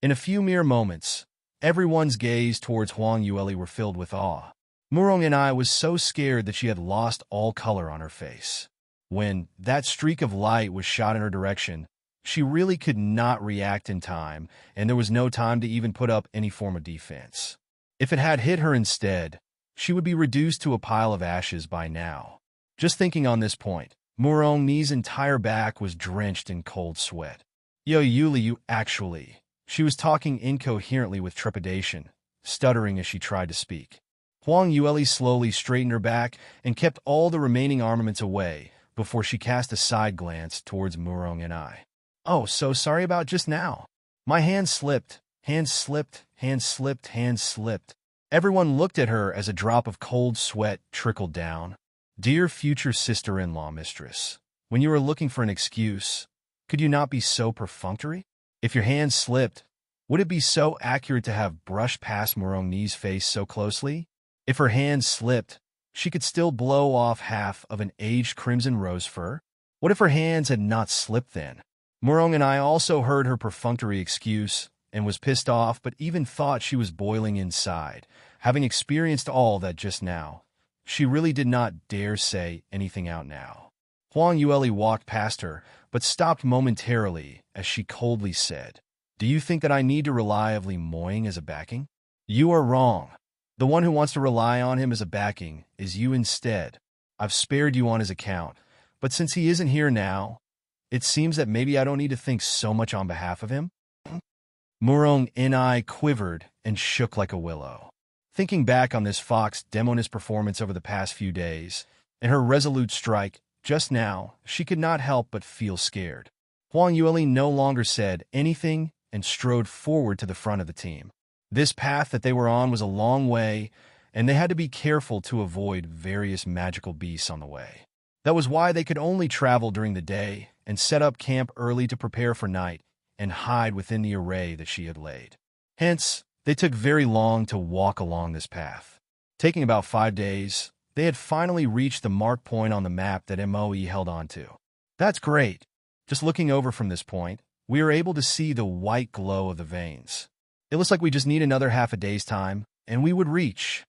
In a few mere moments, everyone's gaze towards Huang Yueli were filled with awe. Murong and I was so scared that she had lost all color on her face. When that streak of light was shot in her direction, she really could not react in time, and there was no time to even put up any form of defense. If it had hit her instead, she would be reduced to a pile of ashes by now. Just thinking on this point, Murong's entire back was drenched in cold sweat. Yo, Yuli, you actually... She was talking incoherently with trepidation, stuttering as she tried to speak. Huang Yueli slowly straightened her back and kept all the remaining armaments away before she cast a side glance towards Murong and I. "Oh, so sorry about just now. My hand slipped, hand slipped, hand slipped, hand slipped." Everyone looked at her as a drop of cold sweat trickled down. "Dear future sister-in-law mistress, when you are looking for an excuse, could you not be so perfunctory? If your hand slipped, would it be so accurate to have brushed past Murong's face so closely? If her hand slipped, she could still blow off half of an aged crimson rose fir? What if her hands had not slipped then?" Murong and I also heard her perfunctory excuse and was pissed off, but even thought she was boiling inside. Having experienced all that just now, she really did not dare say anything out now. Huang Yueli walked past her, but stopped momentarily as she coldly said, "Do you think that I need to rely on Li Moing as a backing? You are wrong. The one who wants to rely on him as a backing is you instead. I've spared you on his account, but since he isn't here now, it seems that maybe I don't need to think so much on behalf of him." Murong and I quivered and shook like a willow. Thinking back on this fox Demonis performance over the past few days, and her resolute strike, just now, she could not help but feel scared. Huang Yueli no longer said anything and strode forward to the front of the team. This path that they were on was a long way, and they had to be careful to avoid various magical beasts on the way. That was why they could only travel during the day and set up camp early to prepare for night and hide within the array that she had laid. Hence, they took very long to walk along this path. Taking about 5 days, they had finally reached the mark point on the map that Moe held onto. That's great. Just looking over from this point, we are able to see the white glow of the veins. It looks like we just need another half a day's time, and we would reach.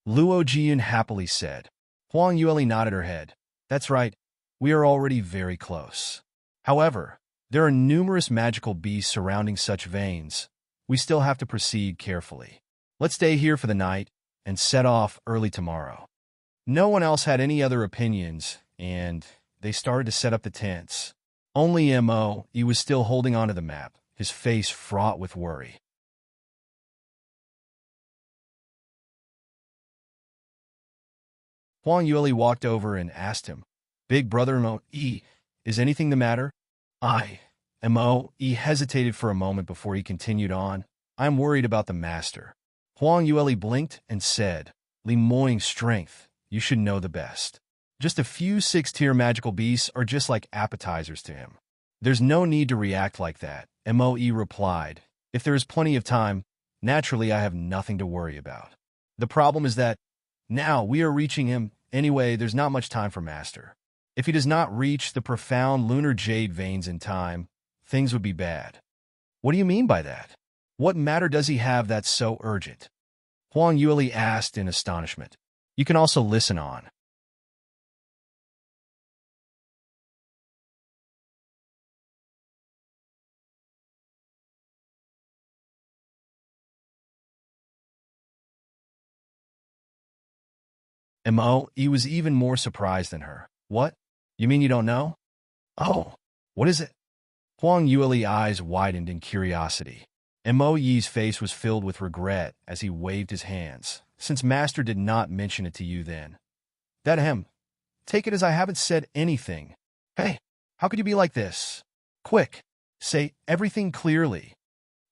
Luo Jian happily said. Huang Yueli nodded her head. That's right, we are already very close. However, there are numerous magical beasts surrounding such veins. We still have to proceed carefully. Let's stay here for the night and set off early tomorrow. No one else had any other opinions, and they started to set up the tents. Only Moe was still holding onto the map, his face fraught with worry. Huang Yueli walked over and asked him, Big brother Moe, is anything the matter? Moe hesitated for a moment before he continued on. I'm worried about the master. Huang Yueli blinked and said, Li Moing's strength, you should know the best. Just a few 6-tier magical beasts are just like appetizers to him. There's no need to react like that, Moe replied. If there is plenty of time, naturally I have nothing to worry about. The problem is that now we are reaching him. Anyway, there's not much time for Master. If he does not reach the profound lunar jade veins in time, things would be bad. What do you mean by that? What matter does he have that's so urgent? Huang Yueli asked in astonishment. You can also listen on. Moe was even more surprised than her. What? You mean you don't know? Oh, what is it? Huang Yueli's eyes widened in curiosity. Moe's face was filled with regret as he waved his hands. Since Master did not mention it to you then. Take it as I haven't said anything. Hey, how could you be like this? Quick, say everything clearly.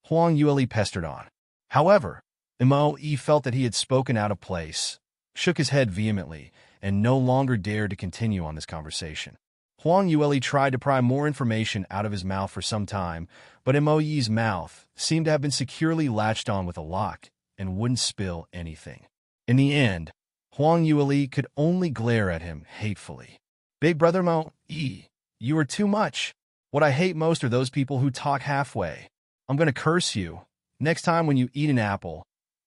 Huang Yueli pestered on. However, Moe felt that he had spoken out of place, shook his head vehemently, and no longer dared to continue on this conversation. Huang Yueli tried to pry more information out of his mouth for some time, but Moe's mouth seemed to have been securely latched on with a lock and wouldn't spill anything. In the end, Huang Yueli could only glare at him hatefully. Big brother Moe, you are too much. What I hate most are those people who talk halfway. I'm going to curse you. Next time when you eat an apple,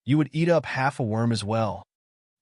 you would eat up half a worm as well.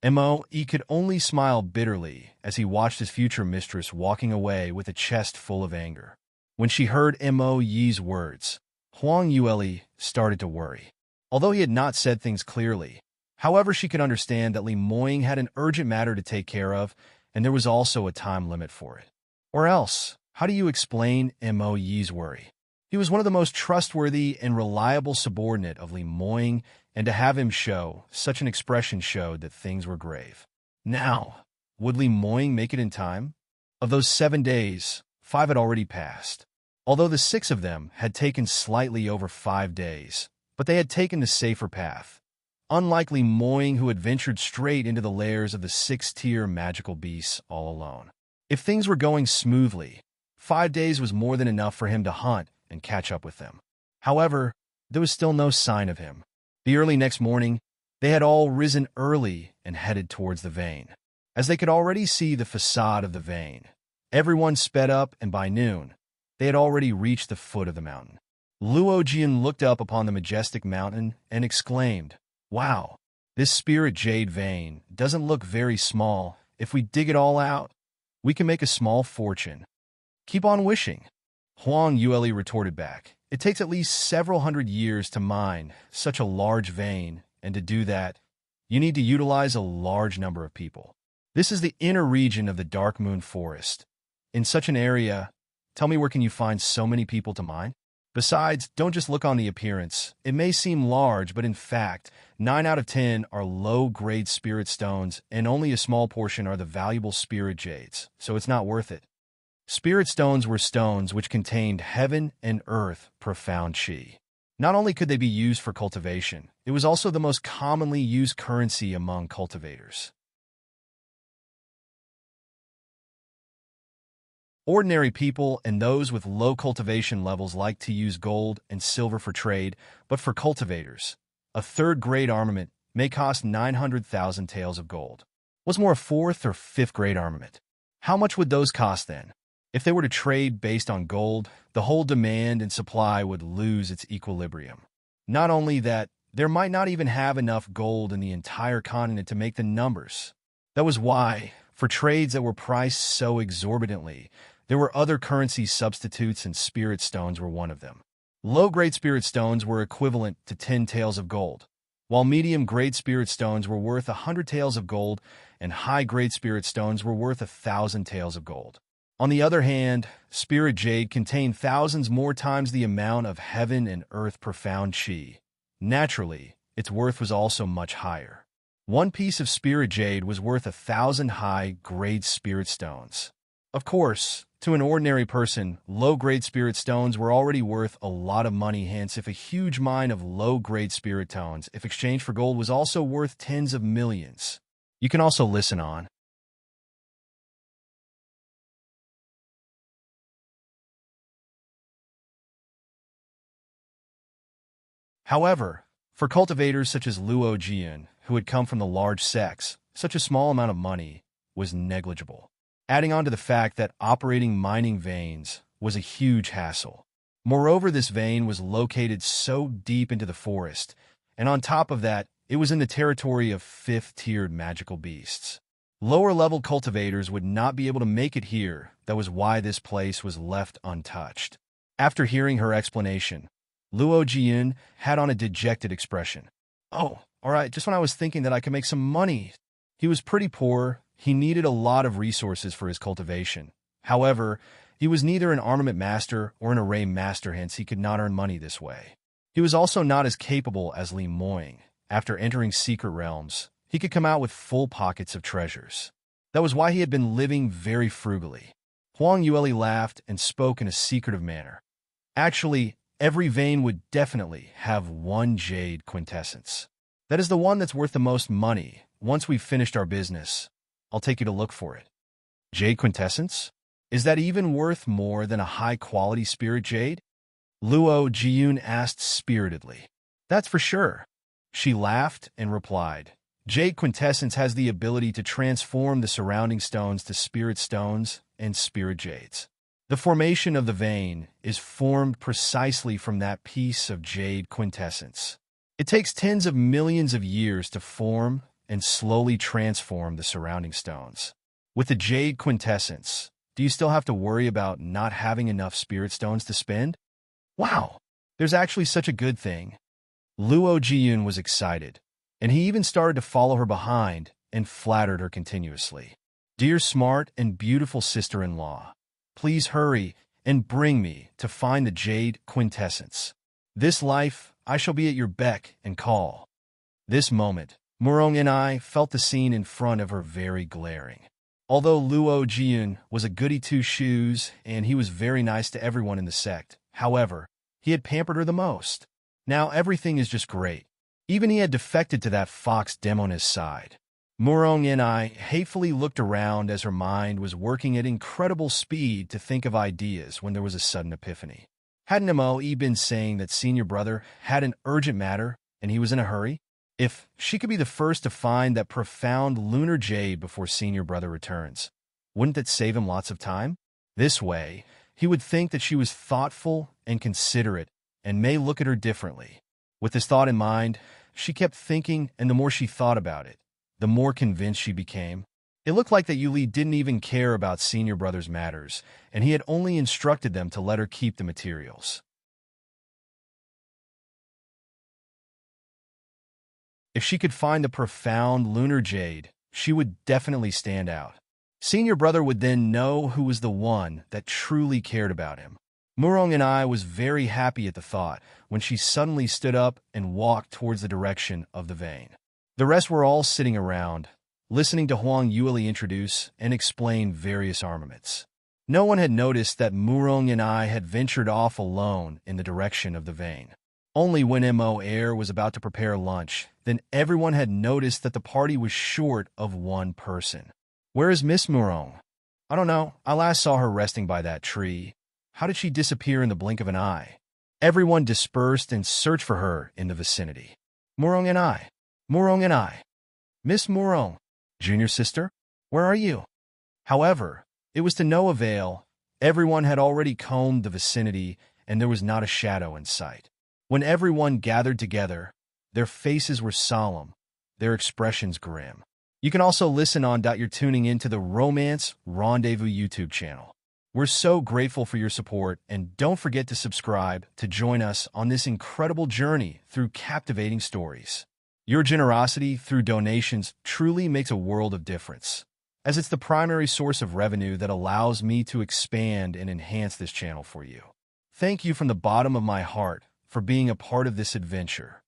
Moe could only smile bitterly as he watched his future mistress walking away with a chest full of anger. When she heard Moe's words, Huang Yueli started to worry. Although he had not said things clearly, however, she could understand that Li Moing had an urgent matter to take care of, and there was also a time limit for it. Or else, how do you explain Moe's worry? He was one of the most trustworthy and reliable subordinate of Li Moing, and to have him show such an expression showed that things were grave. Now, would Li Moing make it in time? Of those 7 days, 5 had already passed. Although the 6 of them had taken slightly over 5 days, but they had taken the safer path. Unlike Li Moing, who had ventured straight into the lairs of the 6-tier magical beasts all alone. If things were going smoothly, 5 days was more than enough for him to hunt and catch up with them. However, there was still no sign of him. The early next morning, they had all risen early and headed towards the vein. As they could already see the facade of the vein, everyone sped up, and by noon, they had already reached the foot of the mountain. Luo Jian looked up upon the majestic mountain and exclaimed, Wow, this spirit jade vein doesn't look very small. If we dig it all out, we can make a small fortune. Keep on wishing. Huang Yueli retorted back. It takes at least several hundred years to mine such a large vein, and to do that, you need to utilize a large number of people. This is the inner region of the Dark Moon Forest. In such an area, tell me where can you find so many people to mine? Besides, don't just look on the appearance. It may seem large, but in fact, 9 out of 10 are low-grade spirit stones, and only a small portion are the valuable spirit jades, so it's not worth it. Spirit stones were stones which contained heaven and earth profound chi. Not only could they be used for cultivation, it was also the most commonly used currency among cultivators. Ordinary people and those with low cultivation levels like to use gold and silver for trade, but for cultivators, a third-grade armament may cost 900,000 taels of gold. What's more, a fourth or fifth-grade armament? How much would those cost then? If they were to trade based on gold, the whole demand and supply would lose its equilibrium. Not only that, there might not even have enough gold in the entire continent to make the numbers. That was why, for trades that were priced so exorbitantly, there were other currency substitutes and spirit stones were one of them. Low-grade spirit stones were equivalent to 10 taels of gold, while medium-grade spirit stones were worth 100 taels of gold and high-grade spirit stones were worth 1,000 taels of gold. On the other hand, spirit jade contained thousands more times the amount of heaven and earth profound chi. Naturally, its worth was also much higher. One piece of spirit jade was worth 1,000 high-grade spirit stones. Of course, to an ordinary person, low-grade spirit stones were already worth a lot of money, hence if a huge mine of low-grade spirit stones, if exchanged for gold, was also worth tens of millions. You can also listen on. However, for cultivators such as Luo Jian, who had come from the large sects, such a small amount of money was negligible. Adding on to the fact that operating mining veins was a huge hassle. Moreover, this vein was located so deep into the forest, and on top of that, it was in the territory of fifth-tiered magical beasts. Lower-level cultivators would not be able to make it here. That was why this place was left untouched. After hearing her explanation, Luo Jian had on a dejected expression. "Oh, all right, just when I was thinking that I could make some money." He was pretty poor. He needed a lot of resources for his cultivation. However, he was neither an armament master or an array master, hence he could not earn money this way. He was also not as capable as Li Moing. After entering secret realms, he could come out with full pockets of treasures. That was why he had been living very frugally. Huang Yueli laughed and spoke in a secretive manner. "Actually, every vein would definitely have one jade quintessence. That is the one that's worth the most money. Once we've finished our business, I'll take you to look for it." "Jade quintessence? Is that even worth more than a high-quality spirit jade?" Luo Jiun asked spiritedly. "That's for sure." She laughed and replied, "Jade quintessence has the ability to transform the surrounding stones to spirit stones and spirit jades. The formation of the vein is formed precisely from that piece of jade quintessence. It takes tens of millions of years to form and slowly transform the surrounding stones. With the jade quintessence, do you still have to worry about not having enough spirit stones to spend?" "Wow, there's actually such a good thing." Luo Jiun was excited, and he even started to follow her behind and flattered her continuously. "Dear smart and beautiful sister-in-law, please hurry and bring me to find the jade quintessence. This life, I shall be at your beck and call." This moment, Murong and I felt the scene in front of her very glaring. Although Luo Jian was a goody two-shoes and he was very nice to everyone in the sect, however, he had pampered her the most. Now everything is just great. Even he had defected to that fox Demoness side. Murong and I hatefully looked around as her mind was working at incredible speed to think of ideas when there was a sudden epiphany. Hadn't Mo been saying that senior brother had an urgent matter and he was in a hurry? If she could be the first to find that profound lunar jade before senior brother returns, wouldn't that save him lots of time? This way, he would think that she was thoughtful and considerate and may look at her differently. With this thought in mind, she kept thinking, and the more she thought about it, the more convinced she became. It looked like that Yuli didn't even care about senior brother's matters, and he had only instructed them to let her keep the materials. If she could find the profound lunar jade, she would definitely stand out. Senior brother would then know who was the one that truly cared about him. Murong and I was very happy at the thought when she suddenly stood up and walked towards the direction of the vein. The rest were all sitting around, listening to Huang Yueli introduce and explain various armaments. No one had noticed that Murong and I had ventured off alone in the direction of the vein. Only when Mo Air was about to prepare lunch, then everyone had noticed that the party was short of one person. Where is Miss Murong? I don't know. I last saw her resting by that tree. How did she disappear in the blink of an eye? Everyone dispersed and searched for her in the vicinity. Murong and I. Murong and I. Miss Murong. Junior sister? Where are you? However, it was to no avail. Everyone had already combed the vicinity, and there was not a shadow in sight. When everyone gathered together, their faces were solemn, their expressions grim. You can also listen on. You're tuning into the Romance Rendezvous YouTube channel. We're so grateful for your support, and don't forget to subscribe to join us on this incredible journey through captivating stories. Your generosity through donations truly makes a world of difference, as it's the primary source of revenue that allows me to expand and enhance this channel for you. Thank you from the bottom of my heart for being a part of this adventure.